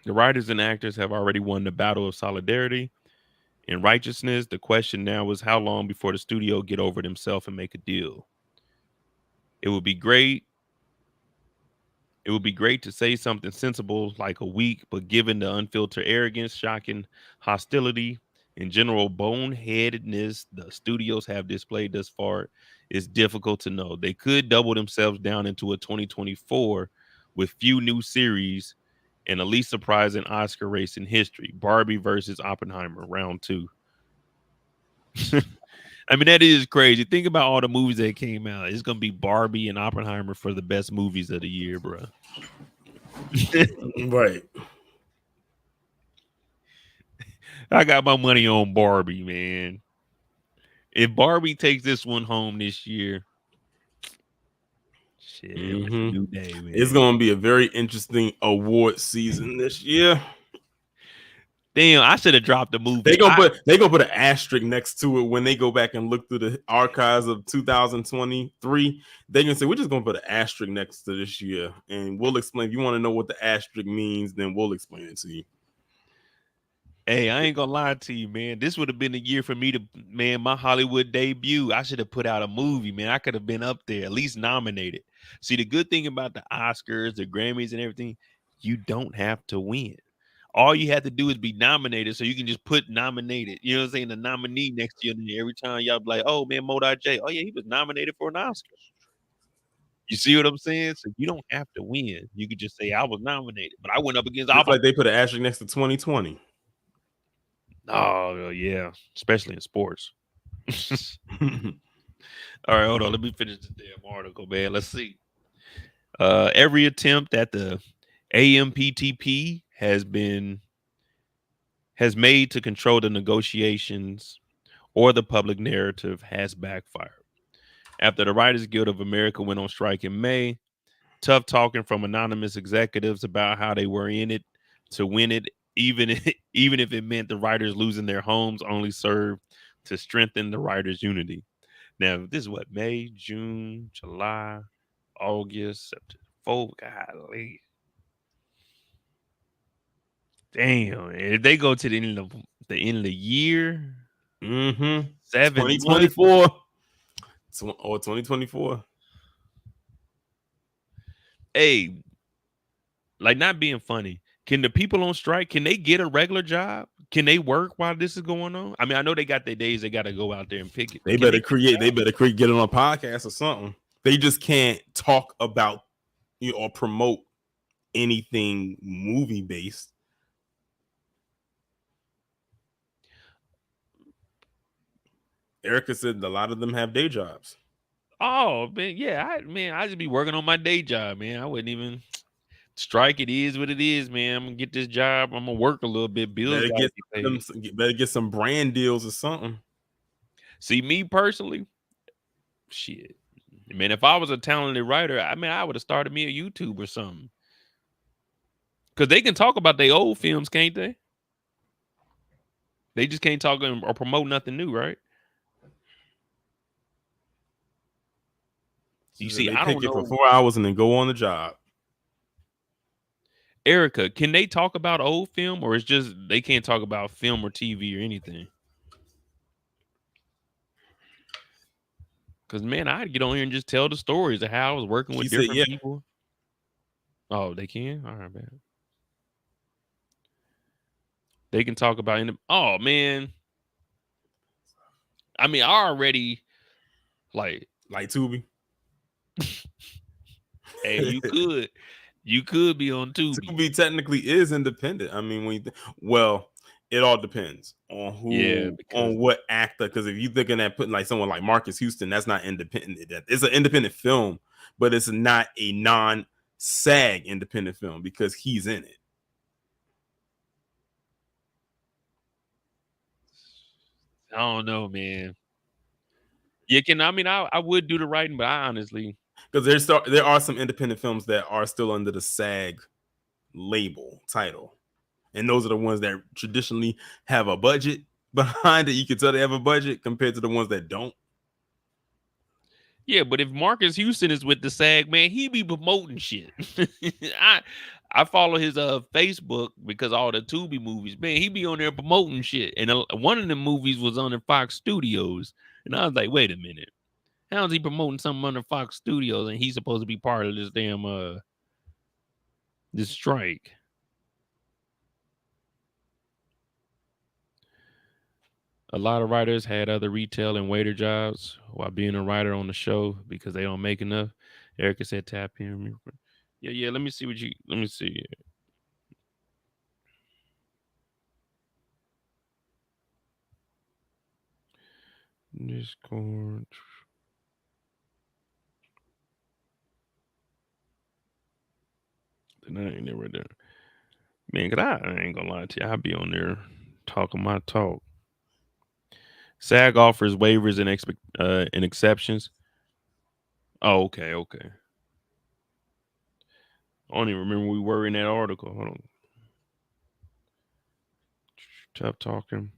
writers and actors have already won the battle of solidarity and righteousness. The question now is how long before the studio get over themselves and make a deal. It would be great It would be great to say something sensible like a week, but given the unfiltered arrogance, shocking hostility, and general boneheadedness the studios have displayed thus far, it's difficult to know. They could double themselves down into a 2024 with few new series and the least surprising Oscar race in history, Barbie versus Oppenheimer, round two. I mean, that is crazy. Think about all the movies that came out. It's gonna be Barbie and Oppenheimer for the best movies of the year, bro. Right. I got my money on Barbie, man. If Barbie takes this one home this year, shit, it's a new day, It's man. gonna be a very interesting award season this year. Damn, I should have dropped the movie. They gonna put an asterisk next to it when they go back and look through the archives of 2023. They gonna say we're just gonna put an asterisk next to this year, and we'll explain. If you want to know what the asterisk means, then we'll explain it to you. Hey, I ain't gonna lie to you, man. This would have been a year for me to, man, my Hollywood debut. I should have put out a movie, man. I could have been up there, at least nominated. See, the good thing about the Oscars, the Grammys, and everything, you don't have to win. All you have to do is be nominated, so you can just put nominated. You know what I'm saying? The nominee next to you, and every time y'all be like, "Oh man, Modai J. Oh yeah, he was nominated for an Oscar." You see what I'm saying? So you don't have to win. You could just say I was nominated, but I went up against Just Oppenheimer. like they put an asterisk next to 2020. Oh yeah, especially in sports. All right, hold on. Let me finish this damn article, man. Let's see. Every attempt at the AMPTP has made to control the negotiations or the public narrative has backfired. After the Writers Guild of America went on strike in May, tough talking from anonymous executives about how they were in it to win it even if it meant the writers losing their homes, only served to strengthen the writers' unity. Now, this is what, May, June, July, August, September. Oh, golly. Damn. If they go to the end of the year, Mm-hmm. 7 months. 2024 or 2024. Hey, like, not being funny. Can the people on strike, can they get a regular job? Can they work while this is going on? I mean, I know they got their days they got to go out there and pick it, They but can better they get create. They jobs? better create. Get on a podcast or something. They just can't talk about or promote anything movie based. Erica said a lot of them have day jobs. Oh, man, yeah. I just be working on my day job, man. I wouldn't even strike. It is what it is, man. I'm gonna get this job. I'm gonna work a little bit. Bills Better gotta get be them. paid. Better get some brand deals or something. See, me personally, shit. Man, if I was a talented writer, I mean, I would have started me a YouTube or something. Cause they can talk about their old films, can't they? They just can't talk or promote nothing new, right? She You said see, they I don't pick it for know. 4 hours and then go on the job. Erica, can they talk about old film, or it's just they can't talk about film or TV or anything? Cause man, I'd get on here and just tell the stories of how I was working She with said, different "Yeah." people. Oh, they can? All right, man. They can talk about oh man. I mean, I already like, Like Tubi. hey, you could be on Tubi. Tubi technically is independent. I mean, well, it all depends on Yeah, on because what actor. Because if you're thinking at putting like someone like Marcus Houston, that's not independent. It's an independent film, but it's not a non-SAG independent film because he's in it. I don't know, man. You can. I mean, I would do the writing, but I honestly, Because there are some independent films that are still under the SAG label title, and those are the ones that traditionally have a budget behind it. You can tell they have a budget compared to the ones that don't. yeah. But if Marcus Houston is with the SAG, man, he be promoting shit. I I follow his Facebook because all the Tubi movies, man, he be on there promoting shit. And one of the movies was on the Fox Studios, and I was like, wait a minute, how's he promoting something under Fox Studios and he's supposed to be part of this damn this strike? A lot of writers had other retail and waiter jobs while being a writer on the show because they don't make enough. Erica said, "Tap in." Yeah, yeah. Let me see what you. Let me see. Discord. Then I ain't never there, man. Cause I ain't gonna lie to you. I be on there talking my talk. SAG offers waivers and exceptions. Oh, okay, okay. I don't even remember we were in that article. Hold on. Tough talking.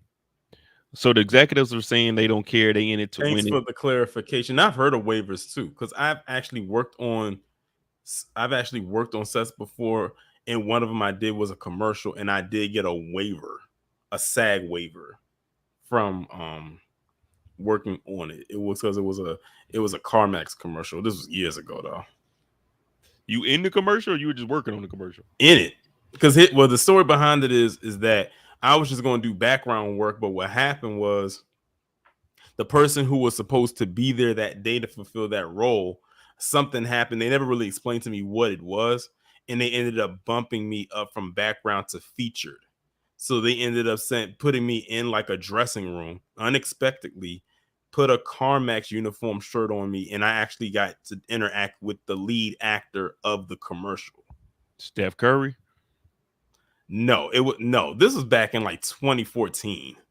So the executives are saying they don't care. They in it to Thanks win it. for the clarification. I've heard of waivers too, because I've actually worked on sets before, and one of them I did was a commercial, and I did get a waiver, a SAG waiver from working on it. It was because it was a CarMax commercial. This was years ago though. You in the commercial, or you were just working on the commercial? In it, because the story behind it is that I was just going to do background work, but what happened was the person who was supposed to be there that day to fulfill that role, something happened. They never really explained to me what it was, and they ended up bumping me up from background to featured. So they ended up putting me in like a dressing room unexpectedly, put a CarMax uniform shirt on me, and I actually got to interact with the lead actor of the commercial. Steph Curry. No, it was no. This was back in like 2014. Was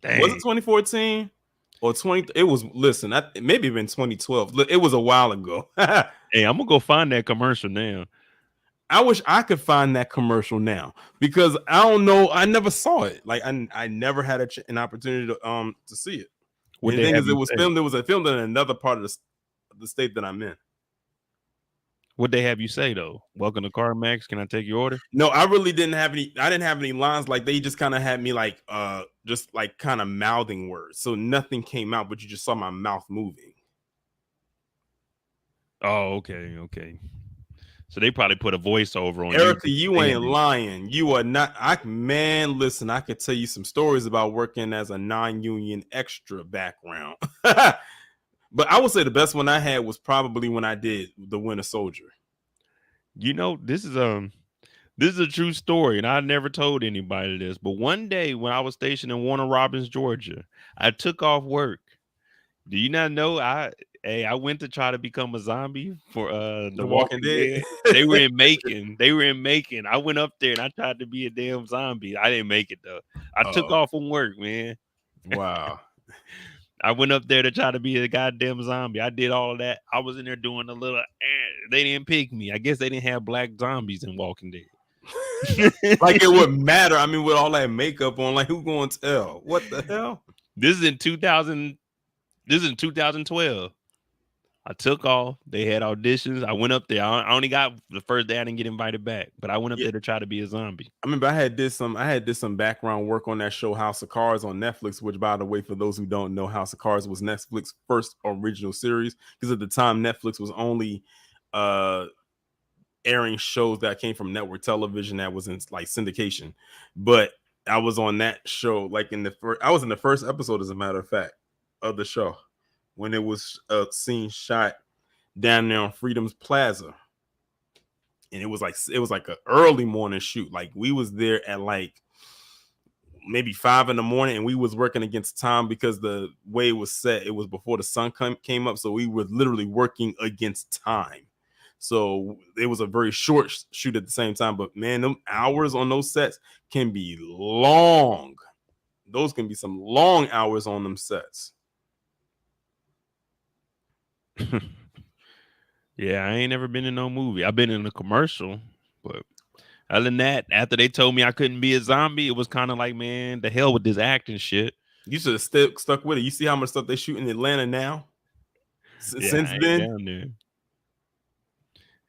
it Dang. 2014 or 20? It was. Listen, maybe even 2012. It was a while ago. Hey, I'm gonna go find that commercial now. I wish I could find that commercial now because I don't know. I never saw it. Like I never had an opportunity to see it. What And the they thing have is, it you was say? filmed. It was filmed in another part of the state that I'm in. What they have you say though? Welcome to CarMax. Can I take your order? No, I really didn't have any. I didn't have any lines. Like they just kind of had me like just like kind of mouthing words. So nothing came out, but you just saw my mouth moving. Oh, okay. So they probably put a voiceover on you. Erica, you They ain't had to, lying. You are not. Listen, I could tell you some stories about working as a non-union extra background. But I would say the best one I had was probably when I did the Winter Soldier. this is a true story, and I never told anybody this. But one day when I was stationed in Warner Robins, Georgia, I took off work. Do you not know I went to try to become a zombie for The The Walking Walking Dead. Dead. They were in Macon. They were in Macon. I went up there and I tried to be a damn zombie. I didn't make it though. I took Oh, off from work, man. wow. I went up there to try to be a goddamn zombie. I did all of that. I was in there doing a little. They didn't pick me. I guess they didn't have black zombies in Walking Dead. Like it wouldn't matter. I mean, with all that makeup on, like who going to tell? What the hell? This is in 2000. This is in 2012. I took off. They had auditions. I went up there. I only got the first day. I didn't get invited back, but I went up Yeah, there to try to be a zombie. I remember I had did some background work on that show House of Cards on Netflix, which by the way, for those who don't know, House of Cards was Netflix's first original series because at the time Netflix was only uh airing shows that came from network television that was in like syndication. But I was on that show like I was in the first episode, as a matter of fact, of the show when it was a scene shot down there on Freedom's Plaza. And it was like an early morning shoot. Like we was there at like maybe 5 in the morning, and we was working against time because the way it was set, it was before the sun came up, so we were literally working against time. So it was a very short shoot at the same time, but man, them hours on those sets can be long. Those can be some long hours on them sets. Yeah, I ain't never been in no movie. I've been in a commercial, but other than that, after they told me I couldn't be a zombie, it was kind of like, man, the hell with this acting shit. You should have stuck with it. You see how much stuff they shoot in Atlanta now Yeah, since I ain't then. down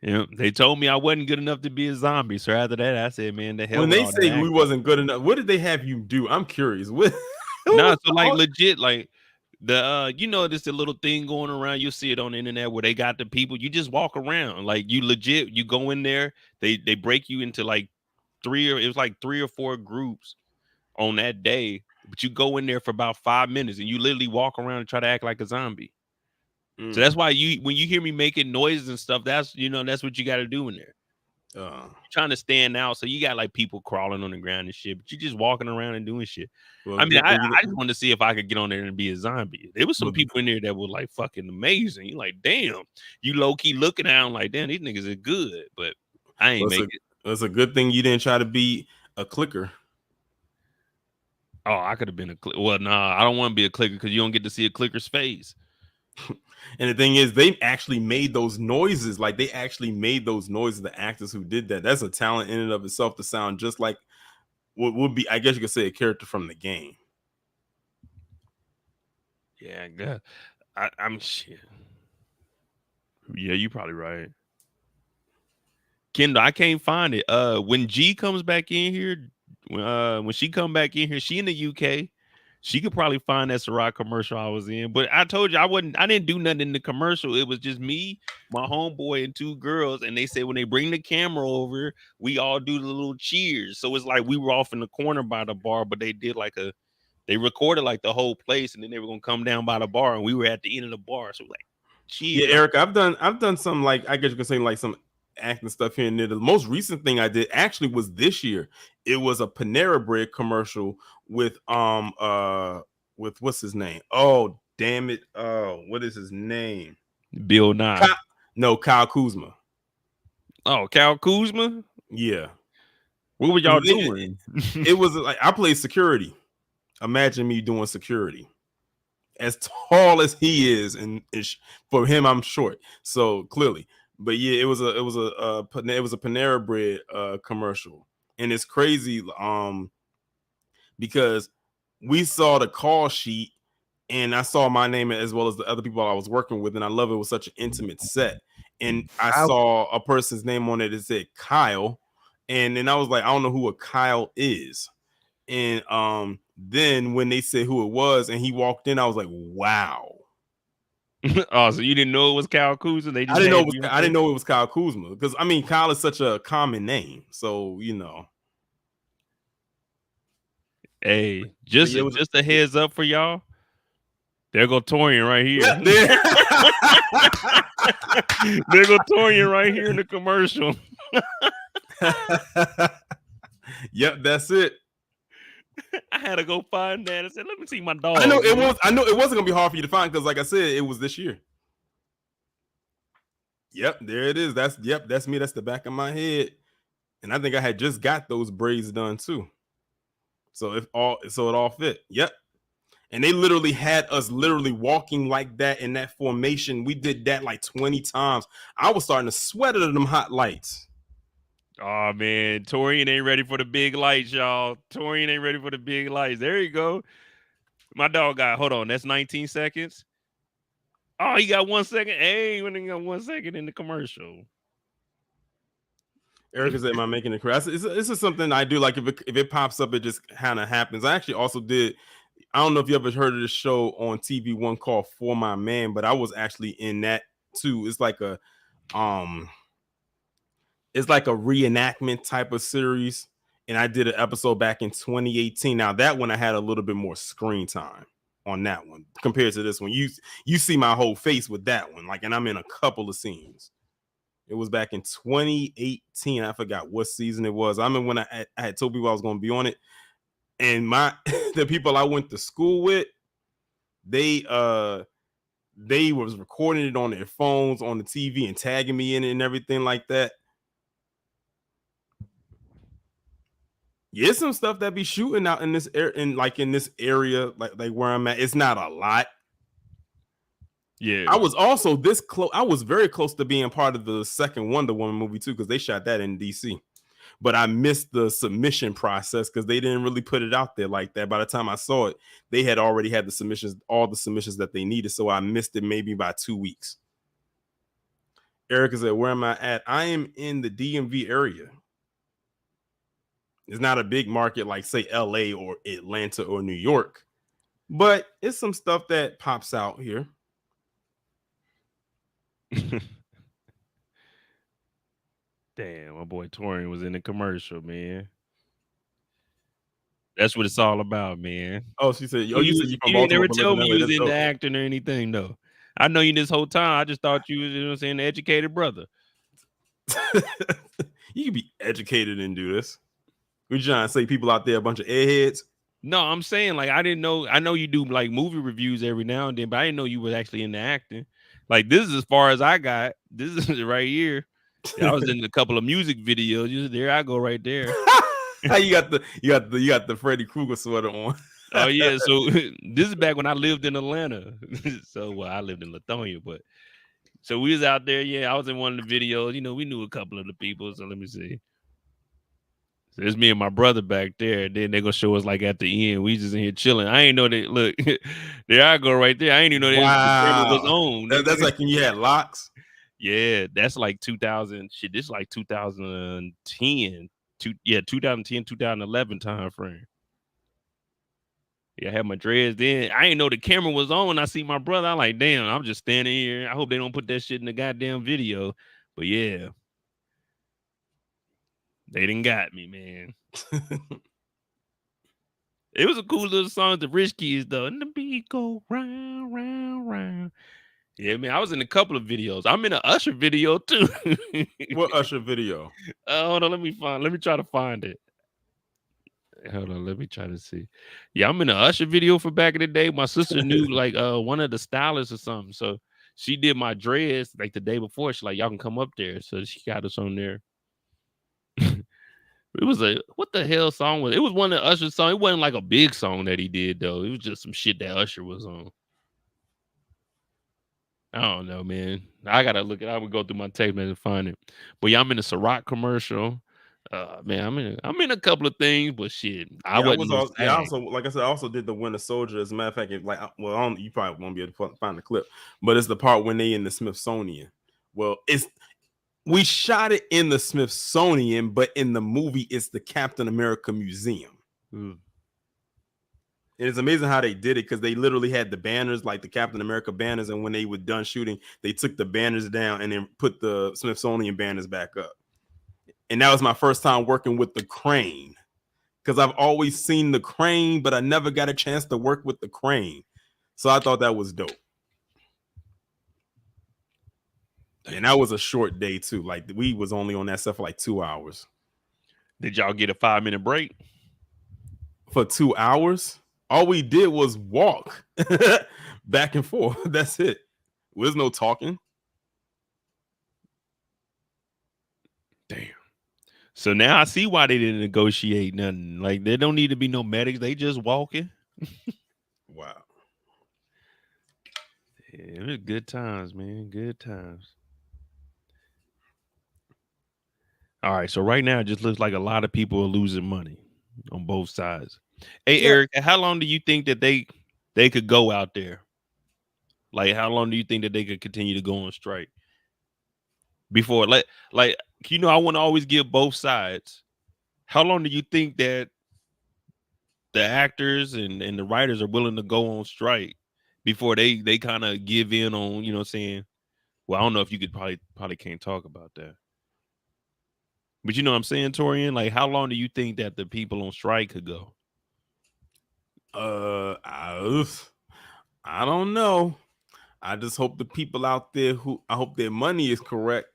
there. They told me I wasn't good enough to be a zombie. So after that, I said, man, the hell When with they all that say we acting. wasn't good enough, what did they have you do? I'm curious. What? Nah, so like legit, like there's a little thing going around. You'll see it on the internet where they got the people. You just walk around, like you legit. You go in there, they break you into like it was like 3 or 4 groups on that day. But you go in there for about 5 minutes and you literally walk around and try to act like a zombie. So that's why when you hear me making noises and stuff, that's what you got to do in there. You're trying to stand out, so you got like people crawling on the ground and shit, but you're just walking around and doing shit. Well, I mean, good I thing you just wanted to see if I could get on there and be a zombie. There was some well, people in there that were like fucking amazing. You're like, damn, you low key looking down like, damn, these niggas are good, but I ain't make it. it's a good thing you didn't try to be a clicker. Oh, I could have been a clicker. Well, nah, I don't want to be a clicker because you don't get to see a clicker's face. And the thing is, they actually made those noises. Like they actually made those noises. The actors who did that, that's a talent in and of itself to sound just like what would be, I guess you could say, a character from the game. Yeah, I'm shit. Yeah, you probably right. Kendall, I can't find it. When G comes back in here, when she come back in here, she in the UK. She could probably find that Ciroc commercial I was in. But I told you I didn't do nothing in the commercial. It was just me, my homeboy, and 2 girls. And they said when they bring the camera over, we all do the little cheers. So it's like we were off in the corner by the bar, but they did they recorded like the whole place, and then they were gonna come down by the bar, and we were at the end of the bar. So like, cheers. Yeah, Eric, I've done some, like, I guess you could say, like some acting stuff here and there. The most recent thing I did actually was this year. It was a Panera Bread commercial with what's his name? Oh, damn it. What is his name? Bill Nye. Kyle Kuzma. Oh, Cal Kuzma? Yeah. What were y'all doing? It was like I played security. Imagine me doing security. As tall as he is, and for him, I'm short. So clearly, But yeah, it was a Panera Bread commercial, and it's crazy because we saw the call sheet, and I saw my name as well as the other people I was working with, and I love it was such an intimate set, and I saw a person's name on it that said Kyle, and then I was like, I don't know who a Kyle is, and then when they said who it was and he walked in, I was like, wow. Oh, so you didn't know it was Kyle Kuzma? They just I had you. didn't know it was Kyle Kuzma because I mean Kyle is such a common name, so you know. Hey, But just yeah, it was, just a heads up for y'all. There go Torian right here. yeah, There go Torian right here in the commercial. yep, that's it. I had to go find that. I said, "Let me see my dog." I know it wasn't gonna be hard for you to find because, like I said, it was this year. Yep, there it is. That's me. That's the back of my head, and I think I had just got those braids done too. So it all fit. Yep. And they literally had us literally walking like that in that formation. We did that like 20 times. I was starting to sweat under them hot lights. Oh man, Torian ain't ready for the big lights, y'all. Torian ain't ready for the big lights. There you go. My dog got, hold on, that's 19 seconds. Oh, he got 1 second. Hey, when he got 1 second in the commercial. Erica said, "Am I making it correct?" This is something I do. Like if it pops up, it just kind of happens. I actually also did. I don't know if you ever heard of this show on TV One called For My Man, but I was actually in that too. It's like a reenactment type of series, and I did an episode back in 2018. Now that one I had a little bit more screen time on that one compared to this one. You see my whole face with that one, like, and I'm in a couple of scenes. It was back in 2018. I forgot what season it was. I mean, when I had told people I was going to be on it, and the people I went to school with, they was recording it on their phones on the TV and tagging me in it and everything like that. Yeah, some stuff that be shooting out in this area, like where I'm at. It's not a lot. Yeah. I was also this close. I was very close to being part of the second Wonder Woman movie too, because they shot that in DC. But I missed the submission process because they didn't really put it out there like that. By the time I saw it, they had already had all the submissions that they needed. So I missed it maybe by 2 weeks. Erica said, "Where am I at?" I am in the DMV area. It's not a big market like, say, LA or Atlanta or New York, but it's some stuff that pops out here. Damn, my boy Torian was in the commercial, man. That's what it's all about, man. Oh, she said, "Oh, you said you from You ain't Baltimore never but live tell in me LA." you was That's into dope. acting or anything, though. I know you this whole time. I just thought you was, you know what I'm saying, the educated brother. You can be educated and do this. We trying to say people out there a bunch of airheads. No, I'm saying, like, I didn't know. I know you do like movie reviews every now and then, but I didn't know you was actually into acting. Like, this is as far as I got. This is right here. Yeah, I was in a couple of music videos. There I go right there. you got the Freddy Krueger sweater on. Oh yeah, so this is back when I lived in Atlanta. So well, I lived in Lithonia, but so we was out there. Yeah, I was in one of the videos. You know, we knew a couple of the people. So let me see. So it's me and my brother back there. Then they're gonna show us like at the end. We just in here chilling. I ain't know that. Look, there I go right there. I ain't even know that the camera was on. That's like when you had locks. Yeah, that's like 2000. Shit, this is like 2010. 2010, 2011 time frame. Yeah, I had my dreads then. I didn't know the camera was on. I see my brother. I'm like, damn, I'm just standing here. I hope they don't put that shit in the goddamn video. But yeah, they done got me, man. It was a cool little song, the Rich Kids, though. And the beat go round, round, round. Yeah, man, I was in a couple of videos. I'm in an Usher video, too. What Usher video? Hold on, let me try to find it. Hold on, let me try to see. Yeah, I'm in an Usher video for back in the day. My sister knew like one of the stylists or something. So she did my dreads like the day before. She's like, y'all can come up there. So she got us on there. It was what the hell song was it? It was one of Usher's songs. It wasn't like a big song that he did though. It was just some shit that Usher was on. I don't know, man. I gotta look at. I would go through my text message and find it. But yeah, I'm in a Ciroc commercial. Man, I'm in a couple of things, but shit, I Yeah, I wasn't was on all. Yeah, I SAG. also, like I said, I also did the Winter Soldier. As a matter of fact, well, you probably won't be able to find the clip, but it's the part when they in the Smithsonian. Well, we shot it in the Smithsonian, but in the movie, it's the Captain America Museum. Ooh. And it's amazing how they did it, because they literally had the banners, like the Captain America banners, and when they were done shooting, they took the banners down and then put the Smithsonian banners back up. And that was my first time working with the crane, because I've always seen the crane, but I never got a chance to work with the crane. So I thought that was dope. And that was a short day too. Like, we was only on that stuff for like 2 hours. Did y'all get a 5-minute break? For 2 hours, all we did was walk back and forth. That's it. There's no talking. Damn. So now I see why they didn't negotiate nothing. Like, there don't need to be no medics. They just walking. Wow. Yeah, it was good times, man. Good times. All right. So right now it just looks like a lot of people are losing money on both sides. Hey, Yeah. Eric, how long do you think that they could go out there? Like, how long do you think that they could continue to go on strike before like I want to always give both sides. How long do you think that the actors and the writers are willing to go on strike before they kind of give in on, what I'm saying? Well, I don't know if you could probably can't talk about that. But you know what I'm saying, Torian? Like, how long do you think that the people on strike could go? I don't know. I just hope the people out there, who I hope their money is correct,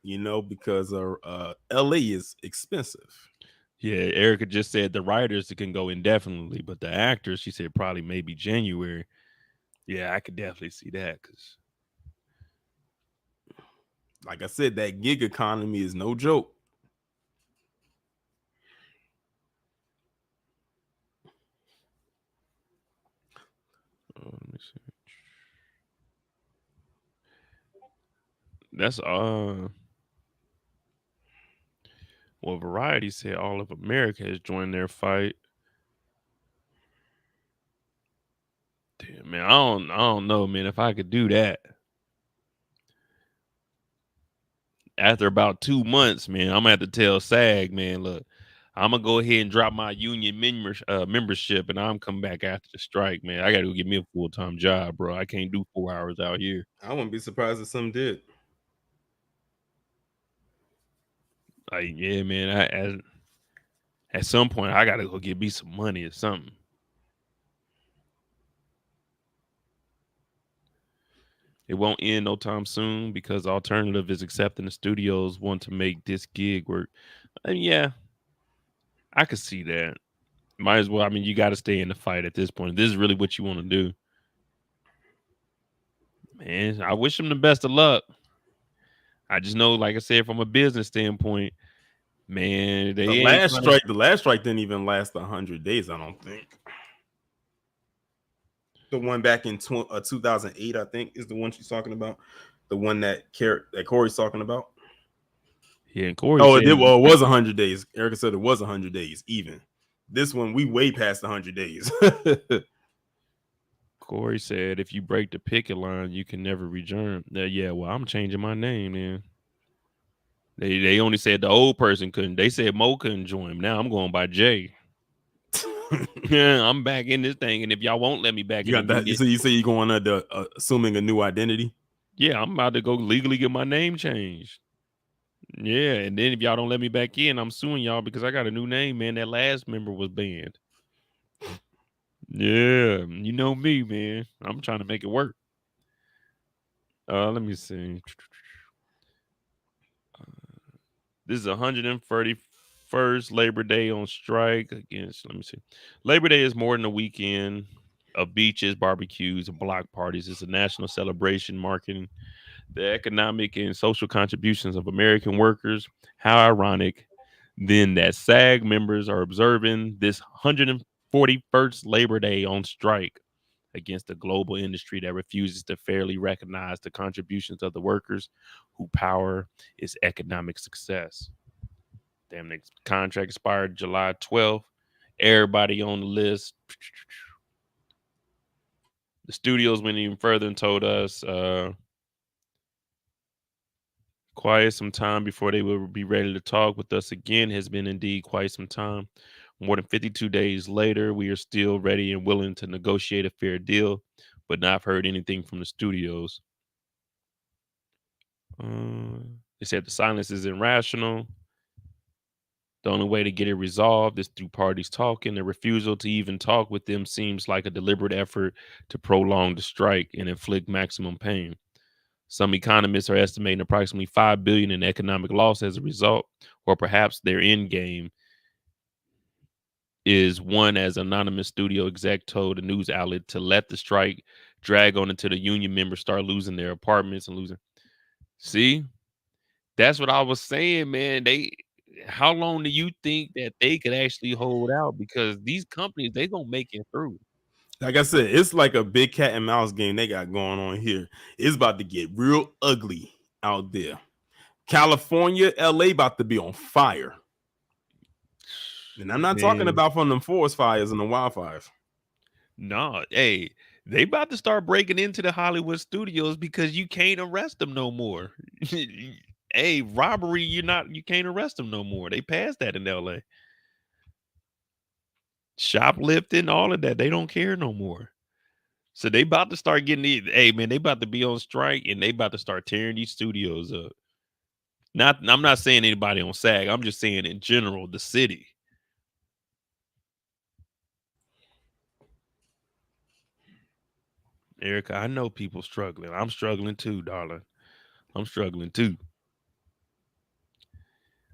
because LA is expensive. Yeah, Erica just said the writers can go indefinitely, but the actors, she said probably maybe January. Yeah, I could definitely see that because Like I said, that gig economy is no joke. let me see. That's well, Variety said all of America has joined their fight. Damn, man, I don't know, man, if I could do that. After about 2 months, man, I'm gonna have to tell SAG, man, look, I'm gonna go ahead and drop my union membership, and I'm coming back after the strike, man. I gotta go get me a full-time job, bro. I can't do 4 hours out here. I wouldn't be surprised if some did. Like, yeah, man. At some point, I gotta go get me some money or something. It won't end no time soon because the alternative is accepting the studios want to make this gig work. And yeah, I could see that. Might as well. I mean, you got to stay in the fight at this point. This is really what you want to do, man. I wish them the best of luck. I just know, like I said, from a business standpoint, man, they The ain't last trying to. strike, the last strike didn't even last 100 days. I don't think. The one back in 2008, I think, is the one she's talking about. The one that Corey's talking about. Yeah, and Corey Oh, said it was 100 days. Erica said it was 100 days even. This one, we way past 100 days. Corey said if you break the picket line, you can never return. Yeah, well, I'm changing my name then. They only said the old person couldn't. They said Mo couldn't join. Now I'm going by Jay. Yeah, I'm back in this thing, and if y'all won't let me back You in the got that? union, So you say you're going under assuming a new identity? yeah, I'm about to go legally get my name changed. Yeah, and then if y'all don't let me back in, I'm suing y'all because I got a new name, man. That last member was banned. Yeah, you know me, man. I'm trying to make it work. Let me see. This is 131st Labor Day on strike against. Let me see. Labor Day is more than a weekend of beaches, barbecues, and block parties. It's a national celebration marking the economic and social contributions of American workers. How ironic then that SAG members are observing this 141st Labor Day on strike. against a global industry that refuses to fairly recognize the contributions of the workers who power its economic success. Damn, the contract expired July 12th. Everybody on the list. The studios went even further and told us quite some time before they will be ready to talk with us again. Has been indeed quite some time. More than 52 days later, we are still ready and willing to negotiate a fair deal, but not heard anything from the studios. They said the silence is irrational. The only way to get it resolved is through parties talking. The refusal to even talk with them seems like a deliberate effort to prolong the strike and inflict maximum pain. Some economists are estimating approximately 5 billion in economic loss as a result, or perhaps their end game is one, as anonymous studio exec told a news outlet, to let the strike drag on until the union members start losing their apartments and losing. See, that's what I was saying, man. How long do you think that they could actually hold out? Because these companies, they gonna make it through. Like I said, it's like a big cat and mouse game they got going on here. It's about to get real ugly out there. California, LA about to be on fire. And I'm not talking Man, about from them forest fires and the wildfires. no, hey, they about to start breaking into the Hollywood studios because you can't arrest them no more. Hey, robbery, you can't arrest them no more. They passed that in LA. Shoplifting, all of that, they don't care no more. So they about to start getting these. Hey man, they about to be on strike and they about to start tearing these studios up. I'm not saying anybody on SAG. I'm just saying in general, the city. Erica, I know people struggling. I'm struggling too, darling. I'm struggling too.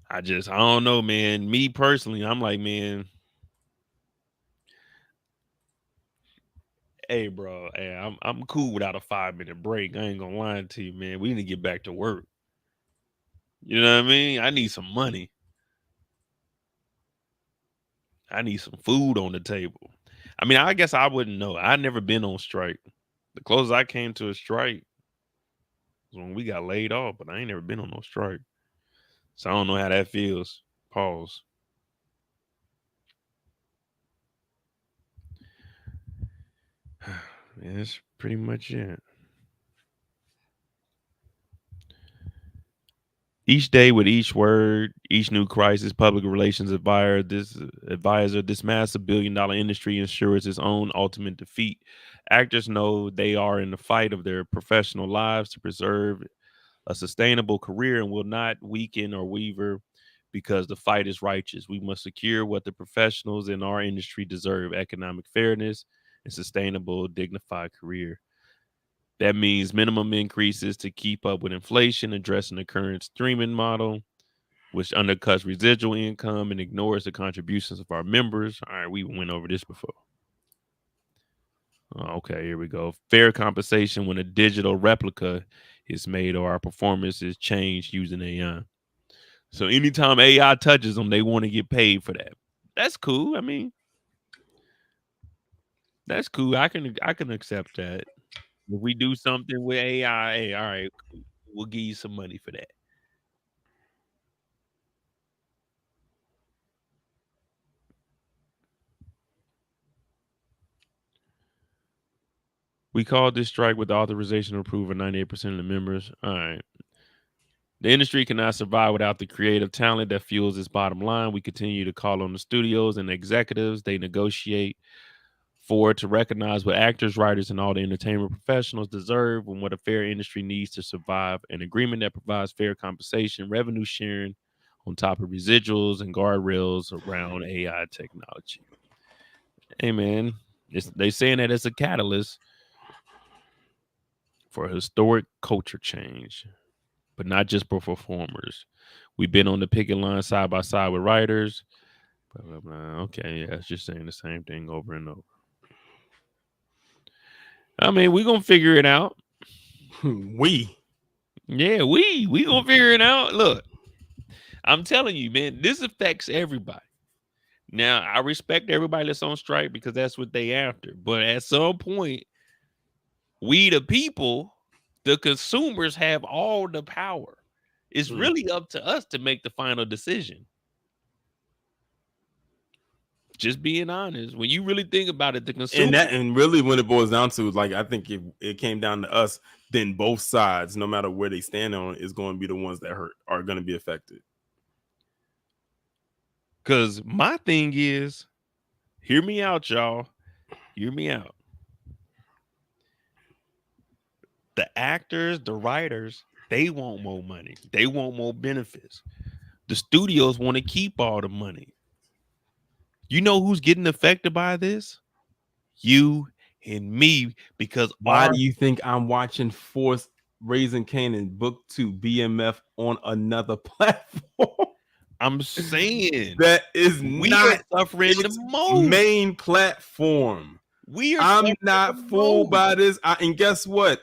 I don't know, man. Me personally, I'm like, man, hey, bro, hey, I'm cool without a 5 minute break. I ain't gonna lie to you, man. We need to get back to work. You know what I mean? I need some money. I need some food on the table. I mean, I guess I wouldn't know. I never been on strike. The closest I came to a strike was when we got laid off, but I ain't never been on no strike. So I don't know how that feels. Pause. Yeah, that's pretty much it. Each day with each word, each new crisis, public relations advisor, this massive billion-dollar industry ensures its own ultimate defeat. Actors know they are in the fight of their professional lives to preserve a sustainable career and will not weaken or waver because the fight is righteous. We must secure what the professionals in our industry deserve: economic fairness and sustainable, dignified career. That means minimum increases to keep up with inflation, addressing the current streaming model, which undercuts residual income and ignores the contributions of our members. All right, we went over this before. Okay, here we go. Fair compensation when a digital replica is made or our performance is changed using AI. So anytime AI touches them, they want to get paid for that. That's cool. I mean, that's cool. I can accept that. If we do something with AI, hey, all right, cool. We'll give you some money for that. We called this strike with the authorization to approve of 98% of the members. All right. The industry cannot survive without the creative talent that fuels its bottom line. We continue to call on the studios and the executives they negotiate for to recognize what actors, writers, and all the entertainment professionals deserve and what a fair industry needs to survive. An agreement that provides fair compensation, revenue sharing on top of residuals, and guardrails around AI technology. Hey, man, they saying that it's a catalyst for a historic culture change, but not just for performers. We've been on the picket line side by side with writers. Blah, blah, blah. Okay, yeah, it's just saying the same thing over and over. I mean, we're gonna figure it out. we Yeah, we gonna figure it out. Look, I'm telling you, man, this affects everybody. Now, I respect everybody that's on strike because that's what they after. But at some point, we the people, the consumers, have all the power. It's Mm. really up to us to make the final decision. Just being honest. When you really think about it, the consumer. And really when it boils down to, like, I think if it came down to us, then both sides, no matter where they stand on it, is going to be the ones that are going to be affected. Because my thing is, hear me out, y'all. Hear me out. The actors, the writers, they want more money. They want more benefits. The studios want to keep all the money. You know who's getting affected by this? You and me, because Why do you think I'm watching Force Raising Canaan Book 2 BMF on another platform? I'm saying That is we are not suffering the its most. main platform. We are I'm suffering not the fooled most. by this. And guess what?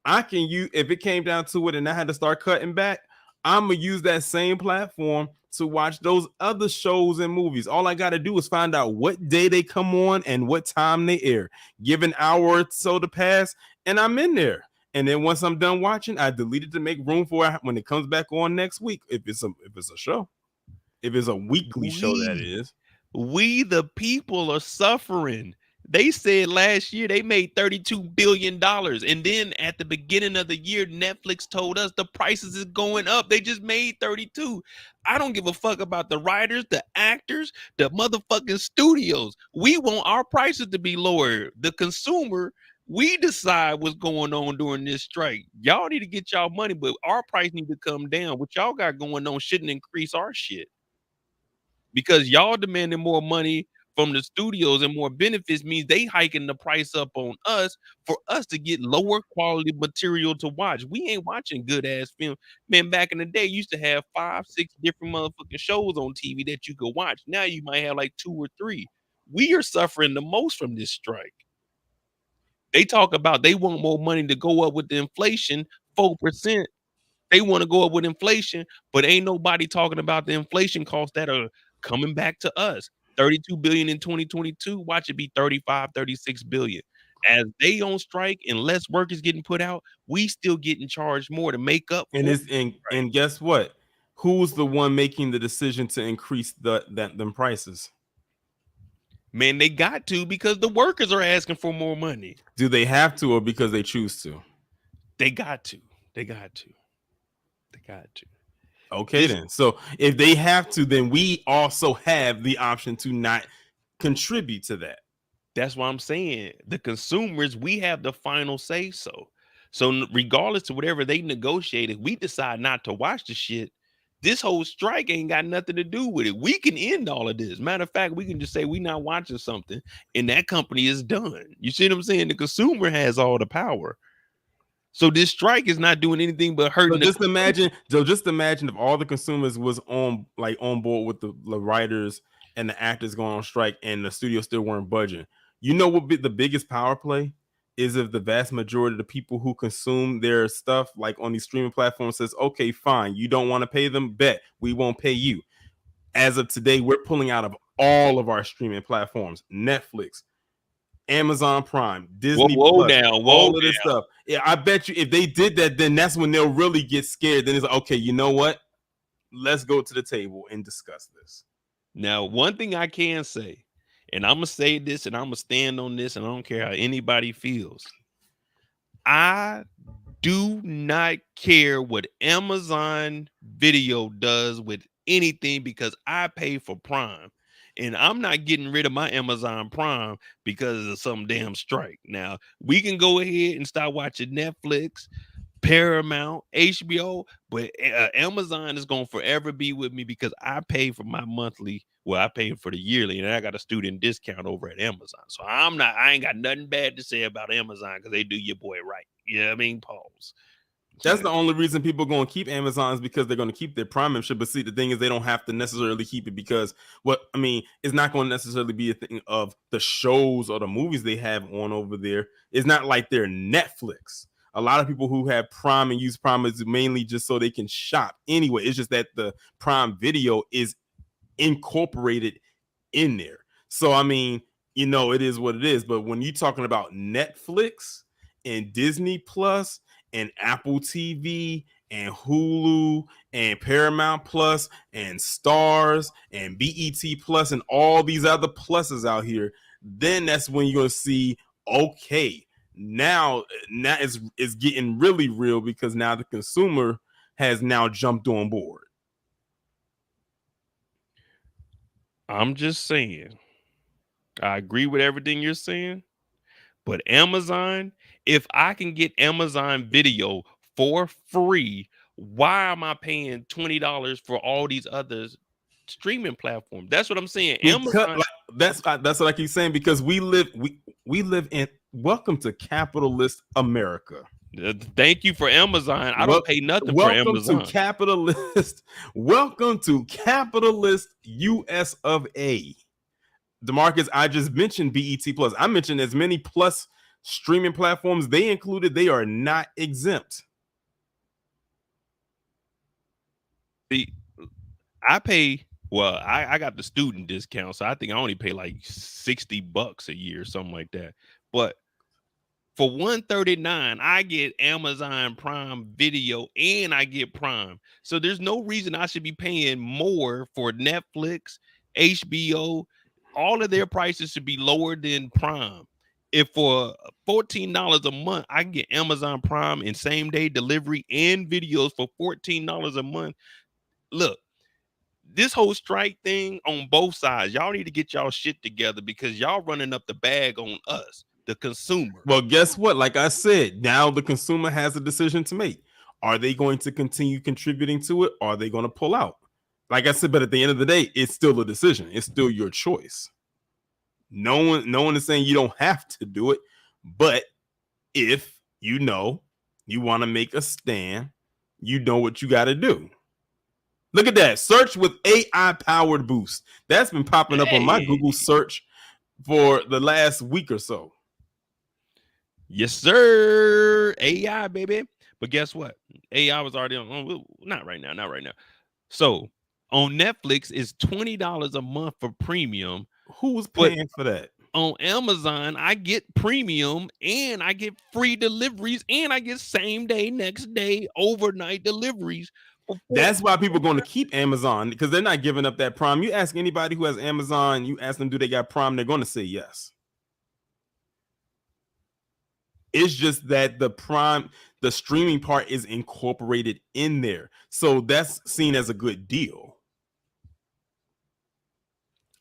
I can use, if it came down to it and I had to start cutting back, I'm gonna use that same platform to watch those other shows and movies. All I got to do is find out what day they come on and what time they air. Give an hour or so to pass, and I'm in there. And then once I'm done watching, I delete it to make room for it when it comes back on next week. If it's a show, if it's a weekly show, that is. We the people are suffering. They said last year they made $32 billion. And then at the beginning of the year, Netflix told us the prices is going up. They just made 32. I don't give a fuck about the writers, the actors, the motherfucking studios. We want our prices to be lower. The consumer, we decide what's going on during this strike. Y'all need to get y'all money, but our price need to come down. What y'all got going on shouldn't increase our shit, because y'all demanding more money from the studios and more benefits means they hiking the price up on us for us to get lower quality material to watch. We ain't watching good ass film. Man, back in the day, you used to have 5, 6 different motherfucking shows on TV that you could watch. Now you might have like 2 or 3. We are suffering the most from this strike. They talk about they want more money to go up with the inflation, 4%. They want to go up with inflation, but ain't nobody talking about the inflation costs that are coming back to us. 32 billion in 2022, watch it be 35, 36 billion. As they on strike and less work is getting put out, we still getting charged more to make up And for it's and guess what? Who's the one making the decision to increase them prices? Man, they got to, because the workers are asking for more money. Do they have to, or because they choose to? They got to. They got to. They got to. Okay, then. So if they have to, then we also have the option to not contribute to that. That's why I'm saying the consumers, we have the final say so. So regardless to whatever they negotiated, we decide not to watch the shit. This whole strike ain't got nothing to do with it. We can end all of this. Matter of fact, we can just say we not watching something and that company is done. You see what I'm saying? The consumer has all the power. So this strike is not doing anything but hurting. So just imagine, if all the consumers was on board with the writers and the actors going on strike, and the studio still weren't budging. You know what the biggest power play is? If the vast majority of the people who consume their stuff like on these streaming platforms says, okay, fine, you don't want to pay them, bet we won't pay you. As of today, we're pulling out of all of our streaming platforms: Netflix, Amazon Prime, Disney Plus, all of this stuff. Yeah, I bet you if they did that, then that's when they'll really get scared. Then it's like, okay, you know what? Let's go to the table and discuss this. Now, one thing I can say, and I'm gonna say this, and I'm gonna stand on this, and I don't care how anybody feels. I do not care what Amazon Video does with anything, because I pay for Prime. And I'm not getting rid of my Amazon Prime because of some damn strike. Now, we can go ahead and start watching Netflix, Paramount, HBO, but Amazon is going to forever be with me because I pay for my monthly. Well, I pay for the yearly, and I got a student discount over at Amazon. So I ain't got nothing bad to say about Amazon because they do your boy right. You know what I mean? Pause. That's the only reason people are going to keep Amazons, because they're going to keep their Prime membership. But see, the thing is, they don't have to necessarily keep it, because it's not going to necessarily be a thing of the shows or the movies they have on over there. It's not like they're Netflix. A lot of people who have Prime and use Prime is mainly just so they can shop anyway. It's just that the Prime Video is incorporated in there. So I mean, it is what it is. But when you're talking about Netflix and Disney Plus and Apple TV and Hulu and Paramount Plus and Stars and BET Plus and all these other pluses out here, then that's when you're gonna see, okay, now it's getting really real, because now the consumer has now jumped on board. I'm just saying, I agree with everything you're saying, but Amazon, if I can get Amazon Video for free, why am I paying $20 for all these other streaming platforms? That's what I'm saying. Because Amazon. that's what I keep saying, because we live in, welcome to capitalist America. Thank you for Amazon. I don't pay nothing for Welcome to Amazon. capitalist. Welcome to capitalist US of A. DeMarcus, I just mentioned BET Plus. I mentioned as many plus streaming platforms they included. They are not exempt. See, I pay. Well, I got the student discount, so I think I only pay like $60 a year or something like that. But for $139, I get Amazon Prime Video and I get Prime. So there's no reason I should be paying more for Netflix, HBO. All of their prices should be lower than Prime. If for $14 a month, I can get Amazon Prime and same day delivery and videos for $14 a month. Look, this whole strike thing on both sides, y'all need to get y'all shit together, because y'all running up the bag on us, the consumer. Well, guess what? Like I said, now the consumer has a decision to make. Are they going to continue contributing to it? Or are they going to pull out? Like I said, but at the end of the day, it's still a decision. It's still your choice. No one is saying you don't have to do it, but if you want to make a stand, you know what you got to do. Look at that. Search with AI powered boost. That's been popping up on my Google search for the last week or so. Yes, sir. AI, baby. But guess what? AI was already on. Not right now. Not right now. So on Netflix, it's $20 a month for premium. Who's But paying for that? on Amazon, I get premium and I get free deliveries and I get same day, next day, overnight deliveries. That's why people are going to keep Amazon, because they're not giving up that Prime. You ask anybody who has Amazon, you ask them, do they got Prime? They're going to say yes. It's just that the streaming part is incorporated in there. So that's seen as a good deal.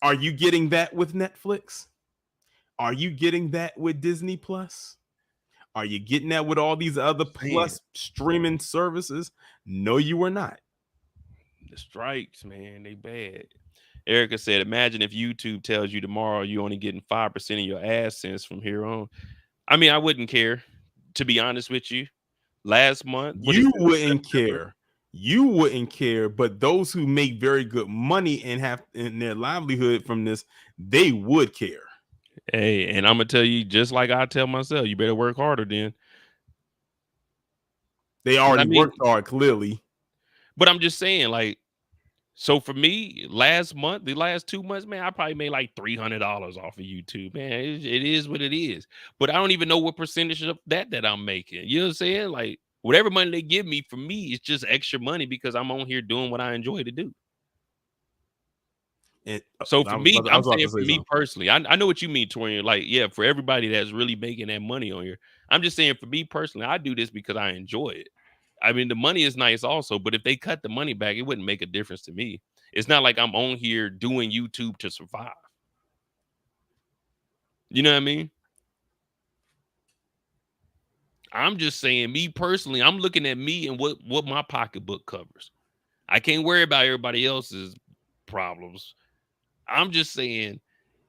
Are you getting that with Netflix? Are you getting that with Disney Plus? Are you getting that with all these other plus streaming services? No, you are not. The strikes, man, they bad. Erica said, imagine if YouTube tells you tomorrow you're only getting 5% of your AdSense from here on. I mean, I wouldn't care, to be honest with you. Last month, You wouldn't care. You wouldn't care, but those who make very good money and have in their livelihood from this, they would care. Hey, and I'm gonna tell you, just like I tell myself, you better work harder then. They already worked hard, clearly. But I'm just saying, like, so for me, last month, the last 2 months, man, I probably made like $300 off of YouTube, man. It is what it is. But I don't even know what percentage of that I'm making. You know what I'm saying? Like, whatever money they give me, for me, it's just extra money because I'm on here doing what I enjoy to do. So for me, I'm saying for me personally, I know what you mean, Torian. Like, yeah, for everybody that's really making that money on here, I'm just saying for me personally, I do this because I enjoy it. I mean, the money is nice also, but if they cut the money back, it wouldn't make a difference to me. It's not like I'm on here doing YouTube to survive. You know what I mean? I'm just saying, me personally, I'm looking at me and what my pocketbook covers. I can't worry about everybody else's problems. I'm just saying,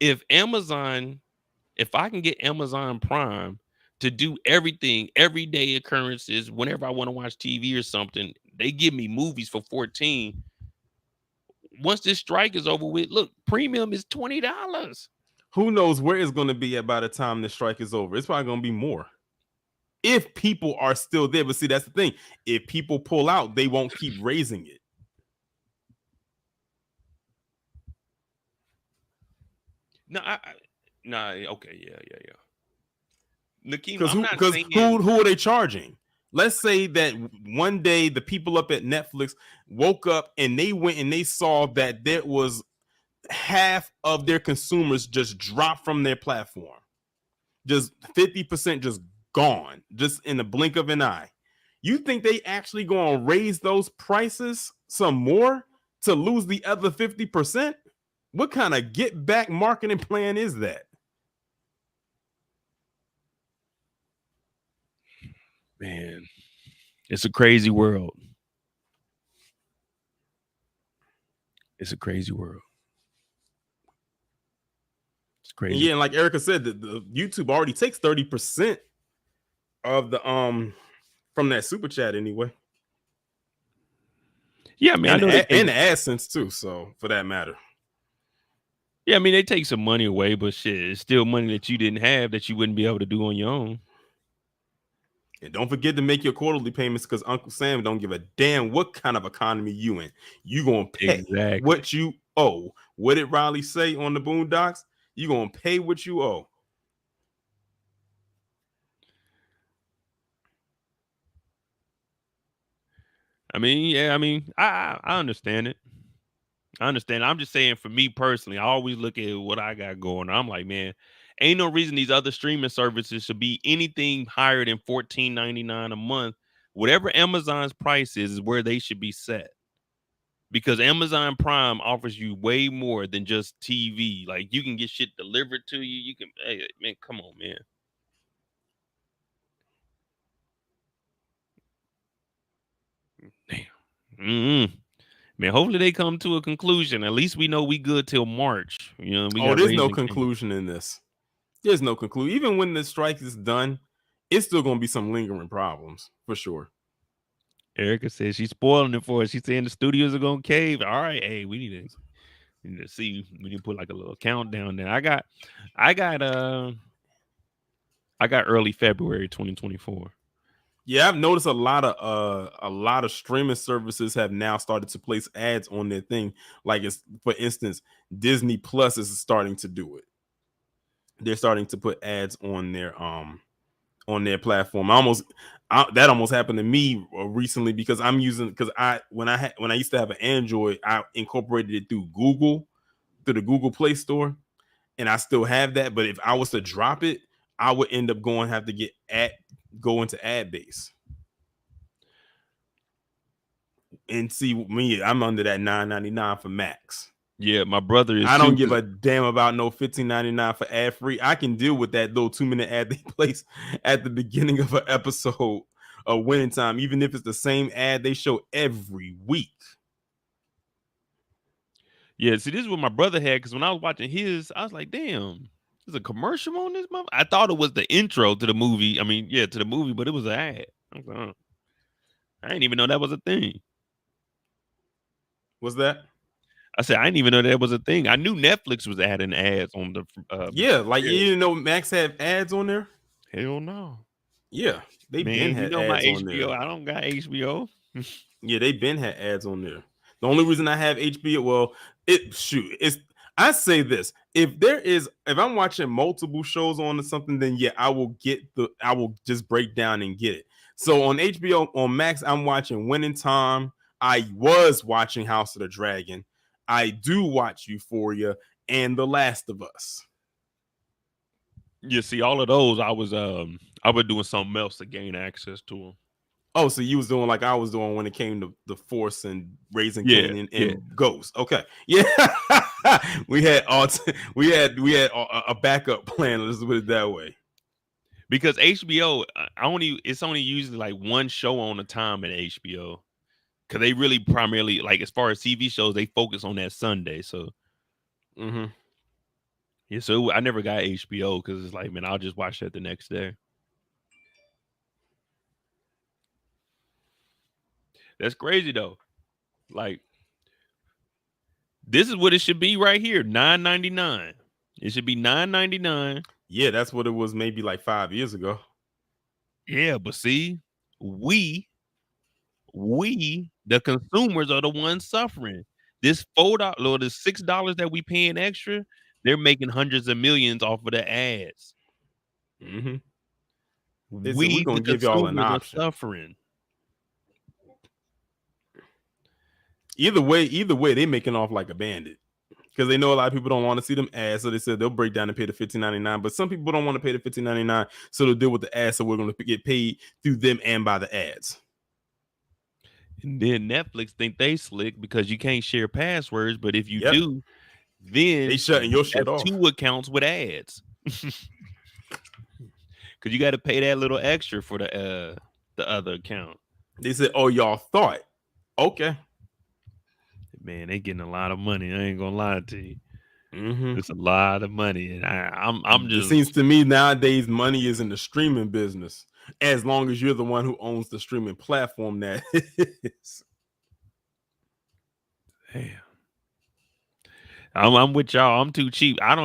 if I can get Amazon Prime to do everything, everyday occurrences, whenever I want to watch TV or something, they give me movies for 14. Once this strike is over with, look, premium is $20. Who knows where it's going to be at by the time the strike is over? It's probably going to be more. If people are still there. But see, that's the thing. If people pull out, they won't keep raising it. No, nah. Okay, yeah, yeah, yeah. Nakeem, Because I'm who not because saying. who are they charging? Let's say that one day the people up at Netflix woke up and they went and they saw that there was half of their consumers just dropped from their platform. Just 50% just gone, just in the blink of an eye. You think they actually gonna raise those prices some more to lose the other 50%? What kind of get back marketing plan is that? Man, it's a crazy world. It's a crazy world. It's And crazy. yeah, and like Erica said, the YouTube already takes 30% of the from that super chat anyway. Yeah, I mean, I know they take. And the AdSense too, so for that matter. Yeah, I mean, they take some money away, but shit, it's still money that you didn't have that you wouldn't be able to do on your own. And don't forget to make your quarterly payments because Uncle Sam don't give a damn what kind of economy you in. You gonna pay Exactly. what you owe. What did Riley say on the Boondocks? You gonna pay what you owe. I mean, yeah, I mean, I understand it. I understand. I'm just saying, for me personally, I always look at what I got going on. I'm like, man, ain't no reason these other streaming services should be anything higher than $14.99 a month. Whatever Amazon's price is where they should be set. Because Amazon Prime offers you way more than just TV. Like, you can get shit delivered to you. You can, hey, man, come on, man. Damn. Man, hopefully they come to a conclusion. At least we know we good till March. You know, we Oh, got there's no Raising King. conclusion in this. There's no conclusion. Even when the strike is done, it's still gonna be some lingering problems for sure. Erica says she's spoiling it for us. She's saying the studios are gonna cave. All right, hey, we need to see. We need to put like a little countdown there. I got I got early February 2024. Yeah, I've noticed a lot of streaming services have now started to place ads on their thing. Like, it's, for instance, Disney Plus is starting to do it. They're starting to put ads on their platform. That almost happened to me recently because I'm using, because when I used to have an Android, I incorporated it through the Google Play Store, and I still have that. But if I was to drop it, I would end up have to go into ad base. And see me, I'm under that $9.99 for Max. Yeah, my brother is I don't too. give a damn about no $15.99 for ad free. I can deal with that little 2-minute ad they place at the beginning of an episode of Winning Time, even if it's the same ad they show every week. Yeah, see, this is what my brother had, because when I was watching his, I was like, damn, there's a commercial on this mother. I thought it was the intro to the movie. I mean, yeah, to the movie, but it was an ad. I was like, oh, I didn't even know that was a thing. What's that? I said, I didn't even know that was a thing. I knew Netflix was adding ads on the Yeah, like, yeah. you didn't know Max have ads on there? Hell no. Yeah, they been Man, you had know my ads on HBO. there. I don't got HBO. Yeah, they been had ads on there. The only reason I have HBO, well, it's I say this: if I'm watching multiple shows on or something, then yeah, I will just break down and get it. So on HBO, on Max, I'm watching Winning Time. I was watching House of the Dragon. I do watch Euphoria and The Last of Us. You see, all of those, I was doing something else to gain access to them. Oh, so you was doing like I was doing when it came to the Force and Raising Yeah, Cain yeah. and Ghost. Okay, yeah, we had a backup plan. Let's put it that way. Because HBO, it's only usually like one show on a time at HBO. Because they really primarily, like, as far as TV shows, they focus on that Sunday. So Mm-hmm. yeah, so I never got HBO because it's like, man, I'll just watch that the next day. That's crazy though. Like, this is what it should be right here, $9.99. It should be $9.99. Yeah, that's what it was maybe like 5 years ago. Yeah, but see, the consumers are the ones suffering. This $4 or the $6 that we paying extra, They're making hundreds of millions off of the ads. Mm-hmm. They said we're We, the gonna give y'all an consumers, are option. suffering. Either way, they making off like a bandit. Because they know a lot of people don't want to see them ads, so they said they'll break down and pay the $15.99. But some people don't want to pay the $15.99, so they'll deal with the ads. So we're going to get paid through them and by the ads. And then Netflix think they slick because you can't share passwords, but if you Yep, do, they then shutting your shit that's off. 2 accounts with ads. Because you got to pay that little extra for the other account. They said, "Oh, y'all thought, okay." Man, they getting a lot of money. I ain't gonna lie to you. Mm-hmm. It's a lot of money, and I'm It just seems to me nowadays money is in the streaming business. As long as you're the one who owns the streaming platform, that is. damn. I'm with y'all. I'm too cheap. I do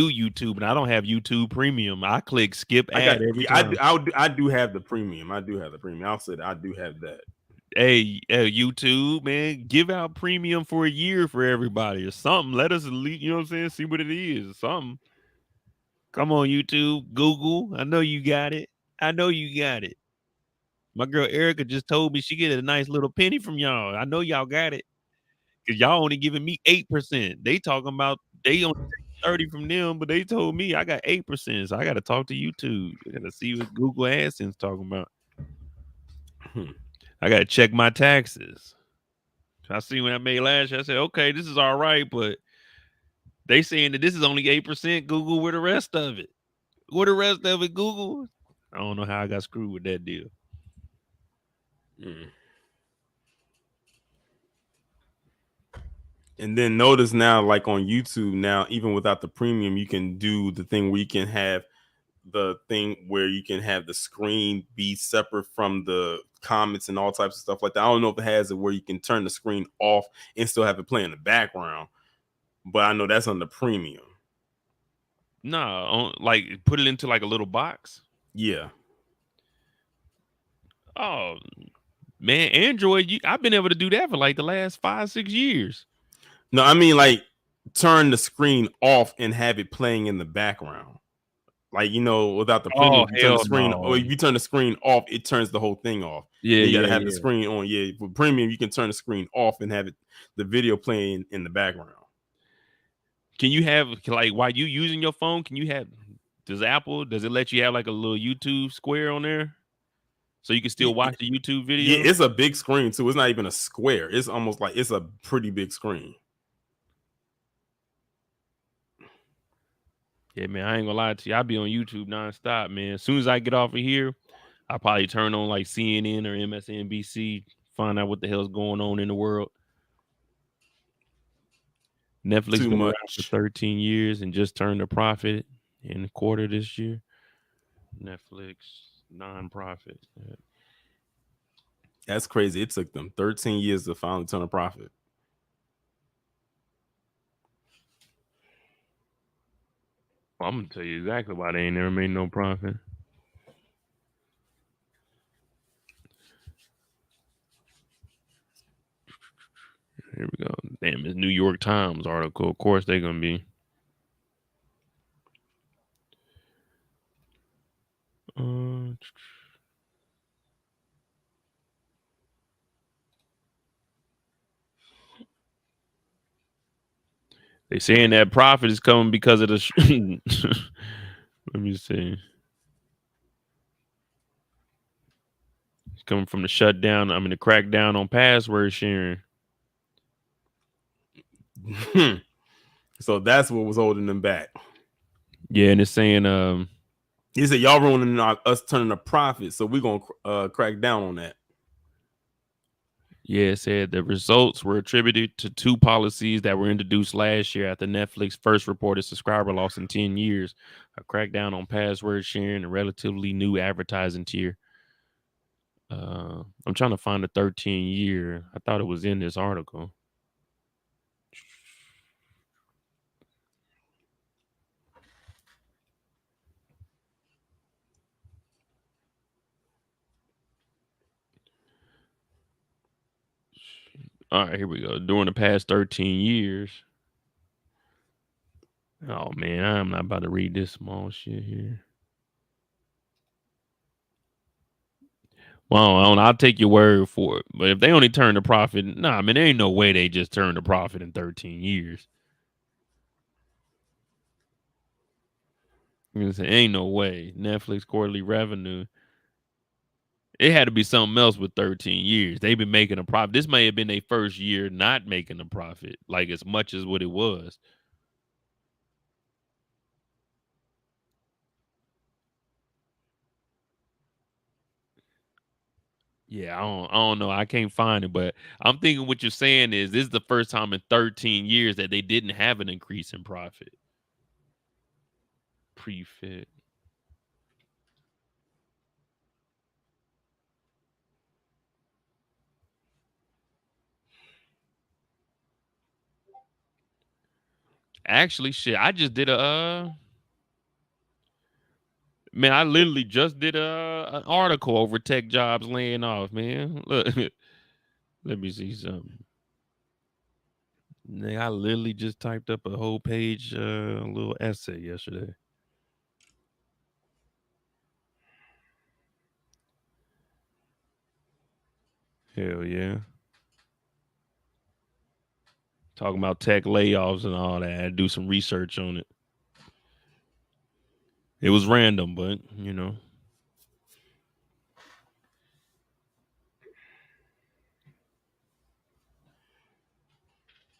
YouTube, and I don't have YouTube Premium. I click skip I got. ad every I time. I do have the premium. I do have the premium. I'll say that I do have that. Hey, YouTube, man, give out premium for a year for everybody or something. Let us elite, you know what I'm saying? See what it is. Something. Come on, YouTube, Google. I know you got it. I know you got it. My girl Erica just told me she get a nice little penny from y'all. I know y'all got it. Cause y'all only giving me 8%. They talking about they only take 30 from them, but they told me I got 8%. So I gotta talk to YouTube. I gotta see what Google AdSense talking about. Hmm. I gotta check my taxes. I see when I made last year, I said, okay, this is all right, but they saying that this is only 8%. Google, where the rest of it? Where the rest of it, Google? I don't know how I got screwed with that deal. Mm. And then notice now, like on YouTube now, even without the premium, you can do the thing where you can have the thing where you can have the screen be separate from the comments and all types of stuff like that. I don't know if it has it where you can turn the screen off and still have it play in the background, but I know that's on the premium. No, like put it into like a little box. Yeah. Oh man, Android, I've been able to do that for like the last 5, 6 years. No, I mean like turn the screen off and have it playing in the background. Like, without the premium, Oh if you turn the hell screen, or no. if you turn the screen off, it turns the whole thing off. Yeah, Then you got to yeah, have the yeah. screen on. Yeah, for premium, you can turn the screen off and have the video playing in the background. Can you have like while you using your phone? Can you have? Does it let you have like a little YouTube square on there, so you can still watch the YouTube Yeah, video? it's a big screen too. It's not even a square. It's almost like it's a pretty big screen. Yeah, man, I ain't gonna lie to you. I be on YouTube nonstop, man. As soon as I get off of here, I probably turn on like CNN or MSNBC, find out what the hell's going on in the world. Netflix Too been around for much. 13 years and just turned a profit in the quarter this year. Netflix nonprofit. Yeah. That's crazy. It took them 13 years to finally turn a profit. Well, I'm gonna tell you exactly why they ain't never made no profit. Here we go. Damn, it's New York Times article. Of course they're gonna be. Uh, they saying that profit is coming because of the. Let me see. It's coming from the shutdown. I mean, the crackdown on password sharing. So that's what was holding them back. Yeah, and it's saying He said, "Y'all ruining us turning a profit, so we're gonna crack down on that." yeah, it said the results were attributed to 2 policies that were introduced last year after Netflix first reported subscriber loss in 10 years, a crackdown on password sharing, a relatively new advertising tier. I'm trying to find the 13 year. I thought it was in this article. All right, here we go. During the past 13 years, Oh man, I'm not about to read this small shit here. Well, I'll take your word for it. But if they only turn a profit, nah, man, there ain't no way they just turned a profit in 13 years. You know what I'm saying? Ain't no way. Netflix quarterly revenue. It had to be something else with 13 years. They've been making a profit. This may have been their first year not making a profit, like as much as what it was. Yeah, I don't know. I can't find it, but I'm thinking what you're saying is this is the first time in 13 years that they didn't have an increase in profit. Pre-fit. Actually, shit, I just did a man, I literally just did an article over tech jobs laying off, man. Look, let me see something. I literally just typed up a whole page, little essay yesterday. Hell yeah. Talking about tech layoffs and all that. I had to do some research on it. It was random, but you know.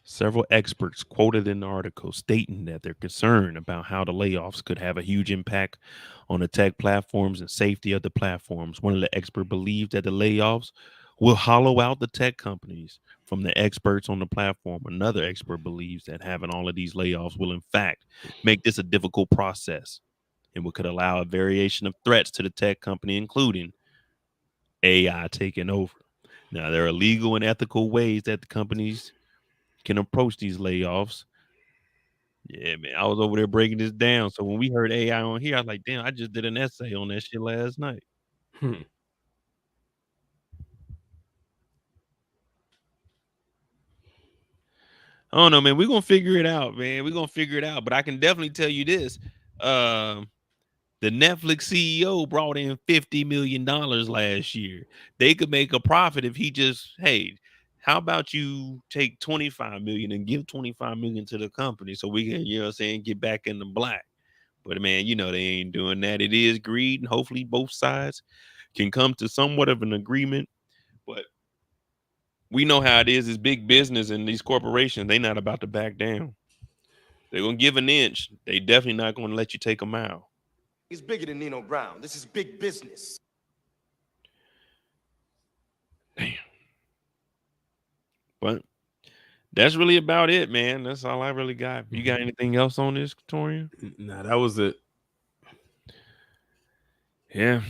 Several experts quoted in the article stating that they're concerned about how the layoffs could have a huge impact on the tech platforms and safety of the platforms. One of the experts believed that the layoffs will hollow out the tech companies from the experts on the platform. Another expert believes that having all of these layoffs will, in fact, make this a difficult process and could allow a variation of threats to the tech company, including AI taking over. Now, there are legal and ethical ways that the companies can approach these layoffs. Yeah, man. I was over there breaking this down. So when we heard AI on here, I was like, damn, I just did an essay on that shit last night. Hmm. I don't know, man. We're gonna figure it out, man. We're gonna figure it out. But I can definitely tell you this. Um, the Netflix CEO brought in $50 million last year. They could make a profit if he just, hey, how about you take 25 million and give 25 million to the company so we can, you know what I'm saying, get back in the black. But man, you know they ain't doing that. It is greed, and hopefully both sides can come to somewhat of an agreement. But we know how it is. It's big business, and these corporations they not about to back down. They're gonna give an inch. They definitely not gonna let you take a mile. He's bigger than Nino Brown. This is big business. Damn. But that's really about it, man. That's all I really got. You got anything else on this, Torian? Nah, that was it. Yeah.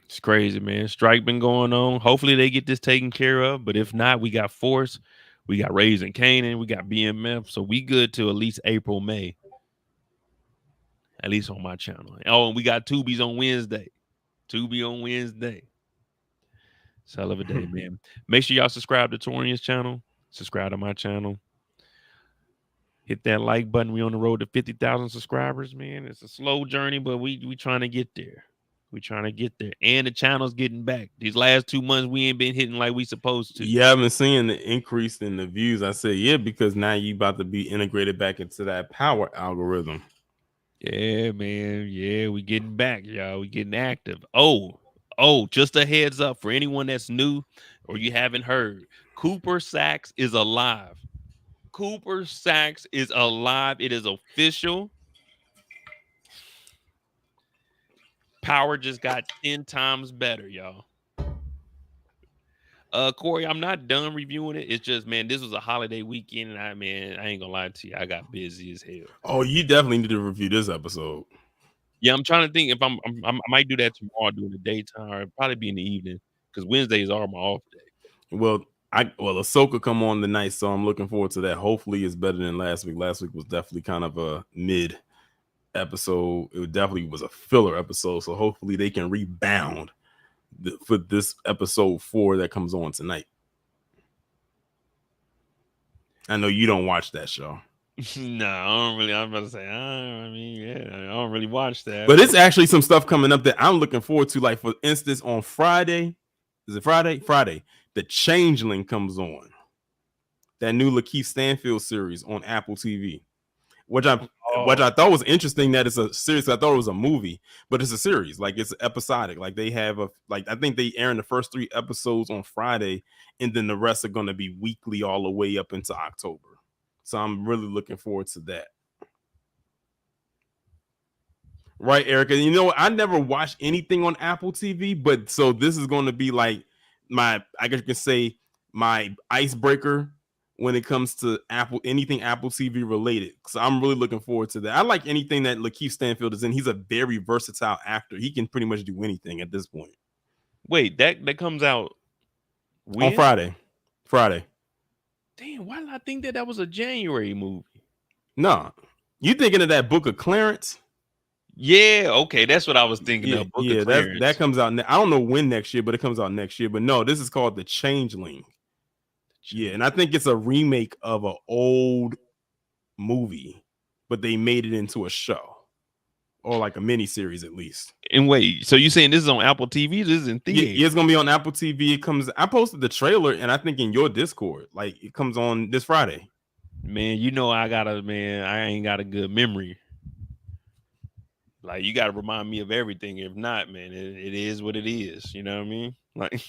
It's crazy, man. Strike been going on. Hopefully they get this taken care of. But if not, we got Force, we got Raising Canaan, we got BMF. So we good till at least April, May. At least on my channel. Oh, and we got Tubi's on Wednesday. Tubi on Wednesday. It's a hell of a day, man. Make sure y'all subscribe to Torian's channel. Subscribe to my channel. Hit that like button. We on the road to 50,000 subscribers, man. It's a slow journey, but we trying to get there. We trying to get there. And the channel's getting back. These last 2 months, we ain't been hitting like we supposed to. Yeah, I've been seeing the increase in the views. I said, yeah, because now you about to be integrated back into that power algorithm. Yeah, man. Yeah, we getting back, y'all. We getting active. Just a heads up for anyone that's new or you haven't heard. Cooper Sachs is alive. Cooper Sachs is alive. It is official. Power just got 10 times better, y'all. Corey, I'm not done reviewing it. It's just, man, this was a holiday weekend, and I ain't gonna lie to you, I got busy as hell. Oh, you definitely need to review this episode. Yeah, I'm trying to think if I might do that tomorrow during the daytime, or probably be in the evening because Wednesdays are my off day. Well, Ahsoka come on tonight, so I'm looking forward to that. Hopefully, it's better than last week. Last week was definitely kind of a mid episode. It definitely was a filler episode, so hopefully they can rebound for this episode 4 that comes on tonight. I know you don't watch that show. No, I don't really. I'm about to say. I mean, yeah, I don't really watch that. But it's actually some stuff coming up that I'm looking forward to. Like for instance, on Friday, is it Friday? Friday, The Changeling comes on. That new Lakeith Stanfield series on Apple TV. Which I Oh, thought was interesting that it's a series. I thought it was a movie, but it's a series. Like it's episodic. Like they have I think they airing the first 3 episodes on Friday, and then the rest are going to be weekly all the way up into October. So I'm really looking forward to that. Right, Erica. You know, I never watched anything on Apple TV, but so this is going to be like I guess you can say my icebreaker when it comes to anything Apple TV related. So I'm really looking forward to that. I like anything that Lakeith Stanfield is in. He's a very versatile actor. He can pretty much do anything at this point. wait, that comes out On when? Friday. Friday. Damn, why did I think that was a January movie? No. You thinking of that Book of Clarence? Yeah, okay, that's what I was thinking Yeah, of. Book of yeah, that Clarence. comes out. I don't know when next year, but it comes out next year. But no, this is called The Changeling. Yeah, and I think it's a remake of an old movie, but they made it into a show or like a mini series at least. And wait, so you saying this is on Apple TV? This is in Yeah, theater? it's gonna be on Apple TV. It comes. I posted the trailer, and I think in your Discord, like it comes on this Friday. Man, you know I ain't got a good memory. Like you got to remind me of everything. If not, man, it is what it is. You know what I mean? Like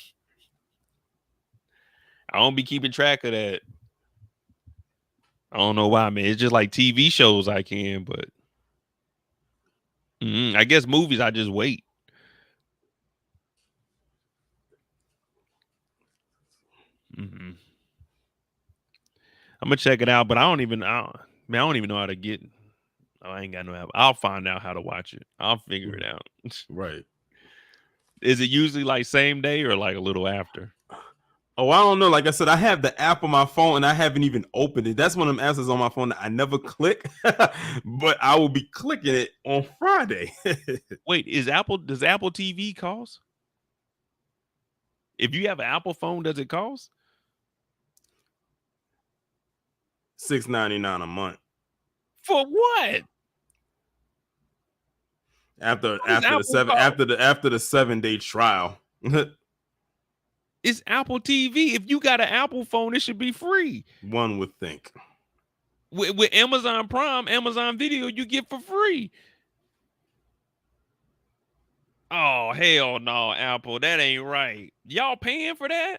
I don't be keeping track of that. I don't know why, man. It's just like TV shows I can, but I guess movies I just wait. I'm gonna check it out, but I don't even know how to get. Oh, I ain't got no app. I'll find out how to watch it. I'll figure it out. Right. Is it usually like same day or like a little after? Oh, I don't know. Like I said, I have the app on my phone and I haven't even opened it. That's one of them apps on my phone that I never click, but I will be clicking it on Friday. Wait, does Apple TV cost? If you have an Apple phone, does it cost? $6.99 a month. For what? After What does after the Apple seven cost? after the 7-day trial. It's Apple TV. If you got an Apple phone, it should be free. One would think. With Amazon Prime, Amazon Video, you get for free. Oh, hell no, Apple. That ain't right. Y'all paying for that?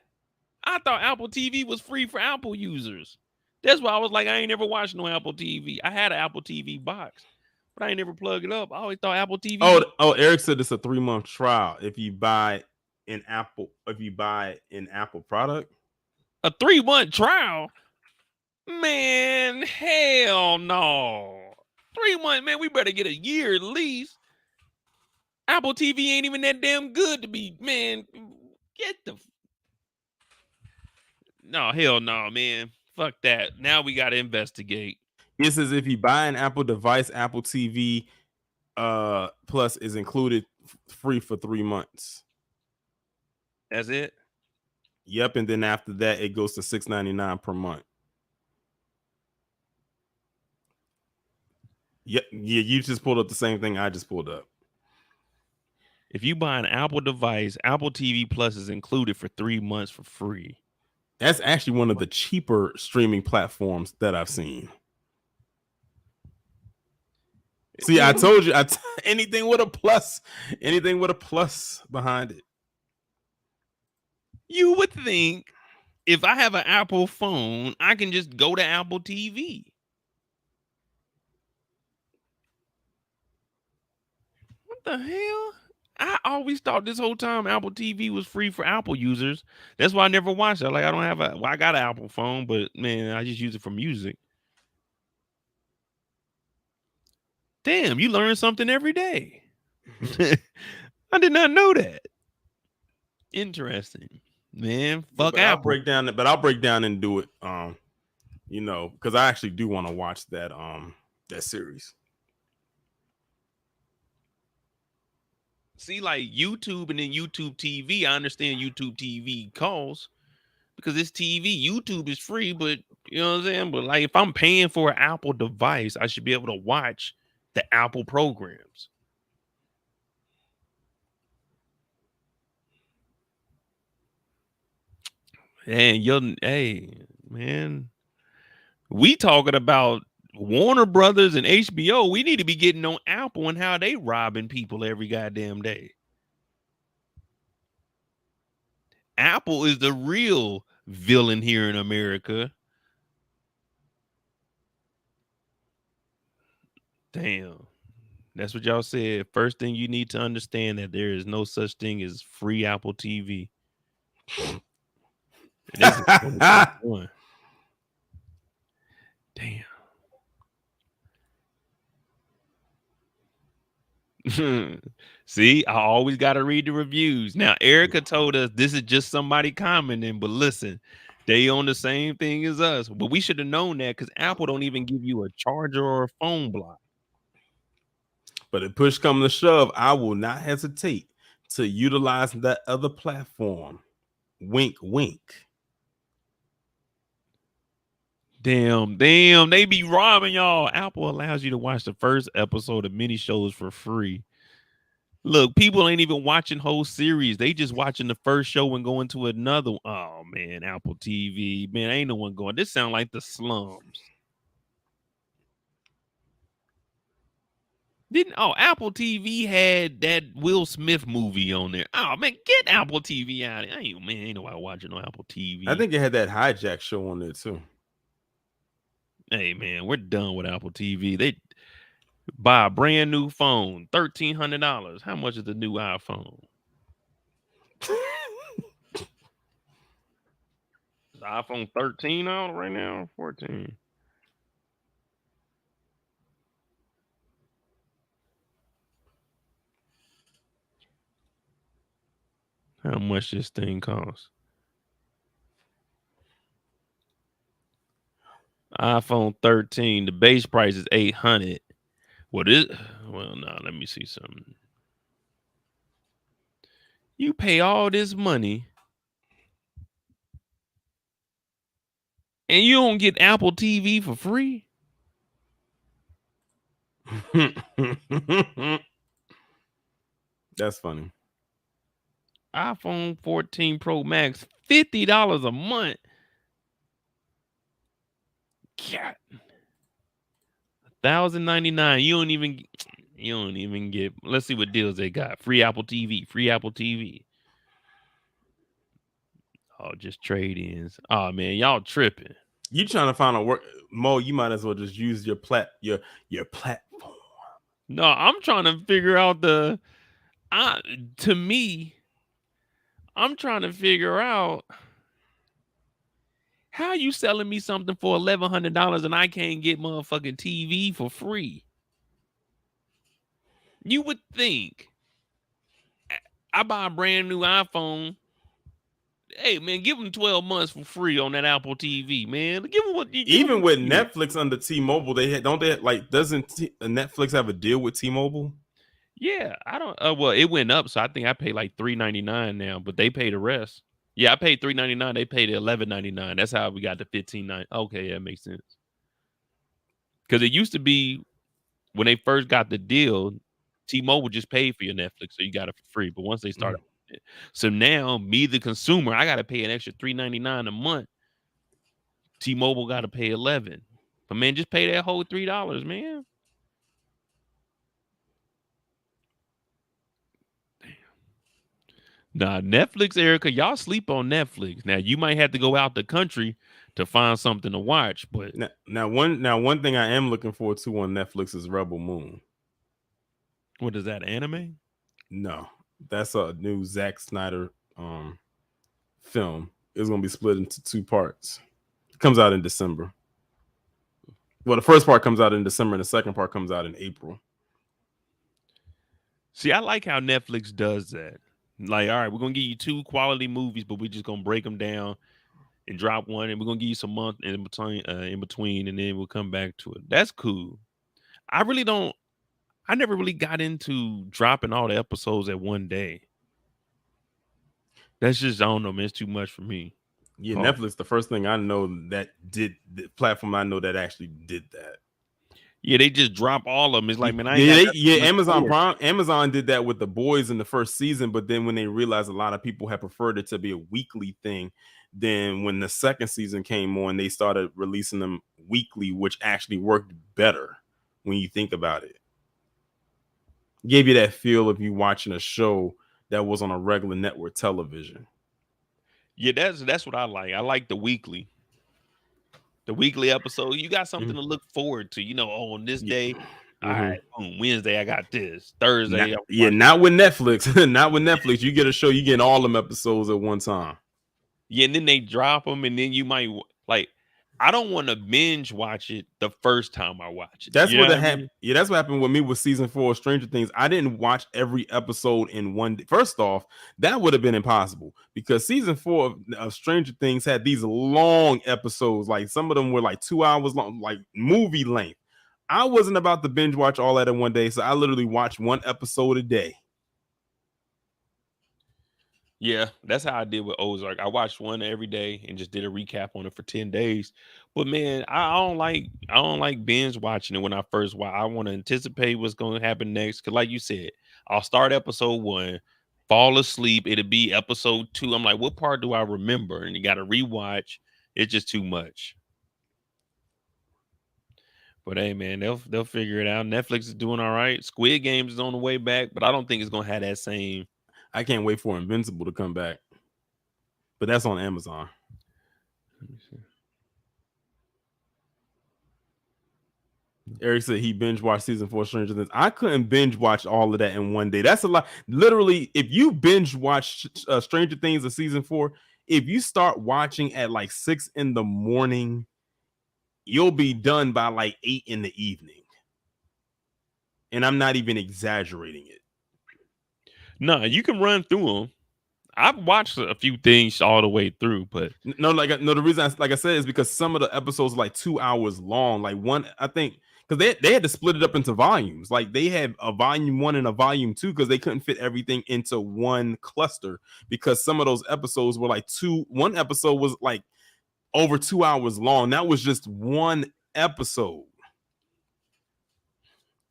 I thought Apple TV was free for Apple users. That's why I was like, I ain't never watched no Apple TV. I had an Apple TV box, but I ain't never plugged it up. I always thought Apple TV was Eric said it's a 3-month trial if you buy an Apple product. a 3-month trial. Man, hell no. 3 months, man. We better get a year at least. Apple TV ain't even that damn good to be, man. Get the no, hell no, man. Fuck that. Now we gotta investigate. It says if you buy an Apple device, Apple TV Plus is included free for 3 months. That's it. Yep, and then after that, it goes to $6.99 per month. Yeah, you just pulled up the same thing I just pulled up. If you buy an Apple device, Apple TV Plus is included for 3 months for free. That's actually one of the cheaper streaming platforms that I've seen. See, I told you, anything with a plus behind it. You would think if I have an Apple phone, I can just go to Apple TV. What the hell? I always thought this whole time Apple TV was free for Apple users. That's why I never watched it. Like I don't have I got an Apple phone, but man, I just use it for music. Damn, you learn something every day. I did not know that. Interesting, man. Fuck but Apple. I'll break down and do it. Because I actually do want to watch that series. See, like YouTube and then YouTube TV. I understand YouTube TV calls, because it's TV. YouTube is free, but you know what I'm saying? But like if I'm paying for an Apple device, I should be able to watch the Apple programs. And hey, man, we talking about Warner Brothers and HBO. We need to be getting on Apple and how they robbing people every goddamn day. Apple is the real villain here in America. Damn. That's what y'all said. First thing you need to understand that there is no such thing as free Apple TV. And this is 2021. Damn. See, I always got to read the reviews. Now, Erica told us this is just somebody commenting, but listen, they on the same thing as us. But we should have known that because Apple don't even give you a charger or a phone block. But if push comes to shove, I will not hesitate to utilize that other platform. Wink, wink. Damn, they be robbing y'all. Apple allows you to watch the first episode of mini shows for free. Look, people ain't even watching whole series. They just watching the first show and going to another. Oh man, Apple TV. Man, ain't no one going. This sound like the slums. Apple TV had that Will Smith movie on there. Oh man, get Apple TV out of here. Ain't nobody watching no Apple TV. I think it had that hijack show on there too. Hey man, we're done with Apple TV. They buy a brand new phone, $1,300. How much is the new iPhone? The iPhone 13 out right now, 14. How much this thing costs? iPhone 13, the base price is $800. Well, no, let me see something. You pay all this money and you don't get Apple TV for free? That's funny. iPhone 14 Pro Max, $50 a month. God. $1,099. You don't even get. Let's see what deals they got. Free Apple TV. Free Apple TV. Oh, just trade-ins. Oh man, y'all tripping. You trying to find a work, Mo? You might as well just use your platform. No, I'm trying to figure out to me, I'm trying to figure out how you selling me something for $1,100 and I can't get motherfucking TV for free. You would think I buy a brand new iPhone. Hey man, give them 12 months for free on that Apple TV, man. Give them what. Even with Netflix under T-Mobile, doesn't Netflix have a deal with T-Mobile? Yeah, I don't. Well, it went up, so I think I pay like $3.99 now, but they pay the rest. Yeah, I paid $3.99. They paid $11.99. That's how we got the $15.99. Okay, that makes sense. Because it used to be when they first got the deal, T-Mobile just paid for your Netflix, so you got it for free. But once they started, so now me, the consumer, I got to pay an extra $3.99 a month. T-Mobile got to pay $11. But man, just pay that whole $3, man. Nah, Netflix, Erica, y'all sleep on Netflix. Now you might have to go out the country to find something to watch, but now one thing I am looking forward to on Netflix is Rebel Moon. What is that, anime? No, that's a new Zack Snyder film. It's gonna be split into 2 parts. It comes out in December. Well, the first part comes out in December, and the second part comes out in April. See, I like how Netflix does that. Like, all right, we're gonna give you 2 quality movies, but we're just gonna break them down and drop one, and we're gonna give you some month in between, and then we'll come back to it. That's cool. I never really got into dropping all the episodes at one day. That's just, I don't know, man, it's too much for me. Yeah, Oh, Netflix, the first thing I know that did the platform I know that actually did that. yeah, they just drop all of them. It's like, man, I ain't Yeah, got nothing to look Amazon forward to. Prime, Amazon did that with The Boys in the first season, but then when they realized a lot of people had preferred it to be a weekly thing, then when the second season came on, they started releasing them weekly, which actually worked better when you think about it. Gave you that feel of you watching a show that was on a regular network television. Yeah, that's what I like. I like the weekly episode. You got something Mhm. to look forward to. Oh, on this Yeah. day, all right, Mhm. boom, Wednesday I got this. Not, Thursday I'm yeah, watching. not with Netflix. Not with Netflix. You get a show, you get all them episodes at one time. Yeah, and then they drop them, and then you might like. I don't want to binge watch it the first time I watch it. That's You know what what I happened. mean? Yeah, that's what happened with me with season 4 of Stranger Things. I didn't watch every episode in one day. First off, that would have been impossible because season 4 of Stranger Things had these long episodes. Like some of them were like 2 hours long, like movie length. I wasn't about to binge watch all that in one day, so I literally watched one episode a day. Yeah, that's how I did with Ozark. I watched one every day and just did a recap on it for 10 days. But man, I don't like binge watching it when I first watch. I want to anticipate what's going to happen next. Cause like you said, I'll start episode 1, fall asleep. It'll be episode 2. I'm like, what part do I remember? And you got to rewatch. It's just too much. But hey, man, they'll figure it out. Netflix is doing all right. Squid Games is on the way back, but I don't think it's gonna have that same. I can't wait for Invincible to come back, but that's on Amazon. Let me see. Eric said he binge watched season 4 Stranger Things. I couldn't binge watch all of that in one day. That's a lot. Literally, if you binge watch Stranger Things of season 4, if you start watching at like 6 in the morning, you'll be done by like 8 in the evening. And I'm not even exaggerating it. No, you can run through them. I've watched a few things all the way through, but No, no. The reason, like I said, is because some of the episodes are like 2 hours long. Like one, I think, because they had to split it up into volumes. Like they had a volume 1 and a volume 2 because they couldn't fit everything into one cluster. Because some of those episodes were like two. One episode was like over 2 hours long. That was just one episode.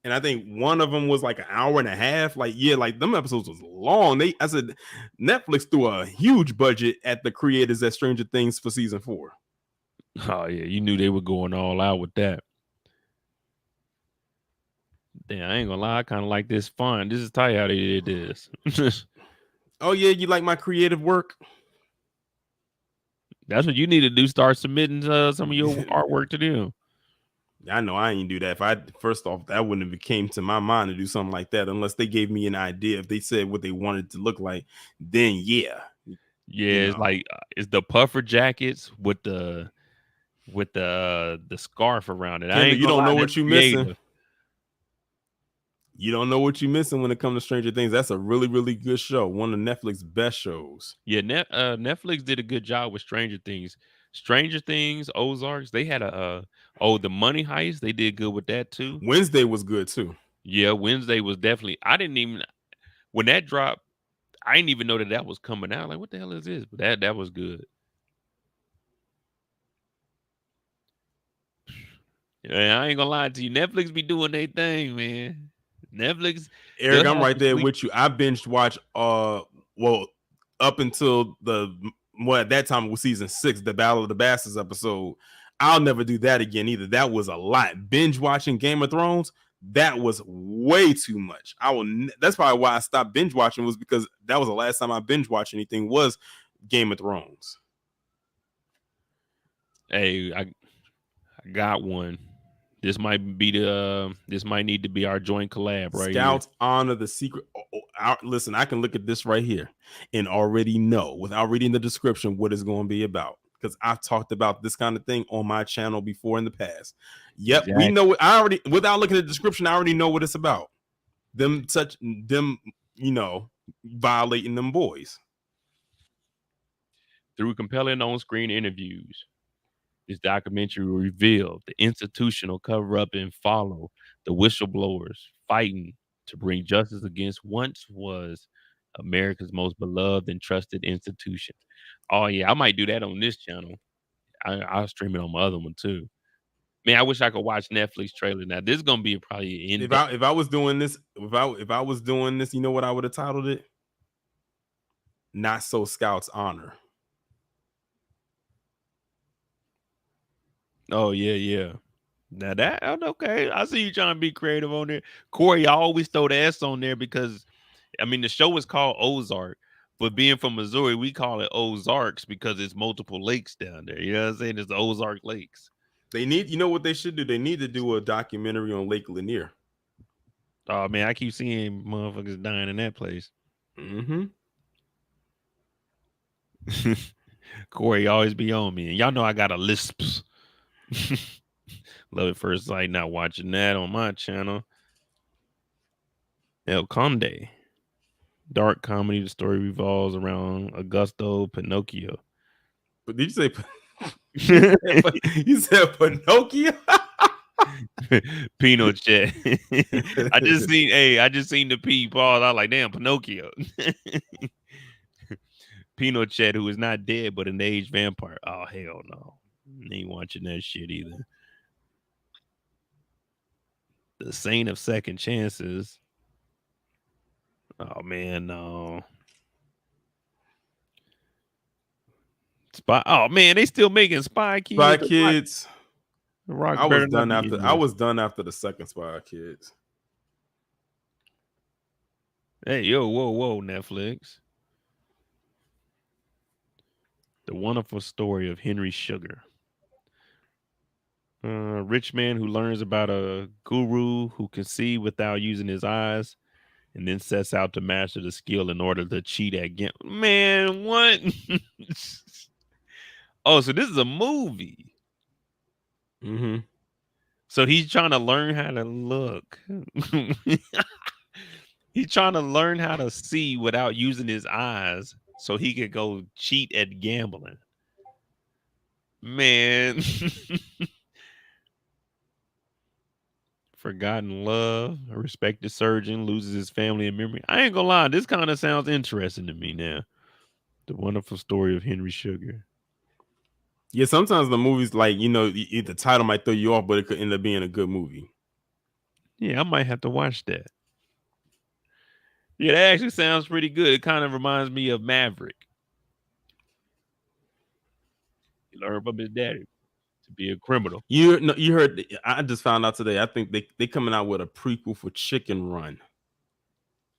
And I think one of them was like an hour and a half. Like, yeah, like them episodes was long. I said Netflix threw a huge budget at the creators at Stranger Things for season 4. oh yeah, you knew they were going all out with that. Damn, I ain't gonna lie, I kind of like this font. This is tight how they did this. Oh yeah, you like my creative work? That's what you need to do. Start submitting some of your artwork to them. I know I ain't do that. If I first off, that wouldn't have came to my mind to do something like that unless they gave me an idea. If they said what they wanted to look like, then yeah, Yeah, you it's know. like it's the puffer jackets with the scarf around it. I Kendall, ain't you gonna don't lie, know that's what you missing. creative. You don't know what you're missing when it comes to Stranger Things. That's a really, really good show. One of Netflix's best shows. Yeah, Netflix did a good job with Stranger Things. Stranger Things, Ozarks, they had the Money Heist. They did good with that too. Wednesday was good too. Yeah, Wednesday was definitely. I didn't even when that dropped. I didn't even know that was coming out. Like, what the hell is this? But that was good. Yeah, I ain't gonna lie to you. Netflix be doing their thing, man. Netflix, Eric, they'll I'm have right some there sweet. with you. I binged watch well up until at that time it was season 6, the Battle of the Bastards episode. I'll never do that again either. That was a lot. Binge watching Game of Thrones, that was way too much. That's probably why I stopped binge watching, was because that was the last time I binge watched anything was Game of Thrones. Hey, I got one. This might need to be our joint collab right here. Scouts honor the secret. Listen, I can look at this right here and already know without reading the description what it's going to be about, because I've talked about this kind of thing on my channel before in the past. Yep, we Exactly. know it. I already, without looking at the description, I already know what it's about. Them, violating them boys. Through compelling on-screen interviews, this documentary will reveal the institutional cover-up and follow the whistleblowers fighting to bring justice against once was America's most beloved and trusted institution. Oh yeah, I might do that on this channel. I'll stream it on my other one too. Man, I wish I could watch Netflix trailer. Now this is gonna be probably in depth. If I was doing this, if I was doing this, you know what I would have titled it? Not So Scouts Honor. Oh yeah. Now that okay. I see you trying to be creative on there. Corey, I always throw the S on there because I mean the show is called Ozark, but being from Missouri, we call it Ozarks because it's multiple lakes down there. You know what I'm saying? It's the Ozark Lakes. They need, you know what they should do? They need to do a documentary on Lake Lanier. Oh man, I keep seeing motherfuckers dying in that place. Mm-hmm. Corey always be on me, and y'all know I got a lisps. Love at First Sight. Not watching that on my channel. El Conde. Dark comedy. The story revolves around Augusto Pinocchio. But did you say you said Pinocchio? Pinochet. I just seen the P pause. I was like, damn, Pinocchio. Pinochet, who is not dead but an aged vampire. Oh hell no. Ain't watching that shit either. The Saint of Second Chances. Oh man, no. Spy. Oh man, they still making Spy Kids. Spy Kids. Rock I was done after the second Spy Kids. Hey, yo, whoa, Netflix. The Wonderful Story of Henry Sugar. A rich man who learns about a guru who can see without using his eyes and then sets out to master the skill in order to cheat at game. Man, what? Oh, so this is a movie. Mm-hmm. So he's trying to learn how to look. He's trying to learn how to see without using his eyes so he could go cheat at gambling. Man. Forgotten love. A respected surgeon loses his family and memory. I ain't gonna lie, this kind of sounds interesting to me now. The Wonderful Story of Henry Sugar. Yeah, sometimes the movies, like, you know, the title might throw you off, but it could end up being a good movie. Yeah, I might have to watch that. Yeah, that actually sounds pretty good. It kind of reminds me of Maverick. He learned from his daddy to be a criminal. You heard? I just found out today. I think they coming out with a prequel for Chicken Run.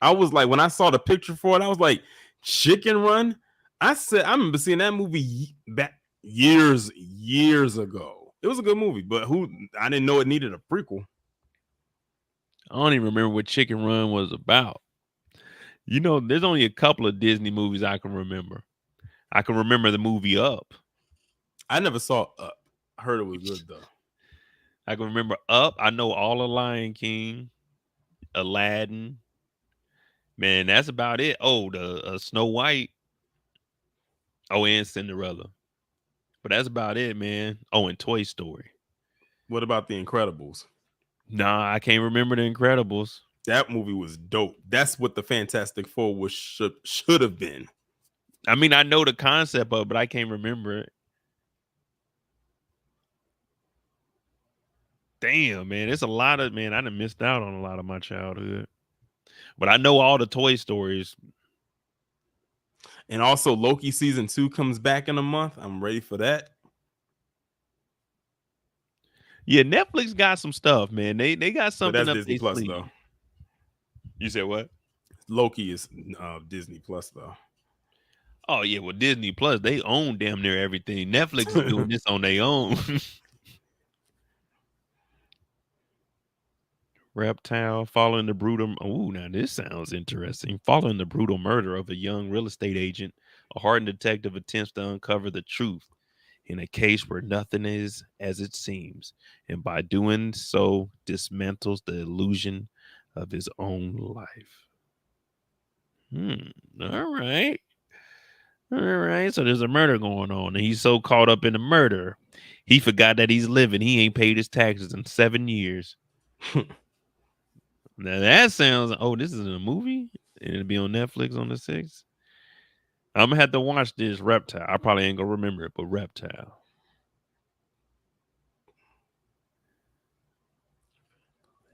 I was like, when I saw the picture for it, I was like, Chicken Run. I said, I remember seeing that movie back years ago. It was a good movie, but I didn't know it needed a prequel. I don't even remember what Chicken Run was about. You know, there's only a couple of Disney movies I can remember. I can remember the movie Up. I never saw Up. I heard it was good though. I can remember Up. I know all of Lion King, Aladdin. Man, that's about it. Oh, the Snow White. Oh, and Cinderella. But that's about it, man. Oh, and Toy Story. What about The Incredibles? Nah, I can't remember The Incredibles. That movie was dope. That's what the Fantastic Four was should have been. I mean, I know the concept of it, but I can't remember it. Damn, man. It's a lot of, man, I done missed out on a lot of my childhood. But I know all the Toy Stories. And also Loki season 2 comes back in a month. I'm ready for that. Yeah, Netflix got some stuff, man. They got something but that's up Disney Plus sleeve. though. You said what? Loki is Disney Plus though. Oh yeah, well Disney Plus, they own damn near everything. Netflix is doing this on their own. Reptile following the brutal. Oh, now this sounds interesting. Following the brutal murder of a young real estate agent, a hardened detective attempts to uncover the truth in a case where nothing is as it seems, and by doing so, dismantles the illusion of his own life. All right. All right. So there's a murder going on, and he's so caught up in the murder, he forgot that he's living. He ain't paid his taxes in 7 years. Now that sounds. Oh, this is a movie. And it'll be on Netflix on the 6th. I'm gonna have to watch this Reptile. I probably ain't gonna remember it, but Reptile.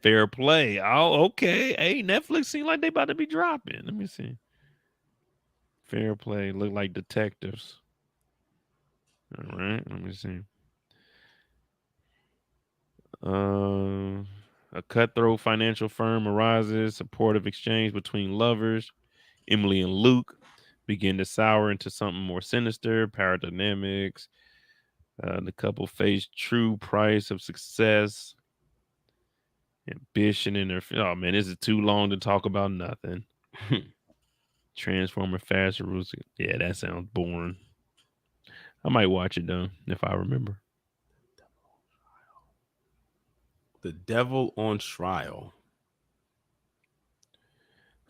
Fair Play. Oh, okay. Hey, Netflix seem like they about to be dropping. Let me see. Fair Play. Look like detectives. All right. Let me see. A cutthroat financial firm arises. Supportive exchange between lovers. Emily and Luke begin to sour into something more sinister. Power dynamics. The couple face true price of success. Ambition in their. Oh man, this is too long to talk about nothing. Transformer faster rules. Yeah, that sounds boring. I might watch it though if I remember. The Devil on Trial.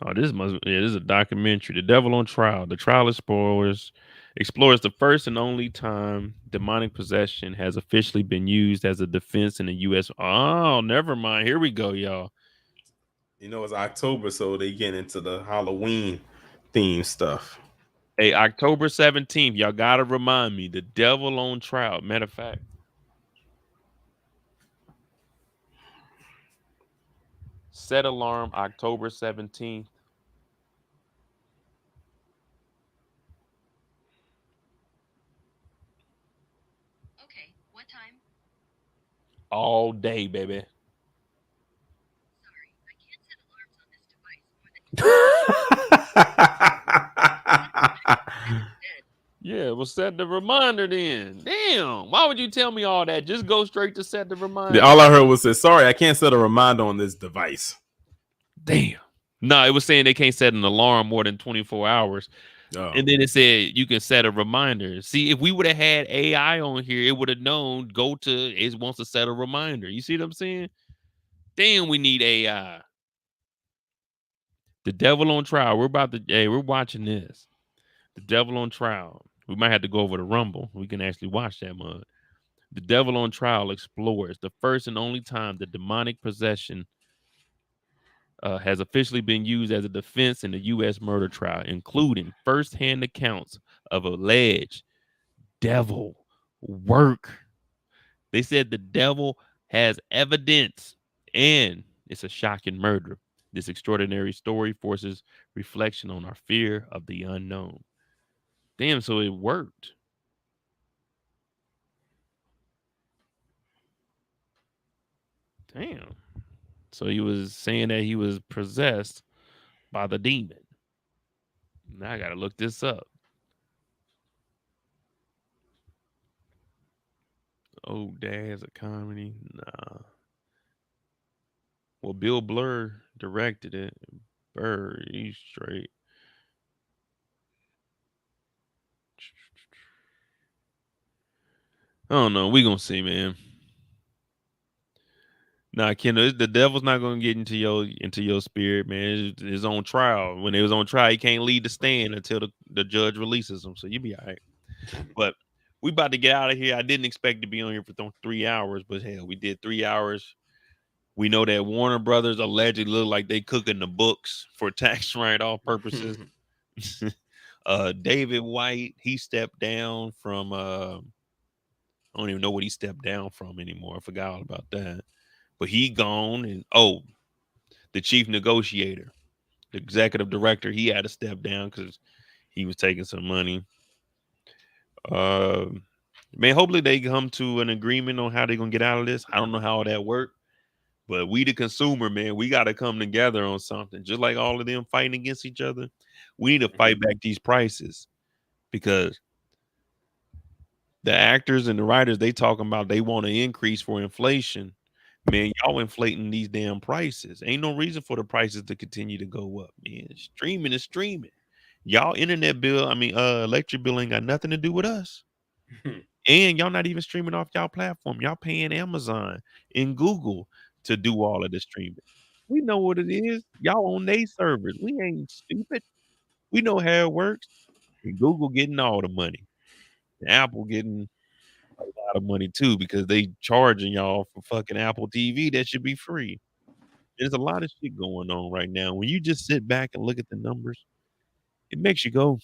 Oh, this is a documentary. The Devil on Trial. The trial explores the first and only time demonic possession has officially been used as a defense in the U.S. Oh, never mind. Here we go, y'all. You know, it's October, so they get into the Halloween theme stuff. Hey, October 17th. Y'all gotta remind me. The Devil on Trial. Matter of fact. Set alarm October 17th. Okay, what time? All day, baby. Sorry, I can't set alarms on this device more than dead. Yeah, well, set the reminder then. Damn. Why would you tell me all that? Just go straight to set the reminder. All I heard was say, "Sorry, I can't set a reminder on this device." Damn. No, it was saying they can't set an alarm more than 24 hours. Oh. And then it said you can set a reminder. See, if we would have had AI on here, it would have known go to it wants to set a reminder. You see what I'm saying? Damn, we need AI. The Devil on Trial. We're watching this. The Devil on Trial. We might have to go over to Rumble. We can actually watch that mug. The Devil on Trial explores the first and only time the demonic possession has officially been used as a defense in the U.S. murder trial, including firsthand accounts of alleged devil work. They said the devil has evidence, and it's a shocking murder. This extraordinary story forces reflection on our fear of the unknown. Damn, so it worked. Damn. So he was saying that he was possessed by the demon. Now I gotta look this up. Oh, Dad's a comedy. Nah. Well, Bill Blur directed it. Burr, he's straight. I don't know. We gonna see, man. Nah, Kendall, the devil's not gonna get into your spirit, man. It's on trial. When it was on trial, he can't leave the stand until the judge releases him. So you be all right. But we about to get out of here. I didn't expect to be on here for 3 hours, but hell, we did 3 hours. We know that Warner Brothers allegedly look like they cooking the books for tax write-off purposes. David White, he stepped down from I don't even know what he stepped down from anymore. I forgot all about that. But he gone, and the chief negotiator, the executive director, he had to step down because he was taking some money. Uh Man, hopefully they come to an agreement on how they're gonna get out of this. I don't know how that worked. But we, the consumer, man, we got to come together on something. Just like all of them fighting against each other, we need to fight back these prices because the actors and the writers, they talking about they want to increase for inflation. Man, y'all inflating these damn prices. Ain't no reason for the prices to continue to go up, man. Streaming is streaming. Y'all internet bill, electric bill ain't got nothing to do with us. And y'all not even streaming off y'all platform. Y'all paying Amazon and Google to do all of the streaming. We know what it is. Y'all on they servers. We ain't stupid. We know how it works. And Google getting all the money. And Apple getting a lot of money too because they charging y'all for fucking Apple TV that should be free. There's a lot of shit going on right now. When you just sit back and look at the numbers, it makes you go,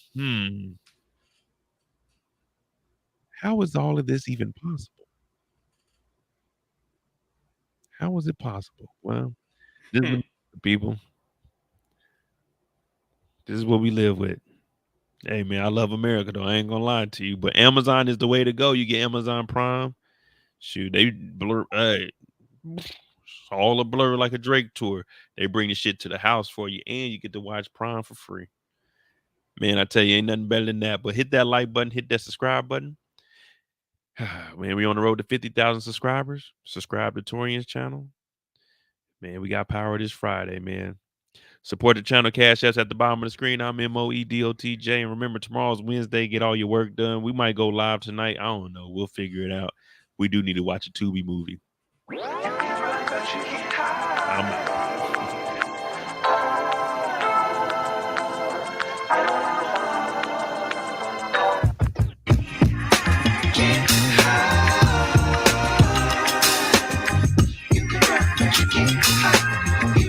how is all of this even possible? How is it possible? Well, this is the people. This is what we live with. Hey man, I love America though. I ain't gonna lie to you, but Amazon is the way to go. You get Amazon Prime. Shoot, they blur. Hey, it's all a blur like a Drake tour. They bring the shit to the house for you, and you get to watch Prime for free. Man, I tell you, ain't nothing better than that. But hit that like button, hit that subscribe button. Man, we on the road to 50,000 subscribers. Subscribe to Torian's channel. Man, we got power this Friday, man. Support the channel. Cash apps at the bottom of the screen. I'm MOEDOTJ. And remember, tomorrow's Wednesday. Get all your work done. We might go live tonight. I don't know. We'll figure it out. We do need to watch a Tubi movie. I'm out.